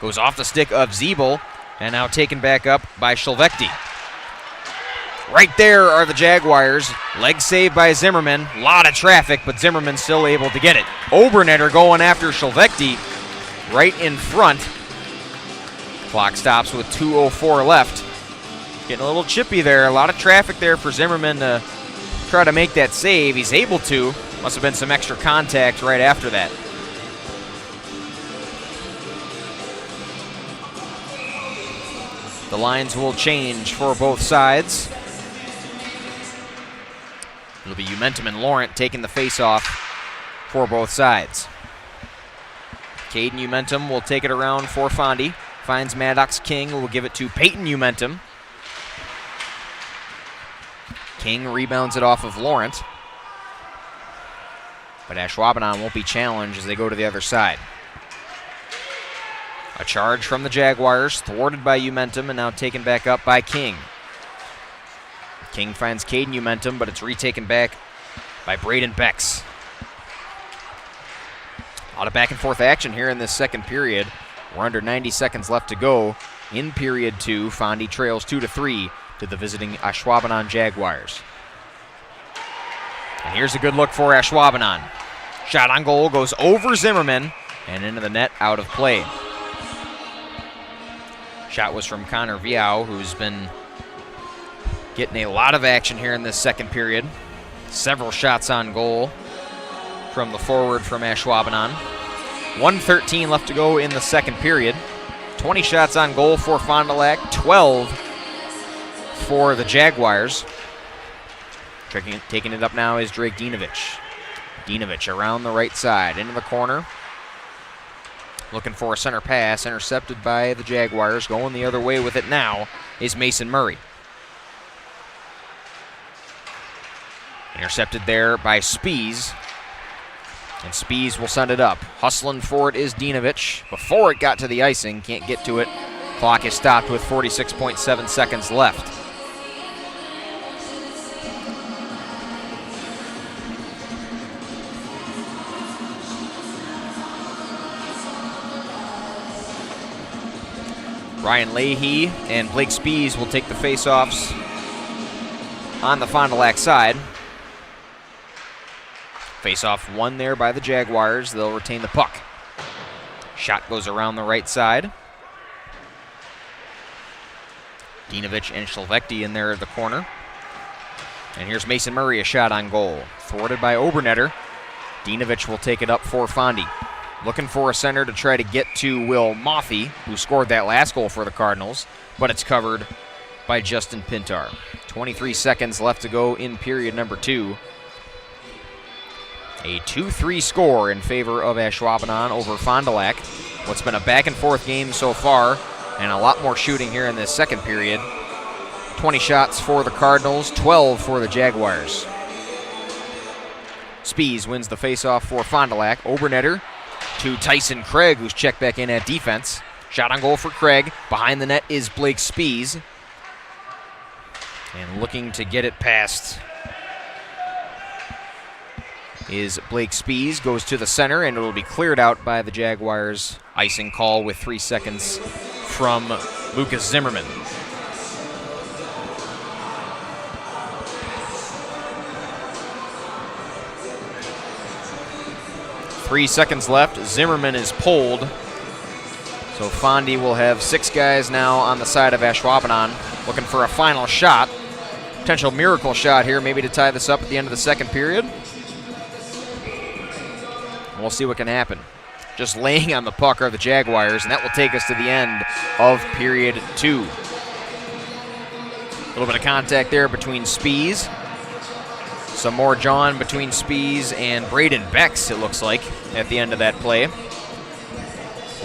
Goes off the stick of Zeeble, and now taken back up by Shelvecti. Right there are the Jaguars. Leg save by Zimmerman. A lot of traffic, but Zimmerman still able to get it. Obernetter going after Shelvecti right in front. Clock stops with 2:04 left. Getting a little chippy there. A lot of traffic there for Zimmerman to try to make that save. He's able to. Must have been some extra contact right after that. The lines will change for both sides. It'll be Umentum and Laurent taking the face-off for both sides. Caden Umentum will take it around for Fondy. Finds Maddox King, who will give it to Peyton Umentum. King rebounds it off of Laurent. But Ashwaubenon won't be challenged as they go to the other side. A charge from the Jaguars, thwarted by Umentum, and now taken back up by King. King finds Caden Umentum, but it's retaken back by Braden Becks. A lot of back and forth action here in this second period. We're under 90 seconds left to go in period 2. Fondy trails 2-3 to the visiting Ashwaubenon Jaguars. And here's a good look for Ashwaubenon. Shot on goal goes over Zimmerman and into the net, out of play. Shot was from Connor Viau, who's been getting a lot of action here in this second period. Several shots on goal from the forward from Ashwaubenon. 1:13 left to go in the second period. 20 shots on goal for Fond du Lac, 12 for the Jaguars. Taking it up now is Drake Dinovich. Dinovich around the right side, into the corner. Looking for a center pass, intercepted by the Jaguars. Going the other way with it now is Mason Murray. Intercepted there by Spees. And Spees will send it up. Hustling for it is Dinovich. Before it got to the icing, can't get to it. Clock is stopped with 46.7 seconds left. Ryan Leahy and Blake Spees will take the face-offs on the Fond du Lac side. Face-off won there by the Jaguars. They'll retain the puck. Shot goes around the right side. Dinovich and Shelvecti in there at the corner. And here's Mason Murray, a shot on goal. Thwarted by Obernetter. Dinovich will take it up for Fondy. Looking for a center to try to get to Will Mothy, who scored that last goal for the Cardinals, but it's covered by Justin Pintar. 23 seconds left to go in period number 2. A 2-3 score in favor of Ashwaubenon over Fond du Lac. What's been a back-and-forth game so far, and a lot more shooting here in this second period. 20 shots for the Cardinals, 12 for the Jaguars. Spees wins the faceoff for Fond du Lac. Obernetter to Tyson Craig, who's checked back in at defense. Shot on goal for Craig. Behind the net is Blake Spees. And looking to get it past is Blake Spees. Goes to the center, and it will be cleared out by the Jaguars' icing call with 3 seconds from Lucas Zimmerman. Three seconds left. Zimmerman is pulled. So Fondy will have 6 guys now on the side of Ashwaubenon looking for a final shot. Potential miracle shot here, maybe to tie this up at the end of the second period. We'll see what can happen. Just laying on the puck are the Jaguars, and that will take us to the end of period 2. A little bit of contact there between Spees. Some more John between Spees and Braden Becks, it looks like, at the end of that play.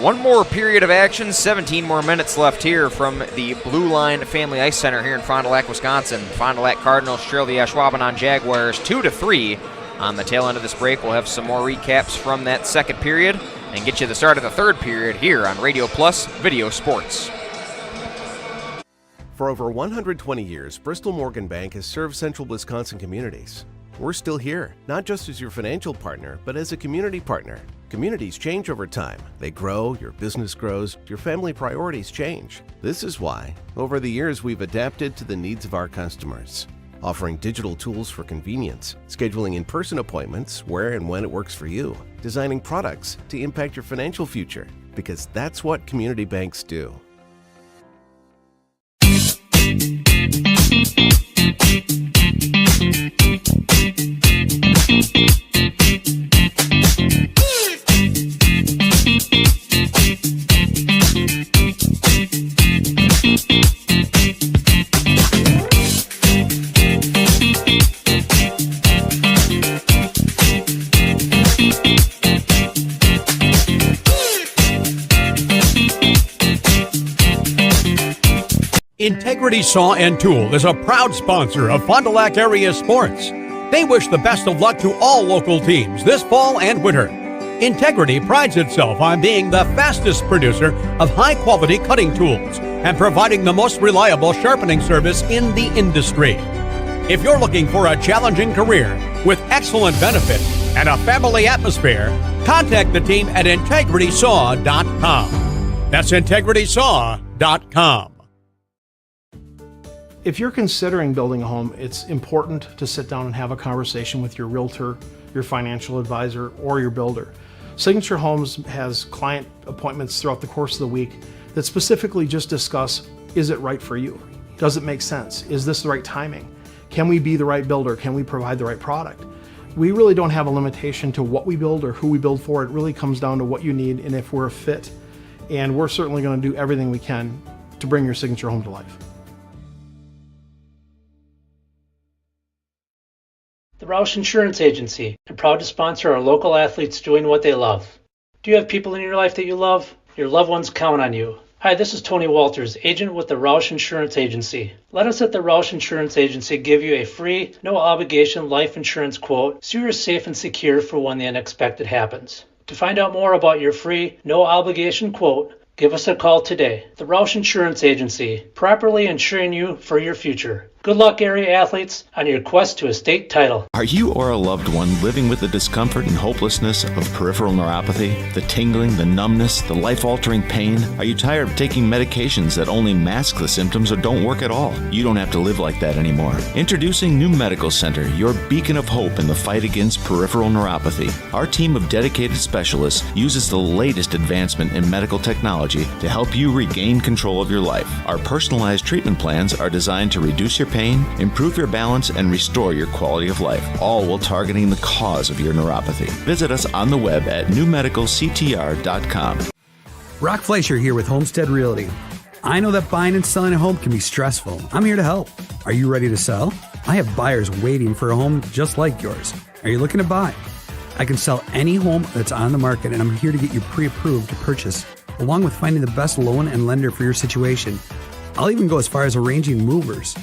One more period of action, 17 more minutes left here from the Blue Line Family Ice Center here in Fond du Lac, Wisconsin. Fond du Lac Cardinals trail the Ashwaubenon Jaguars 2-3. On the tail end of this break, we'll have some more recaps from that second period and get you the start of the third period here on Radio Plus Video Sports. For over 120 years, Bristol Morgan Bank has served central Wisconsin communities. We're still here, not just as your financial partner, but as a community partner. Communities change over time. They grow, your business grows, your family priorities change. This is why, over the years, we've adapted to the needs of our customers, offering digital tools for convenience, scheduling in-person appointments where and when it works for you, designing products to impact your financial future, because that's what community banks do. Integrity Saw and Tool is a proud sponsor of Fond du Lac area sports. They wish the best of luck to all local teams this fall and winter. Integrity prides itself on being the fastest producer of high-quality cutting tools and providing the most reliable sharpening service in the industry. If you're looking for a challenging career with excellent benefits and a family atmosphere, contact the team at integritysaw.com. That's integritysaw.com. If you're considering building a home, it's important to sit down and have a conversation with your realtor, your financial advisor, or your builder. Signature Homes has client appointments throughout the course of the week that specifically just discuss, is it right for you? Does it make sense? Is this the right timing? Can we be the right builder? Can we provide the right product? We really don't have a limitation to what we build or who we build for. It really comes down to what you need and if we're a fit. And we're certainly going to do everything we can to bring your signature home to life. Roush Insurance Agency, and proud to sponsor our local athletes doing what they love. Do you have people in your life that you love? Your loved ones count on you. Hi, this is Tony Walters, agent with the Roush Insurance Agency. Let us at the Roush Insurance Agency give you a free, no-obligation life insurance quote so you're safe and secure for when the unexpected happens. To find out more about your free, no-obligation quote, give us a call today. The Roush Insurance Agency, properly insuring you for your future. Good luck, area athletes, on your quest to a state title. Are you or a loved one living with the discomfort and hopelessness of peripheral neuropathy? The tingling, the numbness, the life-altering pain? Are you tired of taking medications that only mask the symptoms or don't work at all? You don't have to live like that anymore. Introducing New Medical Center, your beacon of hope in the fight against peripheral neuropathy. Our team of dedicated specialists uses the latest advancement in medical technology to help you regain control of your life. Our personalized treatment plans are designed to reduce your pain, improve your balance, and restore your quality of life, all while targeting the cause of your neuropathy. Visit us on the web at newmedicalctr.com. Brock Fleischer here with Homestead Realty. I know that buying and selling a home can be stressful. I'm here to help. Are you ready to sell? I have buyers waiting for a home just like yours. Are you looking to buy? I can sell any home that's on the market, and I'm here to get you pre-approved to purchase, along with finding the best loan and lender for your situation. I'll even go as far as arranging movers.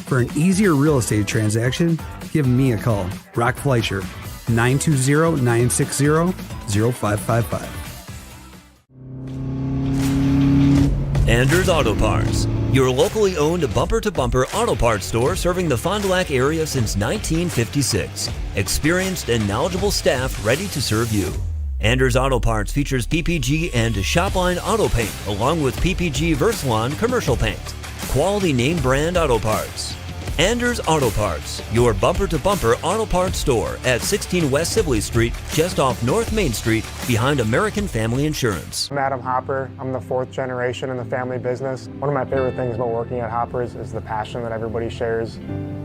For an easier real estate transaction, give me a call. Brock Fleischer, 920-960-0555. Anders Auto Parts, your locally owned bumper-to-bumper auto parts store serving the Fond du Lac area since 1956. Experienced and knowledgeable staff ready to serve you. Anders Auto Parts features PPG and Shopline auto paint, along with PPG Versalon commercial paint. Quality name brand auto parts. Anders Auto Parts, your bumper-to-bumper auto parts store at 16 West Sibley Street, just off North Main Street, behind American Family Insurance. I'm Adam Hopper. I'm the fourth generation in the family business. One of my favorite things about working at Hopper's is the passion that everybody shares.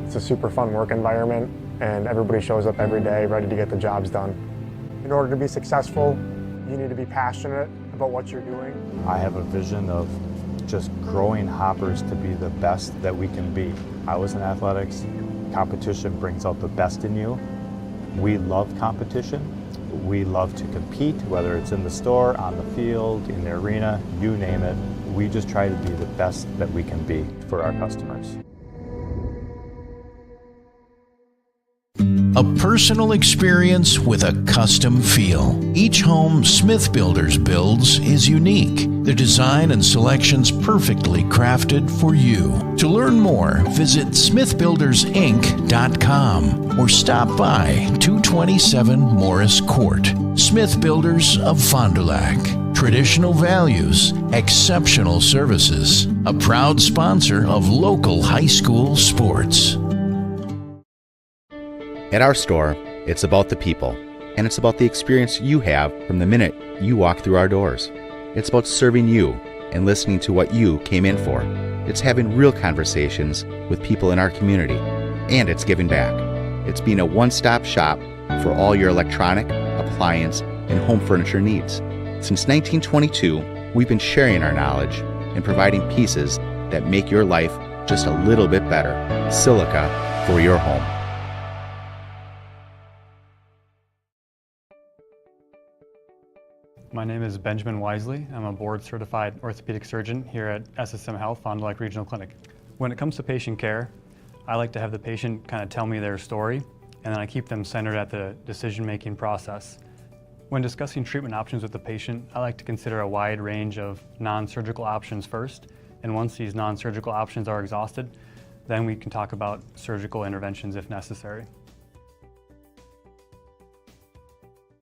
It's a super fun work environment, and everybody shows up every day ready to get the jobs done. In order to be successful, you need to be passionate about what you're doing. I have a vision of just growing Hoppers to be the best that we can be. I was in athletics. Competition brings out the best in you. We love competition. We love to compete, whether it's in the store, on the field, in the arena, you name it. We just try to be the best that we can be for our customers. A personal experience with a custom feel. Each home Smith Builders builds is unique. The design and selections perfectly crafted for you. To learn more, visit smithbuildersinc.com or stop by 227 Morris Court. Smith Builders of Fond du Lac. Traditional values, exceptional services. A proud sponsor of local high school sports. At our store, it's about the people, and it's about the experience you have from the minute you walk through our doors. It's about serving you and listening to what you came in for. It's having real conversations with people in our community, and it's giving back. It's being a one-stop shop for all your electronic, appliance, and home furniture needs. Since 1922, we've been sharing our knowledge and providing pieces that make your life just a little bit better. Silica for your home. My name is Benjamin Wisely. I'm a board-certified orthopedic surgeon here at SSM Health Fond du Lac Regional Clinic. When it comes to patient care, I like to have the patient kind of tell me their story, and then I keep them centered at the decision-making process. When discussing treatment options with the patient, I like to consider a wide range of non-surgical options first, and once these non-surgical options are exhausted, then we can talk about surgical interventions if necessary.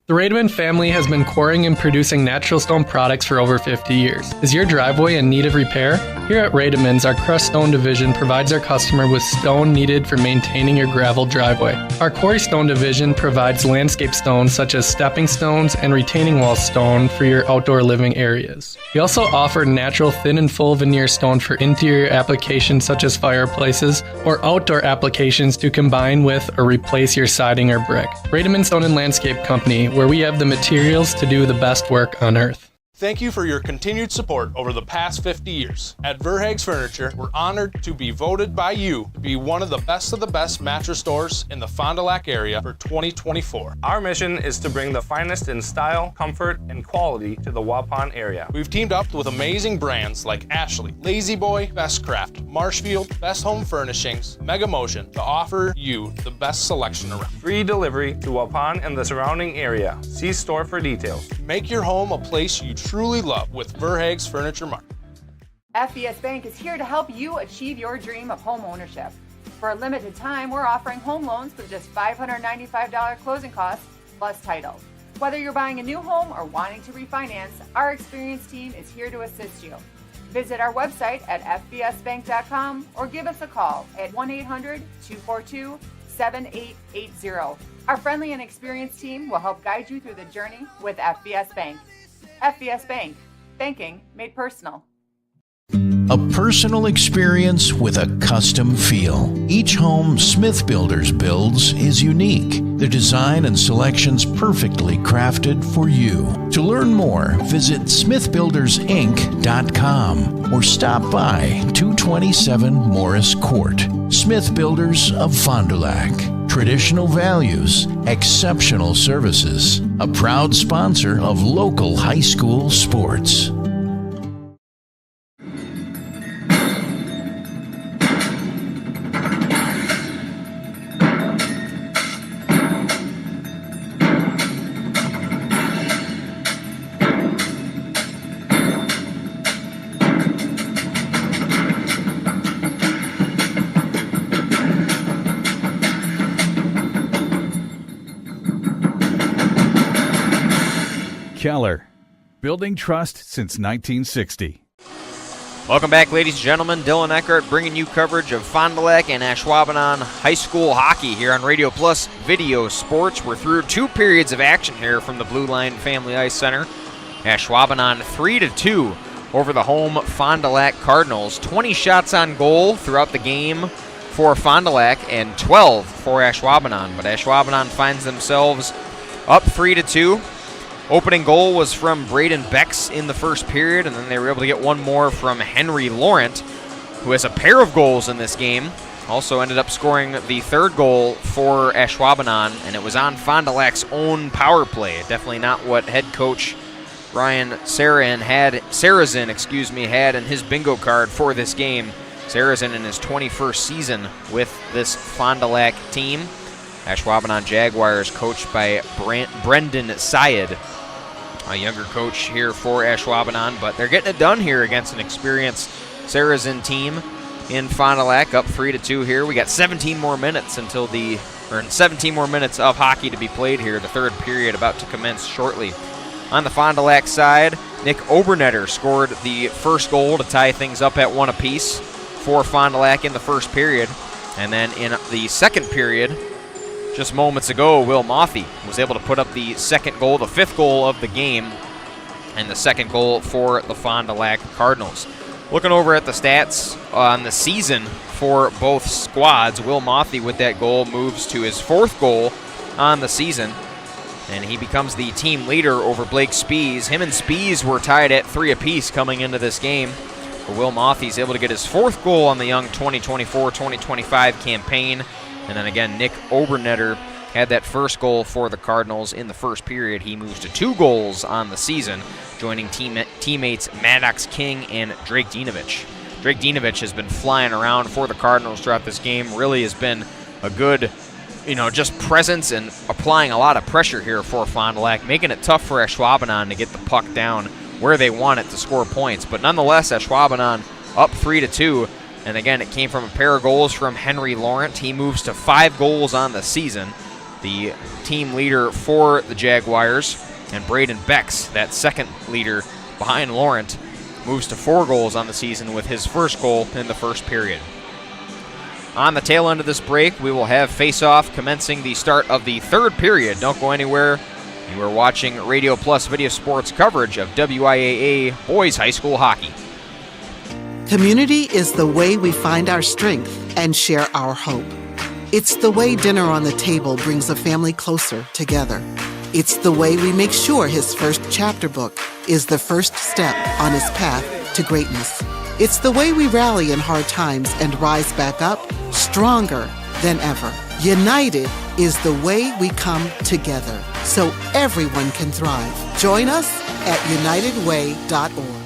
The Rademan family has been quarrying and producing natural stone products for over 50 years. Is your driveway in need of repair? Here at Rademans, our crushed stone division provides our customer with stone needed for maintaining your gravel driveway. Our quarry stone division provides landscape stones such as stepping stones and retaining wall stone for your outdoor living areas. We also offer natural thin and full veneer stone for interior applications such as fireplaces or outdoor applications to combine with or replace your siding or brick. Rademan Stone and Landscape Company, where we have the materials to do the best work on earth. Thank you for your continued support over the past 50 years. At Verhaeg's Furniture, we're honored to be voted by you to be one of the best mattress stores in the Fond du Lac area for 2024. Our mission is to bring the finest in style, comfort, and quality to the Waupun area. We've teamed up with amazing brands like Ashley, Lazy Boy, Best Craft, Marshfield, Best Home Furnishings, Mega Motion to offer you the best selection around. Free delivery to Waupun and the surrounding area. See store for details. Make your home a place you truly love with Verhaeg's Furniture Mart. FBS Bank is here to help you achieve your dream of home ownership. For a limited time, we're offering home loans with just $595 closing costs plus title. Whether you're buying a new home or wanting to refinance, our experienced team is here to assist you. Visit our website at fbsbank.com or give us a call at 1-800-242-7880. Our friendly and experienced team will help guide you through the journey with FBS Bank. FBS Bank, banking made personal. A personal experience with a custom feel. Each home Smith Builders builds is unique. The design and selections perfectly crafted for you. To learn more, visit smithbuildersinc.com or stop by 227 Morris Court. Smith Builders of Fond du Lac. Traditional values, exceptional services. A proud sponsor of local high school sports. Keller, building trust since 1960. Welcome back, ladies and gentlemen. Dylan Eckert bringing you coverage of Fond du Lac and Ashwaubenon High School hockey here on Radio Plus Video Sports. We're through 2 periods of action here from the Blue Line Family Ice Center. Ashwaubenon 3-2 over the home Fond du Lac Cardinals. 20 shots on goal throughout the game for Fond du Lac and 12 for Ashwaubenon. But Ashwaubenon finds themselves up 3-2. Opening goal was from Braden Becks in the first period, and then they were able to get one more from Henry Laurent, who has a pair of goals in this game. Also ended up scoring the third goal for Ashwaubenon, and it was on Fond du Lac's own power play. Definitely not what head coach Ryan Sarazin had in his bingo card for this game. Sarazin in his 21st season with this Fond du Lac team. Ashwaubenon Jaguars coached by Brendan Syed, a younger coach here for Ashwaubenon, but they're getting it done here against an experienced Sarazin team in Fond du Lac, up 3-2 here. We got 17 more minutes 17 more minutes of hockey to be played here. The third period about to commence shortly. On the Fond du Lac side, Nick Obernetter scored the first goal to tie things up at 1 apiece for Fond du Lac in the first period. And then in the second period, just moments ago, Will Mothy was able to put up the second goal, the fifth goal of the game, and the second goal for the Fond du Lac Cardinals. Looking over at the stats on the season for both squads, Will Mothy with that goal moves to his 4th goal on the season, and he becomes the team leader over Blake Spees. Him and Spees were tied at 3 apiece coming into this game. But Will Mothy's able to get his 4th goal on the young 2024-2025 campaign. And then again, Nick Obernetter had that first goal for the Cardinals in the first period. He moves to 2 goals on the season, joining teammates Maddox King and Drake Dinovich. Drake Dinovich has been flying around for the Cardinals throughout this game. Really has been a good, just presence and applying a lot of pressure here for Fond du Lac, making it tough for Ashwaubenon to get the puck down where they want it to score points. But nonetheless, Ashwaubenon up 3-2. And again, it came from a pair of goals from Henry Laurent. He moves to 5 goals on the season. The team leader for the Jaguars. And Braden Becks, that second leader behind Laurent, moves to 4 goals on the season with his first goal in the first period. On the tail end of this break, we will have face-off commencing the start of the third period. Don't go anywhere. You are watching Radio Plus Video Sports coverage of WIAA Boys High School Hockey. Community is the way we find our strength and share our hope. It's the way dinner on the table brings a family closer together. It's the way we make sure his first chapter book is the first step on his path to greatness. It's the way we rally in hard times and rise back up stronger than ever. United is the way we come together so everyone can thrive. Join us at unitedway.org.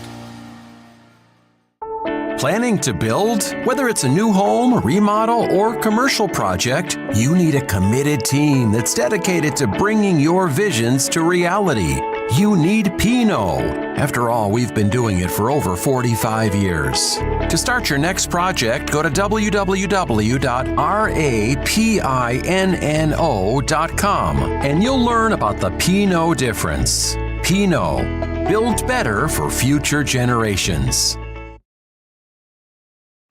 Planning to build? Whether it's a new home, remodel, or commercial project, you need a committed team that's dedicated to bringing your visions to reality. You need Pinot. After all, we've been doing it for over 45 years. To start your next project, go to www.rapinno.com and you'll learn about the Pinot difference. Pinot, build better for future generations.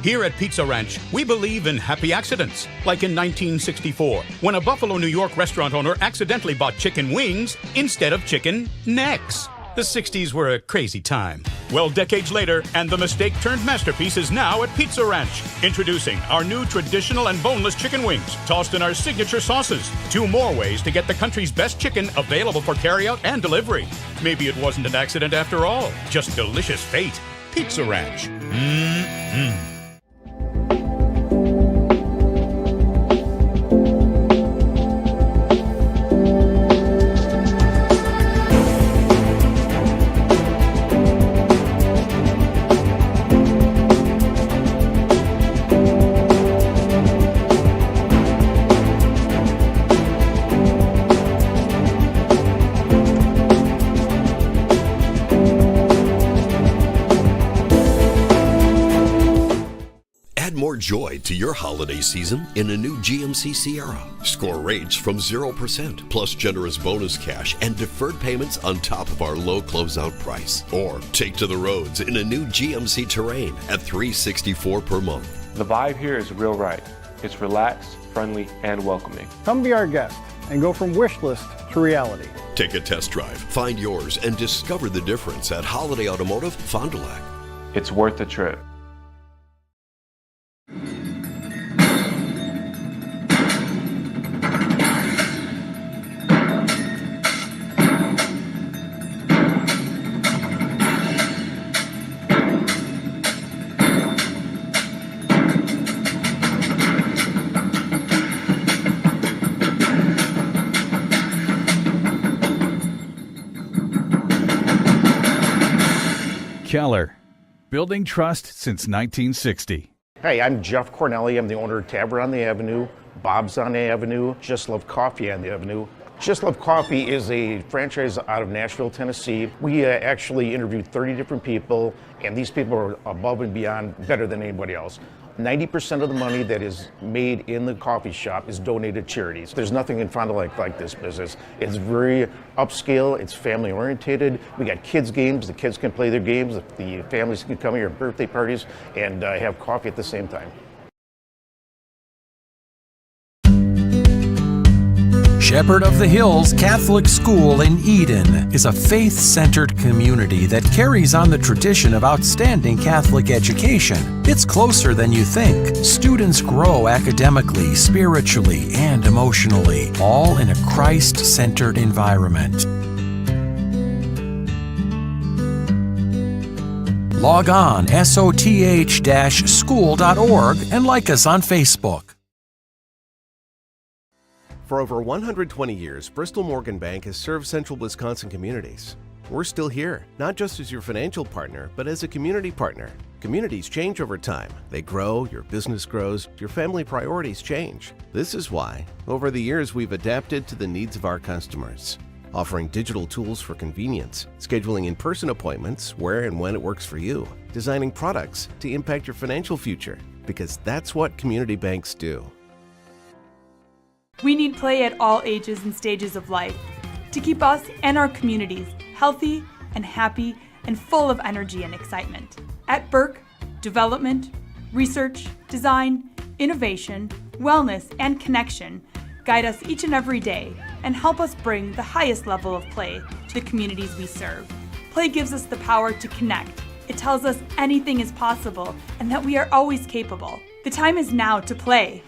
Here at Pizza Ranch, we believe in happy accidents, like in 1964, when a Buffalo, New York restaurant owner accidentally bought chicken wings instead of chicken necks. The 60s were a crazy time. Well, decades later, and the mistake turned masterpiece is now at Pizza Ranch. Introducing our new traditional and boneless chicken wings, tossed in our signature sauces. 2 more ways to get the country's best chicken available for carryout and delivery. Maybe it wasn't an accident after all, just delicious fate. Pizza Ranch. Mmm. Joy to your holiday season in a new GMC Sierra. Score rates from 0%, plus generous bonus cash and deferred payments on top of our low closeout price. Or take to the roads in a new GMC Terrain at $364 per month. The vibe here is real right. It's relaxed, friendly, and welcoming. Come be our guest and go from wish list to reality. Take a test drive, find yours, and discover the difference at Holiday Automotive Fond du Lac. It's worth the trip. Keller, building trust since 1960. Hey, I'm Jeff Cornelli. I'm the owner of Tavern on the Avenue, Bob's on the Avenue, Just Love Coffee on the Avenue. Just Love Coffee is a franchise out of Nashville, Tennessee. We actually interviewed 30 different people, and these people are above and beyond better than anybody else. 90% of the money that is made in the coffee shop is donated to charities. There's nothing in Fond du Lac like this business. It's very upscale, it's family oriented. We got kids games, the kids can play their games, the families can come here at birthday parties and have coffee at the same time. Shepherd of the Hills Catholic School in Eden is a faith-centered community that carries on the tradition of outstanding Catholic education. It's closer than you think. Students grow academically, spiritually, and emotionally, all in a Christ-centered environment. Log on soth-school.org and like us on Facebook. For over 120 years, Bristol Morgan Bank has served central Wisconsin communities. We're still here, not just as your financial partner, but as a community partner. Communities change over time. They grow, your business grows, your family priorities change. This is why, over the years, we've adapted to the needs of our customers, offering digital tools for convenience, scheduling in-person appointments where and when it works for you, designing products to impact your financial future, because that's what community banks do. We need play at all ages and stages of life to keep us and our communities healthy and happy and full of energy and excitement. At Burke, development, research, design, innovation, wellness, and connection guide us each and every day and help us bring the highest level of play to the communities we serve. Play gives us the power to connect. It tells us anything is possible and that we are always capable. The time is now to play.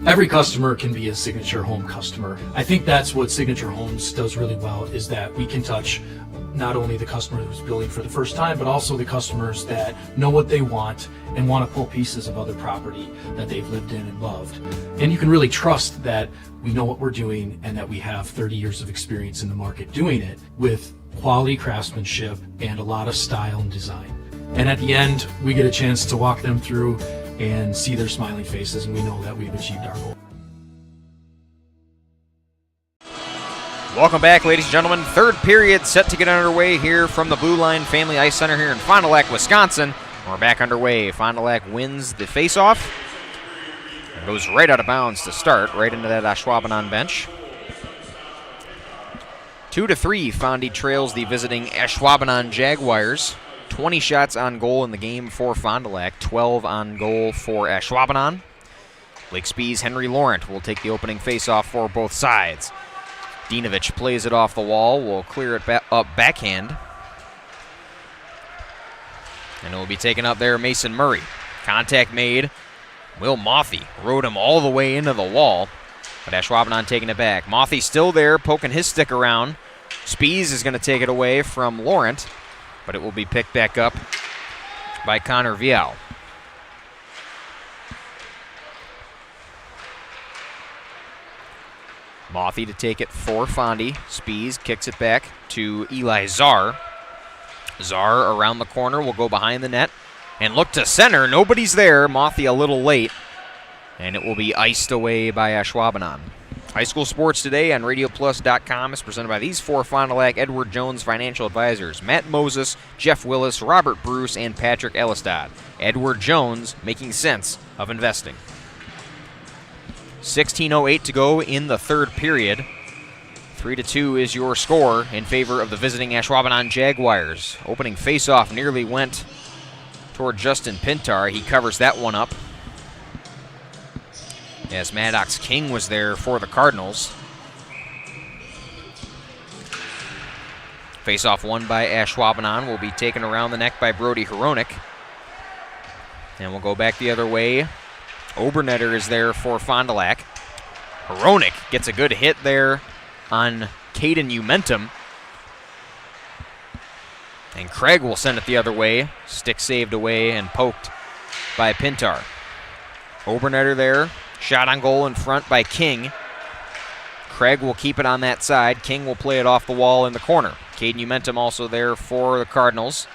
every customer can be a Signature Home customer. I think that's what Signature Homes does really well, is that we can touch not only the customer who's building for the first time, but also the customers that know what they want and want to pull pieces of other property that they've lived in and loved. And you can really trust that we know what we're doing and that we have 30 years of experience in the market doing it with quality craftsmanship and a lot of style and design. And at the end, we get a chance to walk them through and see their smiling faces, and we know that we've achieved our goal. Welcome back, ladies and gentlemen. Third period set to get underway here from the Blue Line Family Ice Center here in Fond du Lac, Wisconsin. We're back underway. Fond du Lac wins the faceoff and goes right out of bounds to start, right into that Ashwaubenon bench. 2-3, Fondy trails the visiting Ashwaubenon Jaguars. 20 shots on goal in the game for Fond du Lac, 12 on goal for Ashwaubenon. Lake Spee's Henry Laurent will take the opening faceoff for both sides. Dinovich plays it off the wall, will clear it up backhand. And it will be taken up there, Mason Murray. Contact made. Will Mothy rode him all the way into the wall, but Ashwaubenon taking it back. Mothy still there, poking his stick around. Spees is going to take it away from Laurent, but it will be picked back up by Connor Vial. Mothy to take it for Fondy. Spees kicks it back to Eli Czar. Czar around the corner will go behind the net and look to center. Nobody's there. Mothy a little late, and it will be iced away by Ashwaubenon. High school sports today on RadioPlus.com is presented by these four Fond du Lac Edward Jones financial advisors: Matt Moses, Jeff Willis, Robert Bruce, and Patrick Elistad. Edward Jones, making sense of investing. 16:08 to go in the third period. 3-2 is your score in favor of the visiting Ashwaubenon Jaguars. Opening faceoff nearly went toward Justin Pintar. He covers that one up, as Maddox King was there for the Cardinals. Faceoff won by Ashwaubenon will be taken around the neck by Brody Hronik. And we'll go back the other way. Obernetter is there for Fond du Lac. Hronik gets a good hit there on Caden Umentum. And Craig will send it the other way. Stick saved away and poked by Pintar. Obernetter there. Shot on goal in front by King. Craig will keep it on that side. King will play it off the wall in the corner. Caden Umentum also there for the Cardinals.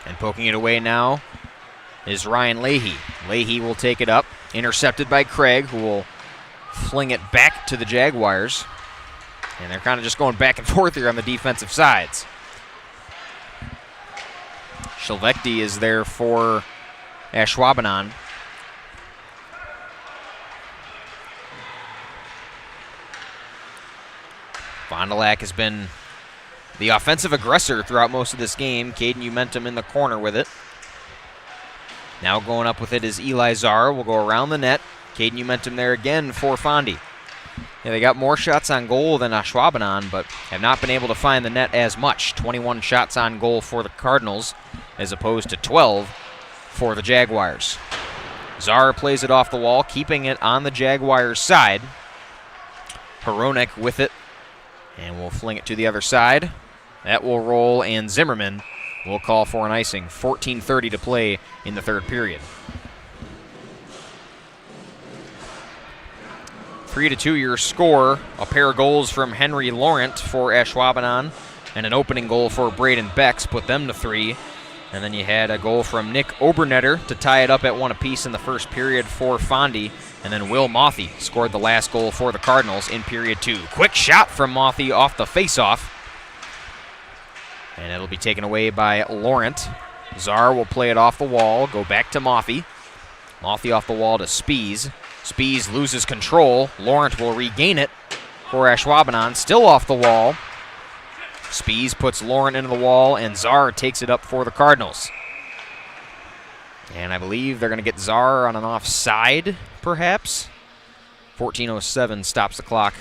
And poking it away now is Ryan Leahy. Leahy will take it up. Intercepted by Craig, who will fling it back to the Jaguars. And they're kind of just going back and forth here on the defensive sides. Shilvekti is there for Ashwaubenon. Fond du Lac has been the offensive aggressor throughout most of this game. Caden Umentum in the corner with it. Now going up with it is Eli Czar. Will go around the net. Caden Umentum there again for Fondy. Yeah, they got more shots on goal than Ashwaubenon, but have not been able to find the net as much. 21 shots on goal for the Cardinals, as opposed to 12 for the Jaguars. Czar plays it off the wall, keeping it on the Jaguars' side. Hronik with it, and we'll fling it to the other side. That will roll, and Zimmerman will call for an icing. 14:30 to play in the third period. 3-2 your score. A pair of goals from Henry Laurent for Ashwaubenon and an opening goal for Braden Becks put them to 3. And then you had a goal from Nick Obernetter to tie it up at 1 apiece in the first period for Fondy. And then Will Mothy scored the last goal for the Cardinals in period 2. Quick shot from Mothy off the faceoff. And it'll be taken away by Laurent. Czar will play it off the wall, go back to Mothy. Mothy off the wall to Spees. Spees loses control. Laurent will regain it for Ashwaubenon. Still off the wall. Spees puts Laurent into the wall, and Czar takes it up for the Cardinals. And I believe they're going to get Czar on an offside, perhaps. 14:07 stops the clock.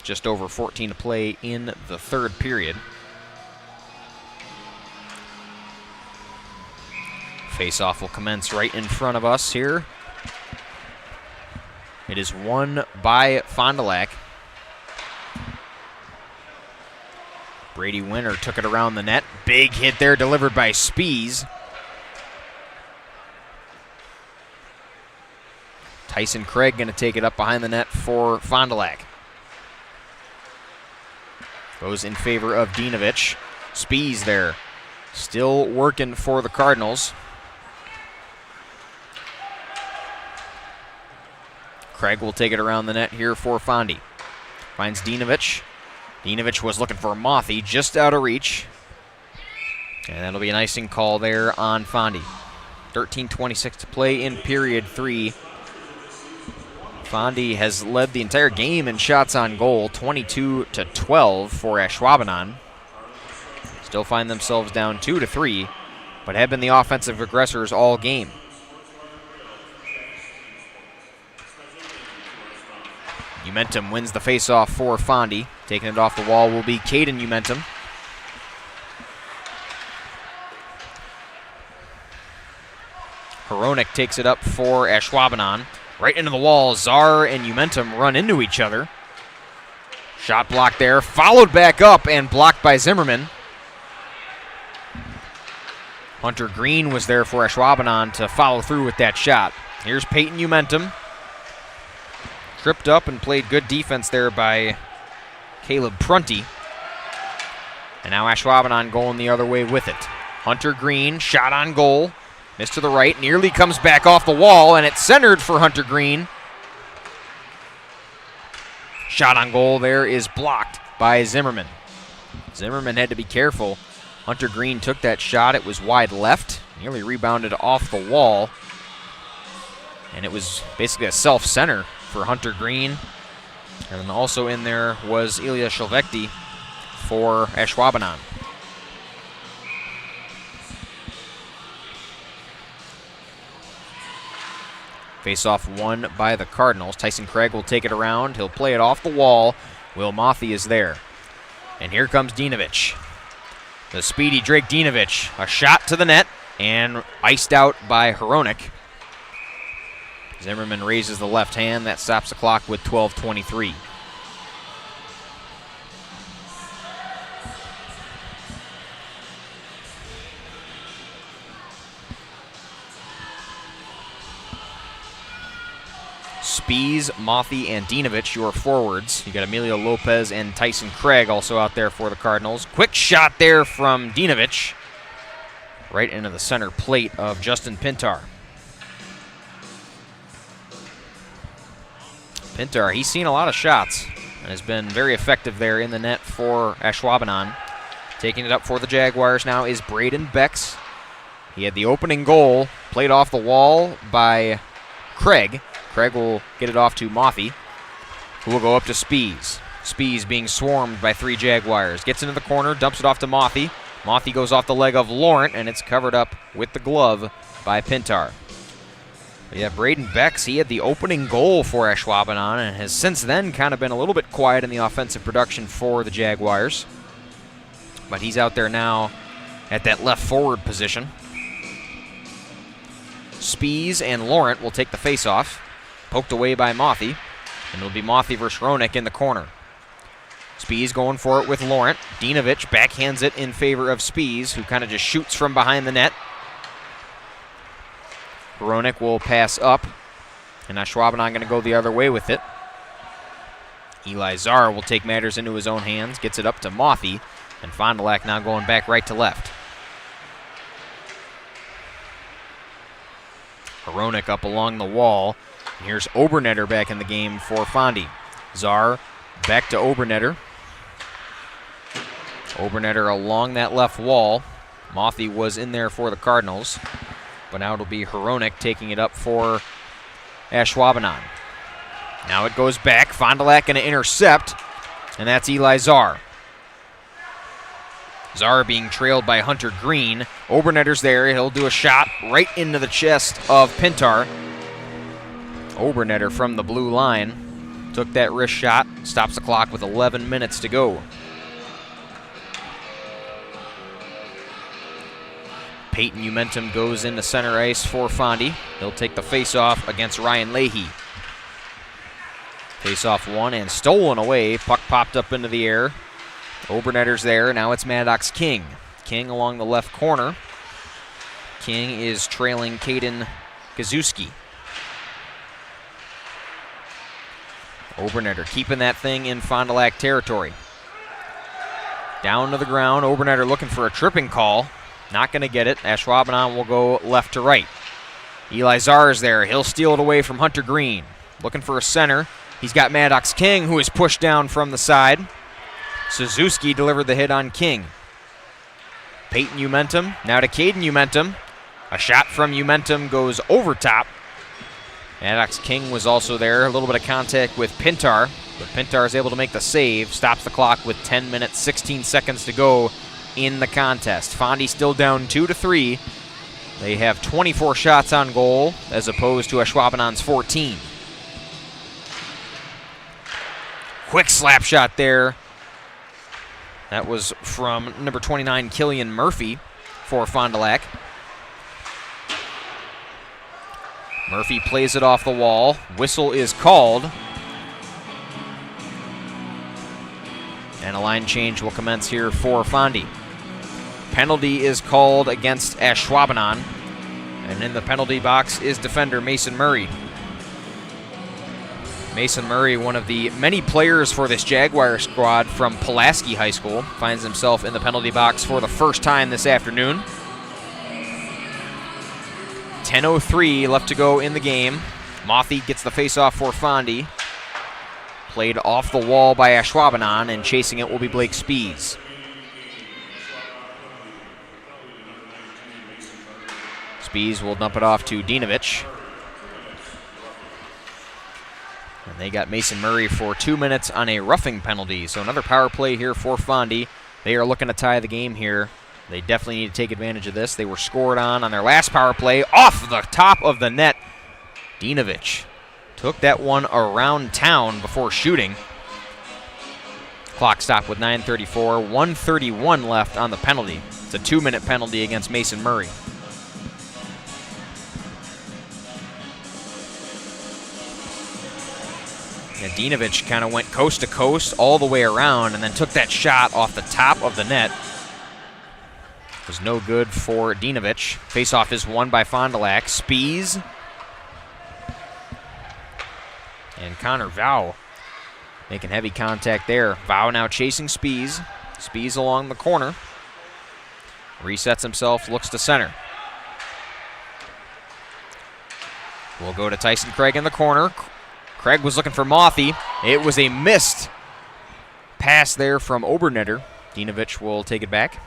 Just over 14 to play in the third period. Face-off will commence right in front of us here. It is won by Fond du Lac. Brady Winter took it around the net. Big hit there delivered by Spees. Tyson Craig going to take it up behind the net for Fond du Lac. Goes in favor of Dinovich. Spees there. Still working for the Cardinals. Craig will take it around the net here for Fondy. Finds Dinovich. Dinovich was looking for Mothy, just out of reach. And that'll be an icing call there on Fondy. 13:26 to play in period 3. Fondy has led the entire game in shots on goal, 22-12 for Ashwaubenon. Still find themselves down 2-3, but have been the offensive aggressors all game. Umentum wins the faceoff for Fondy. Taking it off the wall will be Caden Umentum. Hronek takes it up for Ashwaubenon. Right into the wall, Czar and Umentum run into each other. Shot blocked there, followed back up and blocked by Zimmerman. Hunter Green was there for Ashwaubenon to follow through with that shot. Here's Peyton Umentum. Tripped up and played good defense there by Caleb Prunty. And now Ashwaubenon going the other way with it. Hunter Green, shot on goal. Missed to the right, nearly comes back off the wall, and it's centered for Hunter Green. Shot on goal there is blocked by Zimmerman. Zimmerman had to be careful. Hunter Green took that shot. It was wide left, nearly rebounded off the wall. And it was basically a self-center for Hunter Green. And then also in there was Ilya Shelvekti for Ashwaubenon. Face-off won by the Cardinals. Tyson Craig will take it around. He'll play it off the wall. Will Mothy is there. And here comes Dinovich. The speedy Drake Dinovich. A shot to the net and iced out by Hronek. Zimmerman raises the left hand. That stops the clock with 12:23. Spees, Mothy, and Dinovich, your forwards. You got Emilio Lopez and Tyson Craig also out there for the Cardinals. Quick shot there from Dinovich. Right into the center plate of Justin Pintar. Pintar, he's seen a lot of shots and has been very effective there in the net for Ashwaubenon. Taking it up for the Jaguars now is Braden Becks. He had the opening goal, played off the wall by Craig. Craig will get it off to Mothy, who will go up to Spees. Spees being swarmed by 3 Jaguars. Gets into the corner, dumps it off to Mothy. Mothy goes off the leg of Laurent, and it's covered up with the glove by Pintar. But yeah, Braden Becks, he had the opening goal for Ashwaubenon and has since then kind of been a little bit quiet in the offensive production for the Jaguars. But he's out there now at that left forward position. Spees and Laurent will take the face-off. Poked away by Mothy, and it'll be Mothy versus Hronek in the corner. Spees going for it with Laurent. Dinovich backhands it in favor of Spees, who kind of just shoots from behind the net. Hronek will pass up, and Ashwaubenon going to go the other way with it. Eli Czar will take matters into his own hands, gets it up to Mothy, and Fond du Lac now going back right to left. Hronek up along the wall. Here's Obernetter back in the game for Fondy. Czar back to Obernetter. Obernetter along that left wall. Mothy was in there for the Cardinals, but now it'll be Hronek taking it up for Ashwaubenon. Now it goes back. Fond du Lac going to intercept, and that's Eli Czar. Czar being trailed by Hunter Green. Obernetter's there. He'll do a shot right into the chest of Pintar. Obernetter from the blue line took that wrist shot, stops the clock with 11 minutes to go. Peyton Umentum goes into center ice for Fondy. He'll take the face-off against Ryan Leahy. Face-off won and stolen away. Puck popped up into the air. Obernetter's there. Now it's Maddox King. King along the left corner. King is trailing Caden Gazuski. Obernetter keeping that thing in Fond du Lac territory. Down to the ground. Obernetter looking for a tripping call. Not going to get it. Ashwaubenon will go left to right. Eli Czar is there. He'll steal it away from Hunter Green. Looking for a center. He's got Maddox King, who is pushed down from the side. Suzuki delivered the hit on King. Peyton Umentum, now to Caden Umentum. A shot from Umentum goes over top. Maddox King was also there. A little bit of contact with Pintar, but Pintar is able to make the save. Stops the clock with 10 minutes, 16 seconds to go in the contest. Fondy still down 2-3. They have 24 shots on goal as opposed to Ashwaubenon's 14. Quick slap shot there. That was from number 29, Killian Murphy for Fond du Lac. Murphy plays it off the wall. Whistle is called. And a line change will commence here for Fondy. Penalty is called against Ashwaubenon. And in the penalty box is defender Mason Murray. Mason Murray, one of the many players for this Jaguar squad from Pulaski High School, finds himself in the penalty box for the first time this afternoon. 10:03 left to go in the game. Mothy gets the faceoff for Fondy. Played off the wall by Ashwaubenon, and chasing it will be Blake Spees. Spees will dump it off to Dinovich. And they got Mason Murray for 2 minutes on a roughing penalty. So another power play here for Fondy. They are looking to tie the game here. They definitely need to take advantage of this. They were scored on their last power play off the top of the net. Dinovich took that one around town before shooting. Clock stopped with 9:34, 1:31 left on the penalty. It's a 2-minute penalty against Mason Murray. And Dinovich kind of went coast to coast all the way around and then took that shot off the top of the net. It was no good for Dinovich. Faceoff is won by Fond du Lac. Spees and Connor Vow making heavy contact there. Vow now chasing Spees. Spees along the corner. Resets himself, looks to center. We'll go to Tyson Craig in the corner. Craig was looking for Mothy. It was a missed pass there from Obernetter. Dinovich will take it back.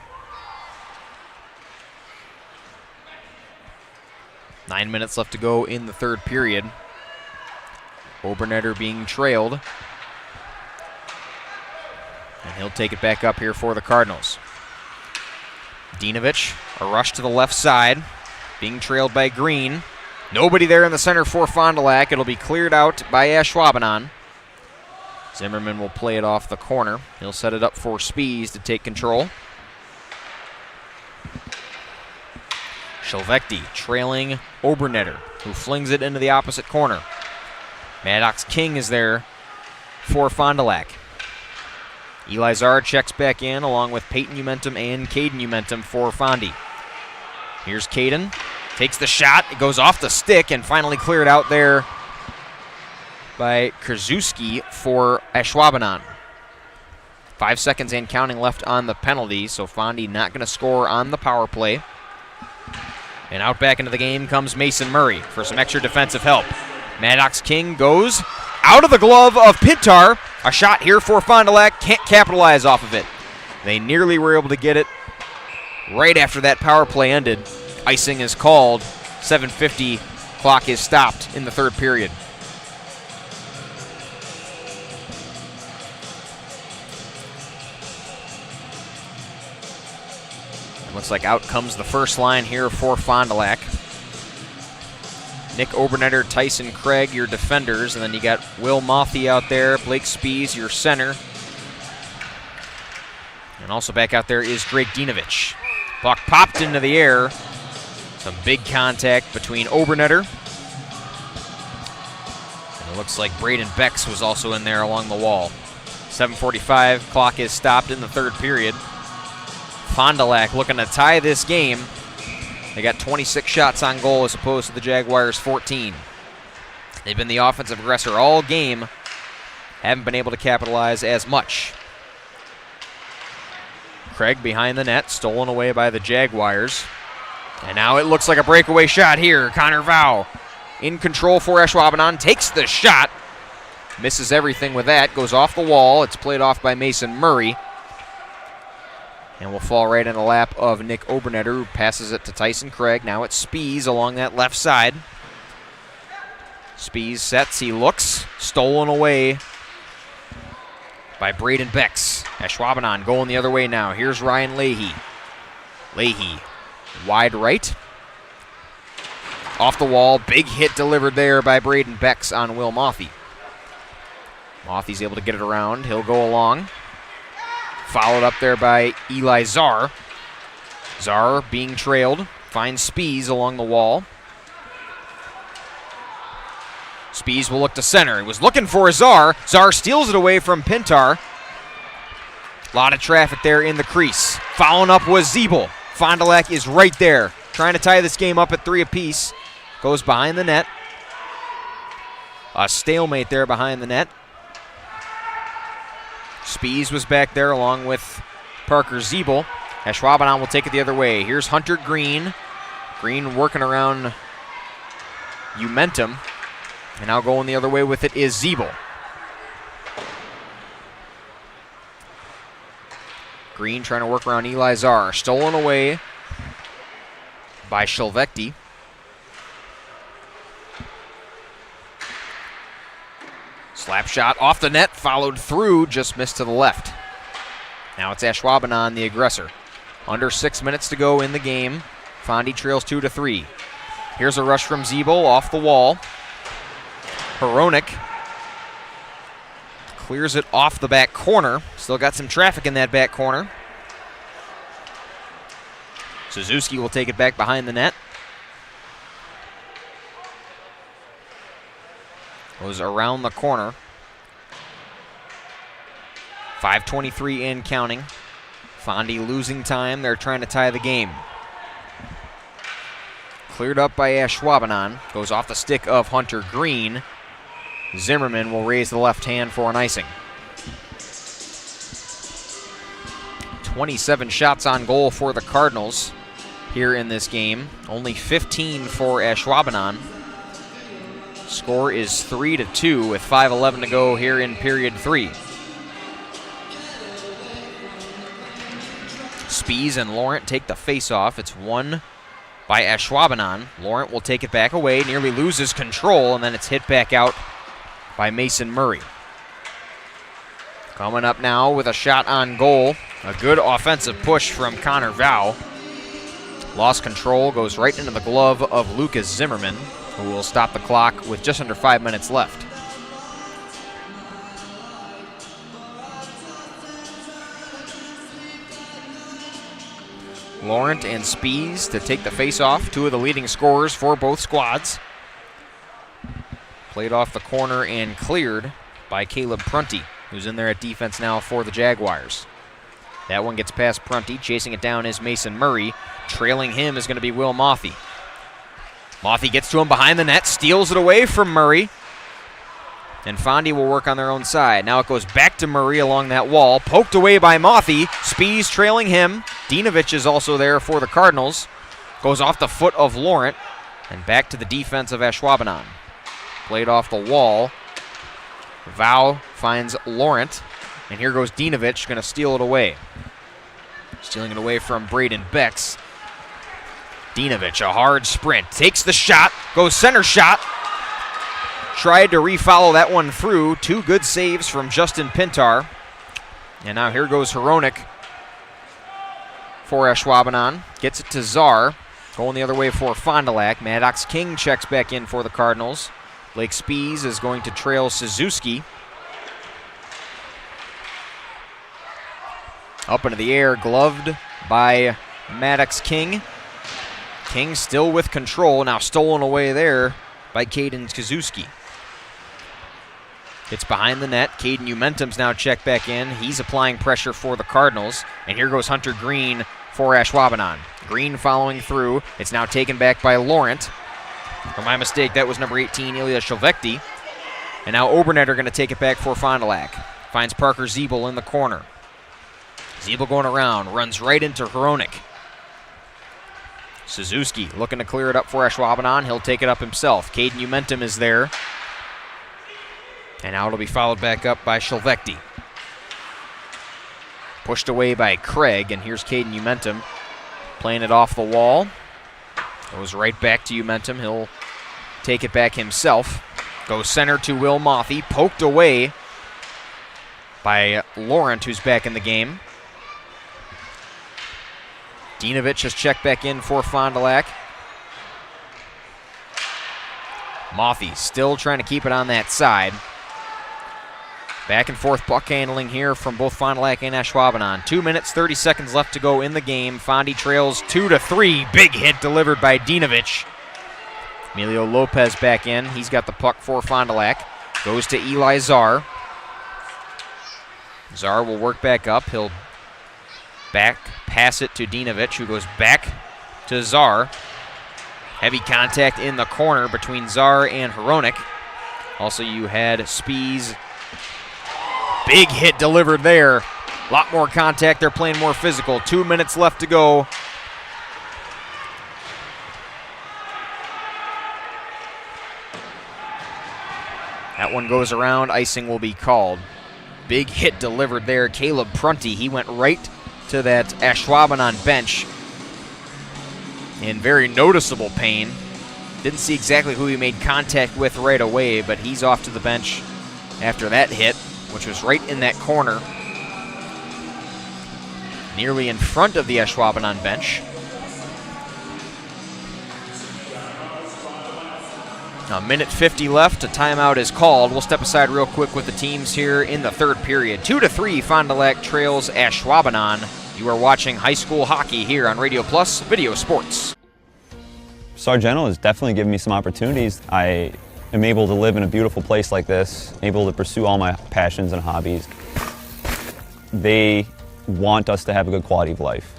9 minutes left to go in the third period. Obernetter being trailed. And he'll take it back up here for the Cardinals. Dinovich, a rush to the left side, being trailed by Green. Nobody there in the center for Fond du Lac. It'll be cleared out by Ashwaubenon. Zimmerman will play it off the corner. He'll set it up for Spees to take control. Shelvecti trailing Obernetter, who flings it into the opposite corner. Maddox King is there for Fond du Lac. Eli Czar checks back in along with Peyton Umentum and Caden Umentum for Fondy. Here's Caden. Takes the shot. It goes off the stick and finally cleared out there by Krzuski for Ashwaubenon. 5 seconds and counting left on the penalty, so Fondy not going to score on the power play. And out back into the game comes Mason Murray for some extra defensive help. Maddox King goes out of the glove of Pintar. A shot here for Fond du Lac. Can't capitalize off of it. They nearly were able to get it right after that power play ended. Icing is called. 7:50 clock is stopped in the third period. It looks like out comes the first line here for Fond du Lac. Nick Obernetter, Tyson Craig, your defenders, and then you got Will Mothy out there, Blake Spees, your center. And also back out there is Drake Dinovich. Puck popped into the air Some big contact between Obernetter. And it looks like Braden Becks was also in there along the wall. 7:45, clock is stopped in the third period. Fond du Lac looking to tie this game. They got 26 shots on goal as opposed to the Jaguars' 14. They've been the offensive aggressor all game. Haven't been able to capitalize as much. Craig behind the net, stolen away by the Jaguars. And now it looks like a breakaway shot here. Connor Vow in control for Ashwaubenon, takes the shot. Misses everything with that, goes off the wall. It's played off by Mason Murray. And will fall right in the lap of Nick Obernetter, who passes it to Tyson Craig. Now it's Spees along that left side. Spees sets, he looks, stolen away by Braden Becks. Ashwaubenon going the other way now. Here's Ryan Leahy. Leahy, wide right. Off the wall, big hit delivered there by Braden Becks on Will Mothy. Mothy's able to get it around, he'll go along. Followed up there by Eli Czar. Czar being trailed, finds Spees along the wall. Spees will look to center. He was looking for Czar. Czar steals it away from Pintar. A lot of traffic there in the crease. Following up was Zeeble. Fond du Lac is right there, trying to tie this game up at 3 apiece. Goes behind the net. A stalemate there behind the net. Spees was back there along with Parker Zeeble. Ashwaubenon will take it the other way. Here's Hunter Green. Green working around Umentum. And now going the other way with it is Zeeble. Green trying to work around Eli Czar. Stolen away by Shilvekti. Slap shot off the net, followed through, just missed to the left. Now it's Ashwaubenon, the aggressor. Under 6 minutes to go in the game. Fondy trails 2-3. Here's a rush from Zeeble off the wall. Hronek clears it off the back corner. Still got some traffic in that back corner. Suzuki will take it back behind the net. Goes around the corner. 5:23 in counting. Fondy losing time. They're trying to tie the game. Cleared up by Ashwaubenon. Goes off the stick of Hunter Green. Zimmerman will raise the left hand for an icing. 27 shots on goal for the Cardinals here in this game. Only 15 for Ashwaubenon. Score is 3-2 with 5:11 to go here in period 3. Spees and Laurent take the face-off. It's won by Ashwaubenon. Laurent will take it back away, nearly loses control, and then it's hit back out by Mason Murray. Coming up now with a shot on goal. A good offensive push from Connor Vow. Lost control, goes right into the glove of Lucas Zimmerman, who will stop the clock with just under 5 minutes left. Laurent and Spees to take the face-off, two of the leading scorers for both squads. Played off the corner and cleared by Caleb Prunty, who's in there at defense now for the Jaguars. That one gets past Prunty. Chasing it down is Mason Murray. Trailing him is going to be Will Mothy. Mothy gets to him behind the net, steals it away from Murray. And Fondy will work on their own side. Now it goes back to Murray along that wall. Poked away by Mothy. Spees trailing him. Dinovich is also there for the Cardinals. Goes off the foot of Laurent. And back to the defense of Ashwaubenon. Played off the wall. Vow finds Laurent. And here goes Dinovich, going to steal it away. Stealing it away from Braden Becks. Dinovich, a hard sprint. Takes the shot. Goes center shot. Tried to refollow that one through. Two good saves from Justin Pintar. And now here goes Hronek for Ashwaubenon. Gets it to Czar. Going the other way for Fond du Lac. Maddox King checks back in for the Cardinals. Blake Spees is going to trail Suzuki. Up into the air, gloved by Maddox King. King still with control, now stolen away there by Caden Kazuski. It's behind the net. Caden Umentum's now checked back in. He's applying pressure for the Cardinals. And here goes Hunter Green for Ashwaubenon. Green following through. It's now taken back by Laurent. For my mistake, that was number 18, Ilya Shelvekti. And now Obernet are going to take it back for Fond du Lac. Finds Parker Zeeble in the corner. Zeeble going around, runs right into Hronik. Suzuki looking to clear it up for Ashwaubenon. He'll take it up himself. Caden Umentum is there. And now it'll be followed back up by Shelvekti. Pushed away by Craig, and here's Caden Umentum playing it off the wall. Goes right back to Umentum. He'll take it back himself. Goes center to Will Mothy. Poked away by Laurent, who's back in the game. Dinovich has checked back in for Fond du Lac. Mothy still trying to keep it on that side. Back and forth puck handling here from both Fond du Lac and Ashwaubenon. 2 minutes, 30 seconds left to go in the game. Fondy trails 2-3. Big hit delivered by Dinovich. Emilio Lopez back in. He's got the puck for Fond du Lac. Goes to Eli Czar. Czar will work back up. He'll back pass it to Dinovich, who goes back to Czar. Heavy contact in the corner between Czar and Hronik. Also, you had Spies. Big hit delivered there. A lot more contact. They're playing more physical. 2 minutes left to go. That one goes around. Icing will be called. Big hit delivered there. Caleb Prunty, he went right to that Ashwaubenon bench in very noticeable pain. Didn't see exactly who he made contact with right away, but he's off to the bench after that hit, which was right in that corner, nearly in front of the Ashwaubenon bench. Now, 1:50 left. A timeout is called. We'll step aside real quick with the teams here in the third period. 2-3, Fond du Lac trails Ashwaubenon. You are watching high school hockey here on Radio Plus Video Sports. Sargento has definitely given me some opportunities. I am able to live in a beautiful place like this, able to pursue all my passions and hobbies. They want us to have a good quality of life.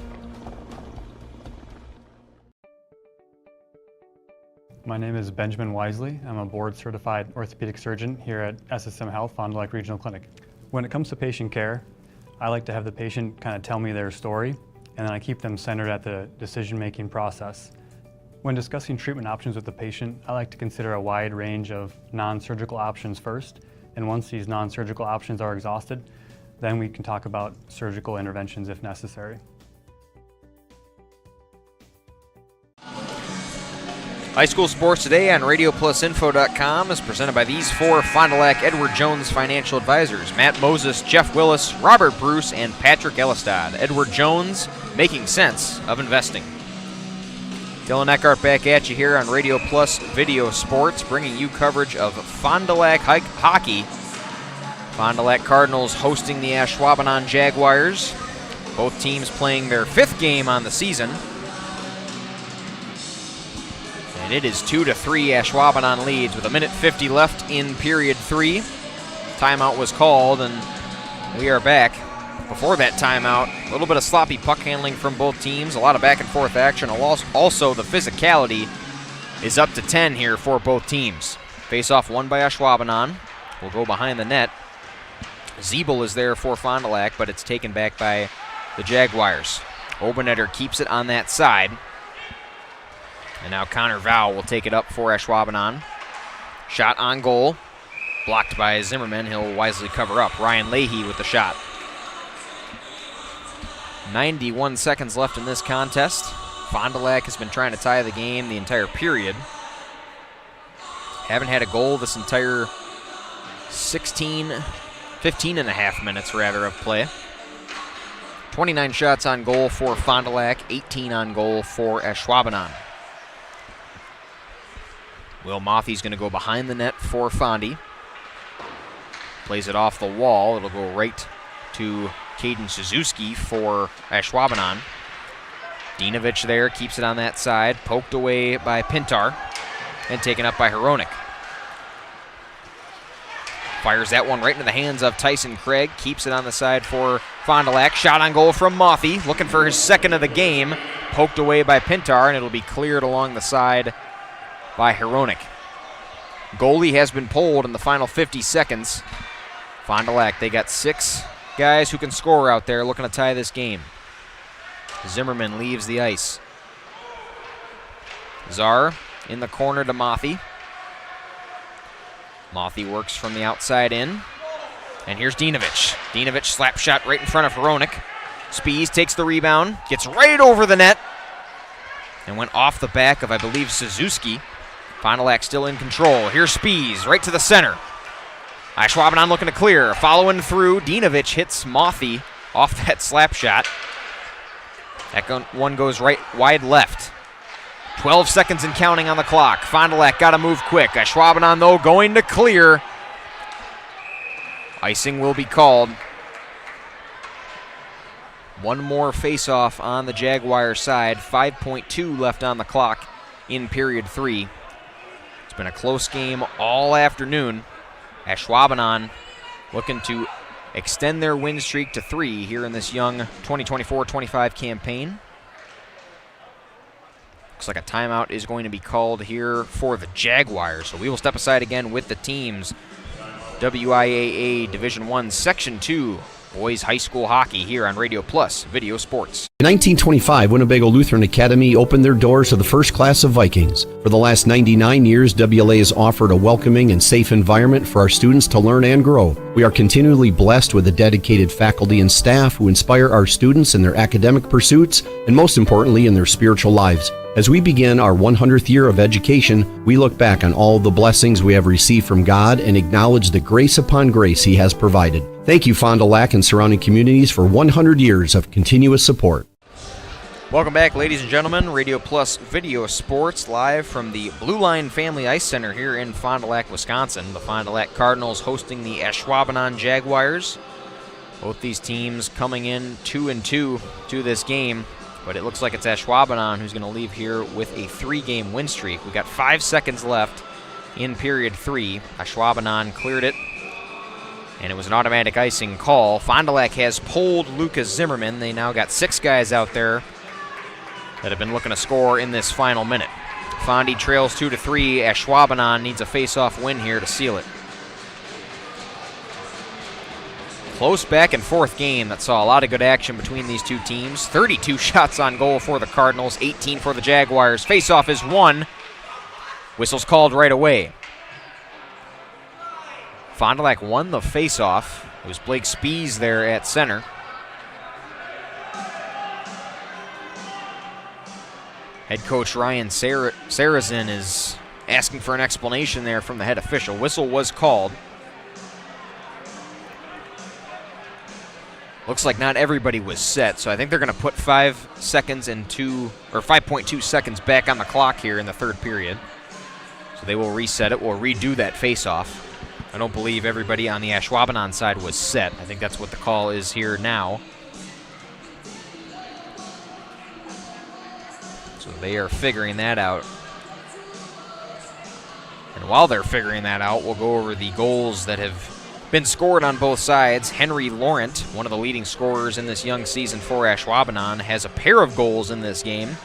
My name is Benjamin Wisely. I'm a board-certified orthopedic surgeon here at SSM Health, Fond du Lac Regional Clinic. When it comes to patient care, I like to have the patient kind of tell me their story, and then I keep them centered at the decision-making process. When discussing treatment options with the patient, I like to consider a wide range of non-surgical options first, and once these non-surgical options are exhausted, then we can talk about surgical interventions if necessary. High school sports today on RadioPlusInfo.com is presented by these four Fond du Lac Edward Jones financial advisors: Matt Moses, Jeff Willis, Robert Bruce, and Patrick Elistad. Edward Jones, making sense of investing. Dylan Eckhart back at you here on Radio Plus Video Sports, bringing you coverage of Fond du Lac hockey. Fond du Lac Cardinals hosting the Ashwaubenon Jaguars. Both teams playing their fifth game on the season. And it is 2-3, Ashwaubenon leads with 1:50 left in period 3. Timeout was called, and we are back. Before that timeout, a little bit of sloppy puck handling from both teams, a lot of back and forth action. Also, the physicality is up to 10 here for both teams. Face-off won by Ashwaubenon. Will go behind the net. Zeeble is there for Fond du Lac, but it's taken back by the Jaguars. Obernetter keeps it on that side. And now Connor Vow will take it up for Ashwaubenon. Shot on goal. Blocked by Zimmerman. He'll wisely cover up. Ryan Leahy with the shot. 91 seconds left in this contest. Fond du Lac has been trying to tie the game the entire period. Haven't had a goal this entire 15 and a half minutes rather of play. 29 shots on goal for Fond du Lac, 18 on goal for Ashwaubenon. Will Mothy's going to go behind the net for Fondy. Plays it off the wall. It'll go right to Caden Suzuki for Ashwaubenon. Dinovich there keeps it on that side, poked away by Pintar and taken up by Hronik. Fires that one right into the hands of Tyson Craig, keeps it on the side for Fond du Lac. Shot on goal from Mothy, looking for his second of the game, poked away by Pintar, and it'll be cleared along the side by Hronik. Goalie has been pulled in the final 50 seconds. Fond du Lac, they got 6 guys who can score out there looking to tie this game. Zimmerman leaves the ice. Czar in the corner to Mothy. Mothy works from the outside in. And here's Dinovich. Dinovich slap shot right in front of Hronik. Spies takes the rebound, gets right over the net, and went off the back of, I believe, Suzuki. Fond du Lac still in control. Here's Spies right to the center. Ashwaubenon looking to clear. Following through, Dinovich hits Mothy off that slap shot. That one goes right wide left. 12 seconds and counting on the clock. Fond du Lac got to move quick. Ashwaubenon, though, going to clear. Icing will be called. One more face-off on the Jaguar side. 5.2 left on the clock in period 3. It's been a close game all afternoon. Ashwaubenon looking to extend their win streak to 3 here in this young 2024-25 campaign. Looks like a timeout is going to be called here for the Jaguars. So we will step aside again with the teams. WIAA Division I Section 2 boys high school hockey here on Radio Plus Video Sports. In 1925, Winnebago Lutheran Academy opened their doors to the first class of Vikings. For the last 99 years, WLA has offered a welcoming and safe environment for our students to learn and grow. We are continually blessed with a dedicated faculty and staff who inspire our students in their academic pursuits and, most importantly, in their spiritual lives. As we begin our 100th year of education, we look back on all the blessings we have received from God and acknowledge the grace upon grace He has provided. Thank you, Fond du Lac and surrounding communities, for 100 years of continuous support. Welcome back, ladies and gentlemen. Radio Plus Video Sports, live from the Blue Line Family Ice Center here in Fond du Lac, Wisconsin. The Fond du Lac Cardinals hosting the Ashwaubenon Jaguars. Both these teams coming in 2-2 to this game. But it looks like it's Ashwaubenon who's going to leave here with a 3-game win streak. We've got 5 seconds left in period 3. Ashwaubenon cleared it, and it was an automatic icing call. Fond du Lac has pulled Lucas Zimmerman. They now got 6 guys out there that have been looking to score in this final minute. Fondy trails 2-3. Ashwaubenon needs a face-off win here to seal it. Close back and forth game that saw a lot of good action between these two teams. 32 shots on goal for the Cardinals, 18 for the Jaguars. Face-off is won. Whistle's called right away. Fond du Lac won the face-off. It was Blake Spies there at center. Head coach Ryan Sarazin is asking for an explanation there from the head official. Whistle was called. Looks like not everybody was set, so I think they're going to put 5 seconds and 5.2 seconds back on the clock here in the third period. So they will reset it. We'll redo that face-off. I don't believe everybody on the Ashwaubenon side was set. I think that's what the call is here now. So they are figuring that out. And while they're figuring that out, we'll go over the goals that have been scored on both sides. Henry Laurent, one of the leading scorers in this young season for Ashwaubenon, has a pair of goals in this game.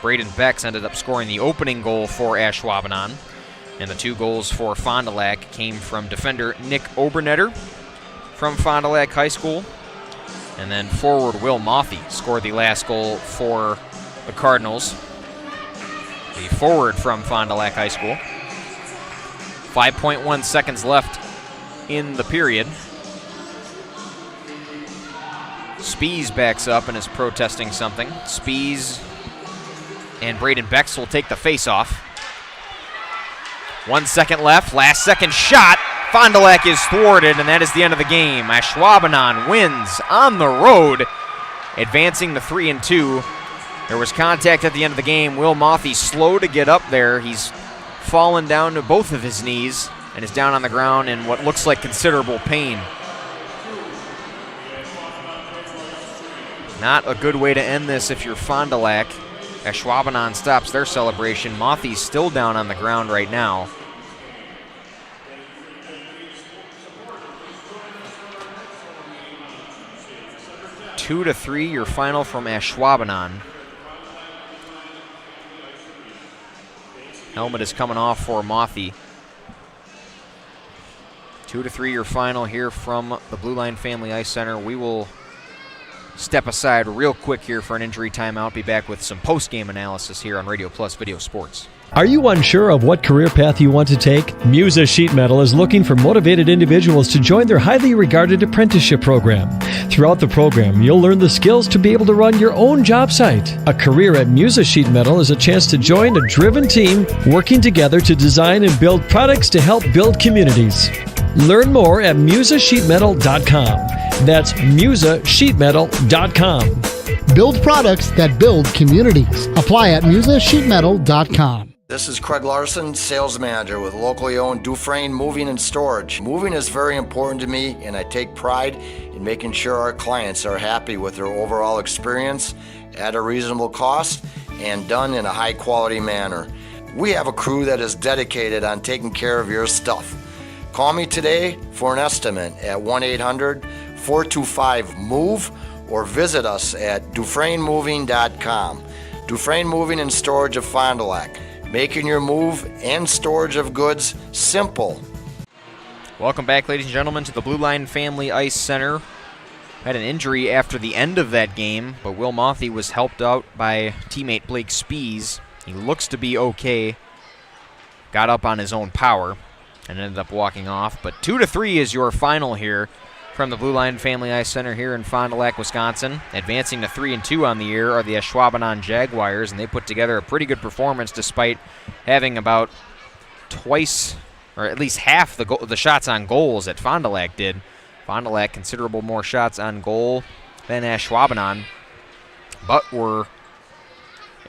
Braden Becks ended up scoring the opening goal for Ashwaubenon. And the 2 goals for Fond du Lac came from defender Nick Obernetter from Fond du Lac High School. And then forward Will Mothy scored the last goal for the Cardinals. The forward from Fond du Lac High School. 5.1 seconds left in the period. Spies backs up and is protesting something. Spies and Braden Becks will take the face-off. 1 second left, last second shot. Fond du Lac is thwarted, and that is the end of the game. Ashwaubenon wins on the road, advancing to 3-2. There was contact at the end of the game. Will Mothy slow to get up there. He's fallen down to both of his knees and is down on the ground in what looks like considerable pain. Not a good way to end this if you're Fond du Lac. Ashwaubenon stops their celebration. Mothy's still down on the ground right now. Two to 3, your final from Ashwaubenon. Helmet is coming off for Mothy. 2 to 3, your final here from the Blue Line Family Ice Center. We will step aside real quick here for an injury timeout. Be back with some post-game analysis here on Radio Plus Video Sports. Are you unsure of what career path you want to take? Musa Sheet Metal is looking for motivated individuals to join their highly regarded apprenticeship program. Throughout the program, you'll learn the skills to be able to run your own job site. A career at Musa Sheet Metal is a chance to join a driven team working together to design and build products to help build communities. Learn more at musasheetmetal.com. That's musasheetmetal.com. Build products that build communities. Apply at musasheetmetal.com. This is Craig Larson, sales manager with locally owned Dufresne Moving and Storage. Moving is very important to me, and I take pride in making sure our clients are happy with their overall experience at a reasonable cost and done in a high quality manner. We have a crew that is dedicated on taking care of your stuff. Call me today for an estimate at 1-800-425-MOVE or visit us at DufresneMoving.com. Dufresne Moving and Storage of Fond du Lac. Making your move and storage of goods simple. Welcome back, ladies and gentlemen, to the Blue Line Family Ice Center. Had an injury after the end of that game, but Will Mothy was helped out by teammate Blake Spees. He looks to be okay. Got up on his own power and ended up walking off. But 2 to 3 is your final here from the Blue Line Family Ice Center here in Fond du Lac, Wisconsin. Advancing to 3-2 on the year are the Ashwaubenon Jaguars, and they put together a pretty good performance despite having about twice, or at least half the shots on goals that Fond du Lac did. Fond du Lac considerable more shots on goal than Ashwaubenon, but were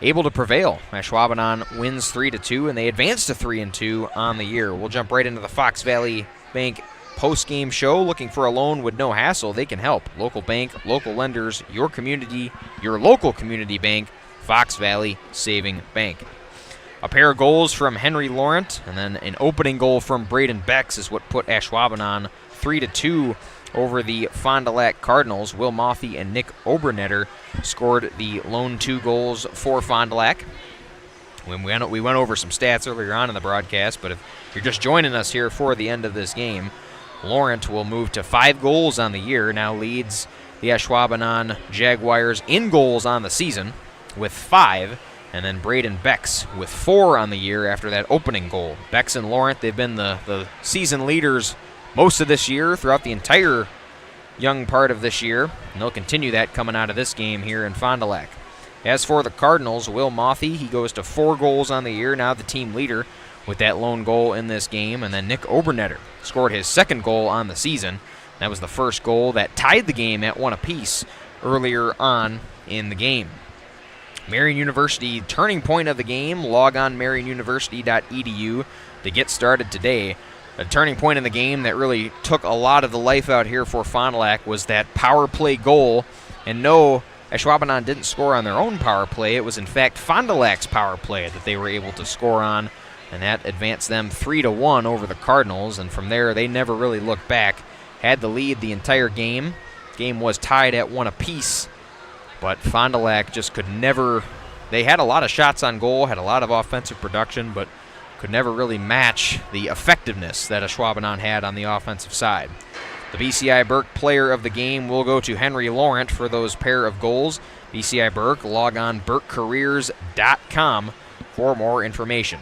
able to prevail. Ashwaubenon wins 3-2, and they advance to 3-2 on the year. We'll jump right into the Fox Valley Bank post-game show. Looking for a loan with no hassle? They can help. Local bank, local lenders, your community, your local community bank, Fox Valley Saving Bank. A pair of goals from Henry Laurent, and then an opening goal from Braden Becks is what put Ashwaubenon 3-2 over the Fond du Lac Cardinals. Will Mothy and Nick Obernetter scored the lone 2 goals for Fond du Lac. We went over some stats earlier on in the broadcast, but if you're just joining us here for the end of this game, Laurent will move to 5 goals on the year, now leads the Ashwaubenon Jaguars in goals on the season with 5, and then Braden Becks with 4 on the year after that opening goal. Becks and Laurent, they've been the season leaders most of this year, throughout the entire young part of this year, and they'll continue that coming out of this game here in Fond du Lac. As for the Cardinals, Will Mothy, he goes to 4 goals on the year, now the team leader with that lone goal in this game, and then Nick Obernetter scored his 2nd goal on the season. That was the first goal that tied the game at 1 apiece earlier on in the game. Marian University, turning point of the game. Log on marianuniversity.edu to get started today. A turning point in the game that really took a lot of the life out here for Fond du Lac was that power play goal. And no, Ashwaubenon didn't score on their own power play. It was in fact Fond du Lac's power play that they were able to score on, and that advanced them 3-1 over the Cardinals. And from there, they never really looked back. Had the lead the entire game. Game was tied at 1 apiece, but Fond du Lac just could never. They had a lot of shots on goal, had a lot of offensive production, but could never really match the effectiveness that Ashwaubenon had on the offensive side. The BCI Burke player of the game will go to Henry Laurent for those pair of goals. BCI Burke, log on burkecareers.com for more information.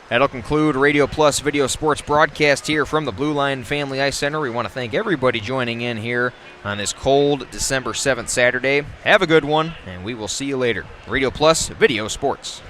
That'll conclude Radio Plus Video Sports broadcast here from the Blue Line Family Ice Center. We want to thank everybody joining in here on this cold December 7th Saturday. Have a good one, and we will see you later. Radio Plus Video Sports.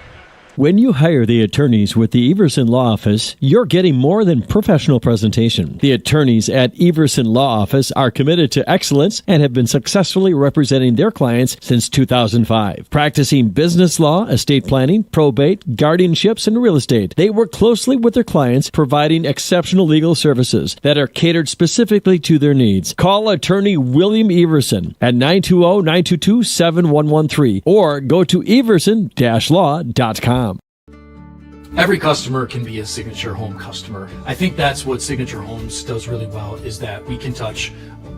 When you hire the attorneys with the Everson Law Office, you're getting more than professional presentation. The attorneys at Everson Law Office are committed to excellence and have been successfully representing their clients since 2005. Practicing business law, estate planning, probate, guardianships, and real estate, they work closely with their clients, providing exceptional legal services that are catered specifically to their needs. Call attorney William Everson at 920-922-7113 or go to everson-law.com. Every customer can be a Signature Home customer. I think that's what Signature Homes does really well, is that we can touch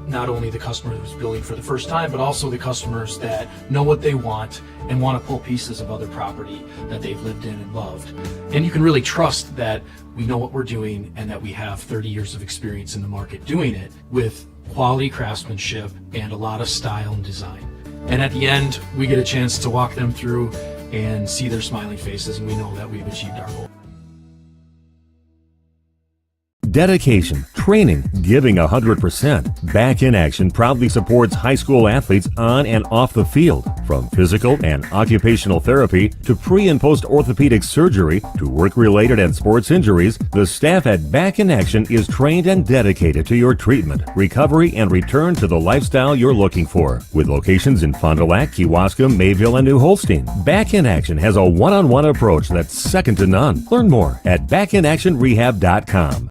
not only the customer who's building for the first time, but also the customers that know what they want and want to pull pieces of other property that they've lived in and loved. And you can really trust that we know what we're doing and that we have 30 years of experience in the market doing it with quality craftsmanship and a lot of style and design. And at the end, we get a chance to walk them through and see their smiling faces, and we know that we've achieved our goal. Dedication, training, giving 100%. Back in Action proudly supports high school athletes on and off the field. From physical and occupational therapy to pre- and post-orthopedic surgery to work-related and sports injuries, the staff at Back in Action is trained and dedicated to your treatment, recovery, and return to the lifestyle you're looking for. With locations in Fond du Lac, Kewaskum, Mayville, and New Holstein, Back in Action has a one-on-one approach that's second to none. Learn more at backinactionrehab.com.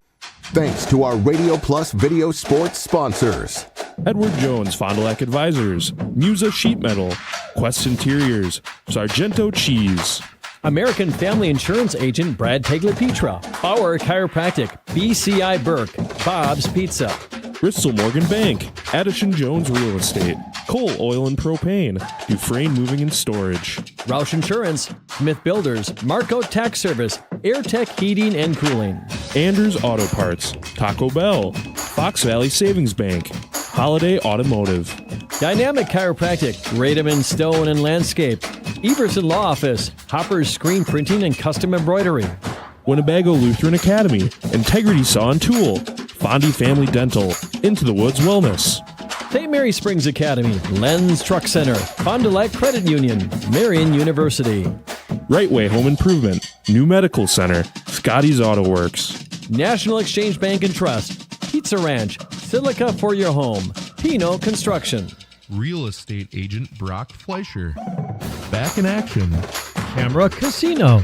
Thanks to our Radio Plus video sports sponsors. Edward Jones Fond du Lac Advisors, Musa Sheet Metal, Quest Interiors, Sargento Cheese, American Family Insurance Agent Brad Tagliapietra, Bauer Chiropractic, BCI Burke, Bob's Pizza, Bristol Morgan Bank, Addison Jones Real Estate, Cole Oil and Propane, Dufresne Moving and Storage, Roush Insurance, Smith Builders, Marco Tax Service, AirTech Heating and Cooling, Andrews Auto Parts, Taco Bell, Fox Valley Savings Bank, Holiday Automotive, Dynamic Chiropractic, Rademan Stone and Landscape, Everson Law Office, Hopper's Screen Printing and Custom Embroidery, Winnebago Lutheran Academy, Integrity Saw and Tool, Fondy Family Dental, Into the Woods Wellness, St. Mary Springs Academy, Lens Truck Center, Fond du Lac Credit Union, Marion University, Right Way Home Improvement, New Medical Center, Scotty's Auto Works, National Exchange Bank and Trust, Pizza Ranch, Silica for your home, Pino Construction, Real Estate Agent Brock Fleischer, Back in Action, Camera Casino,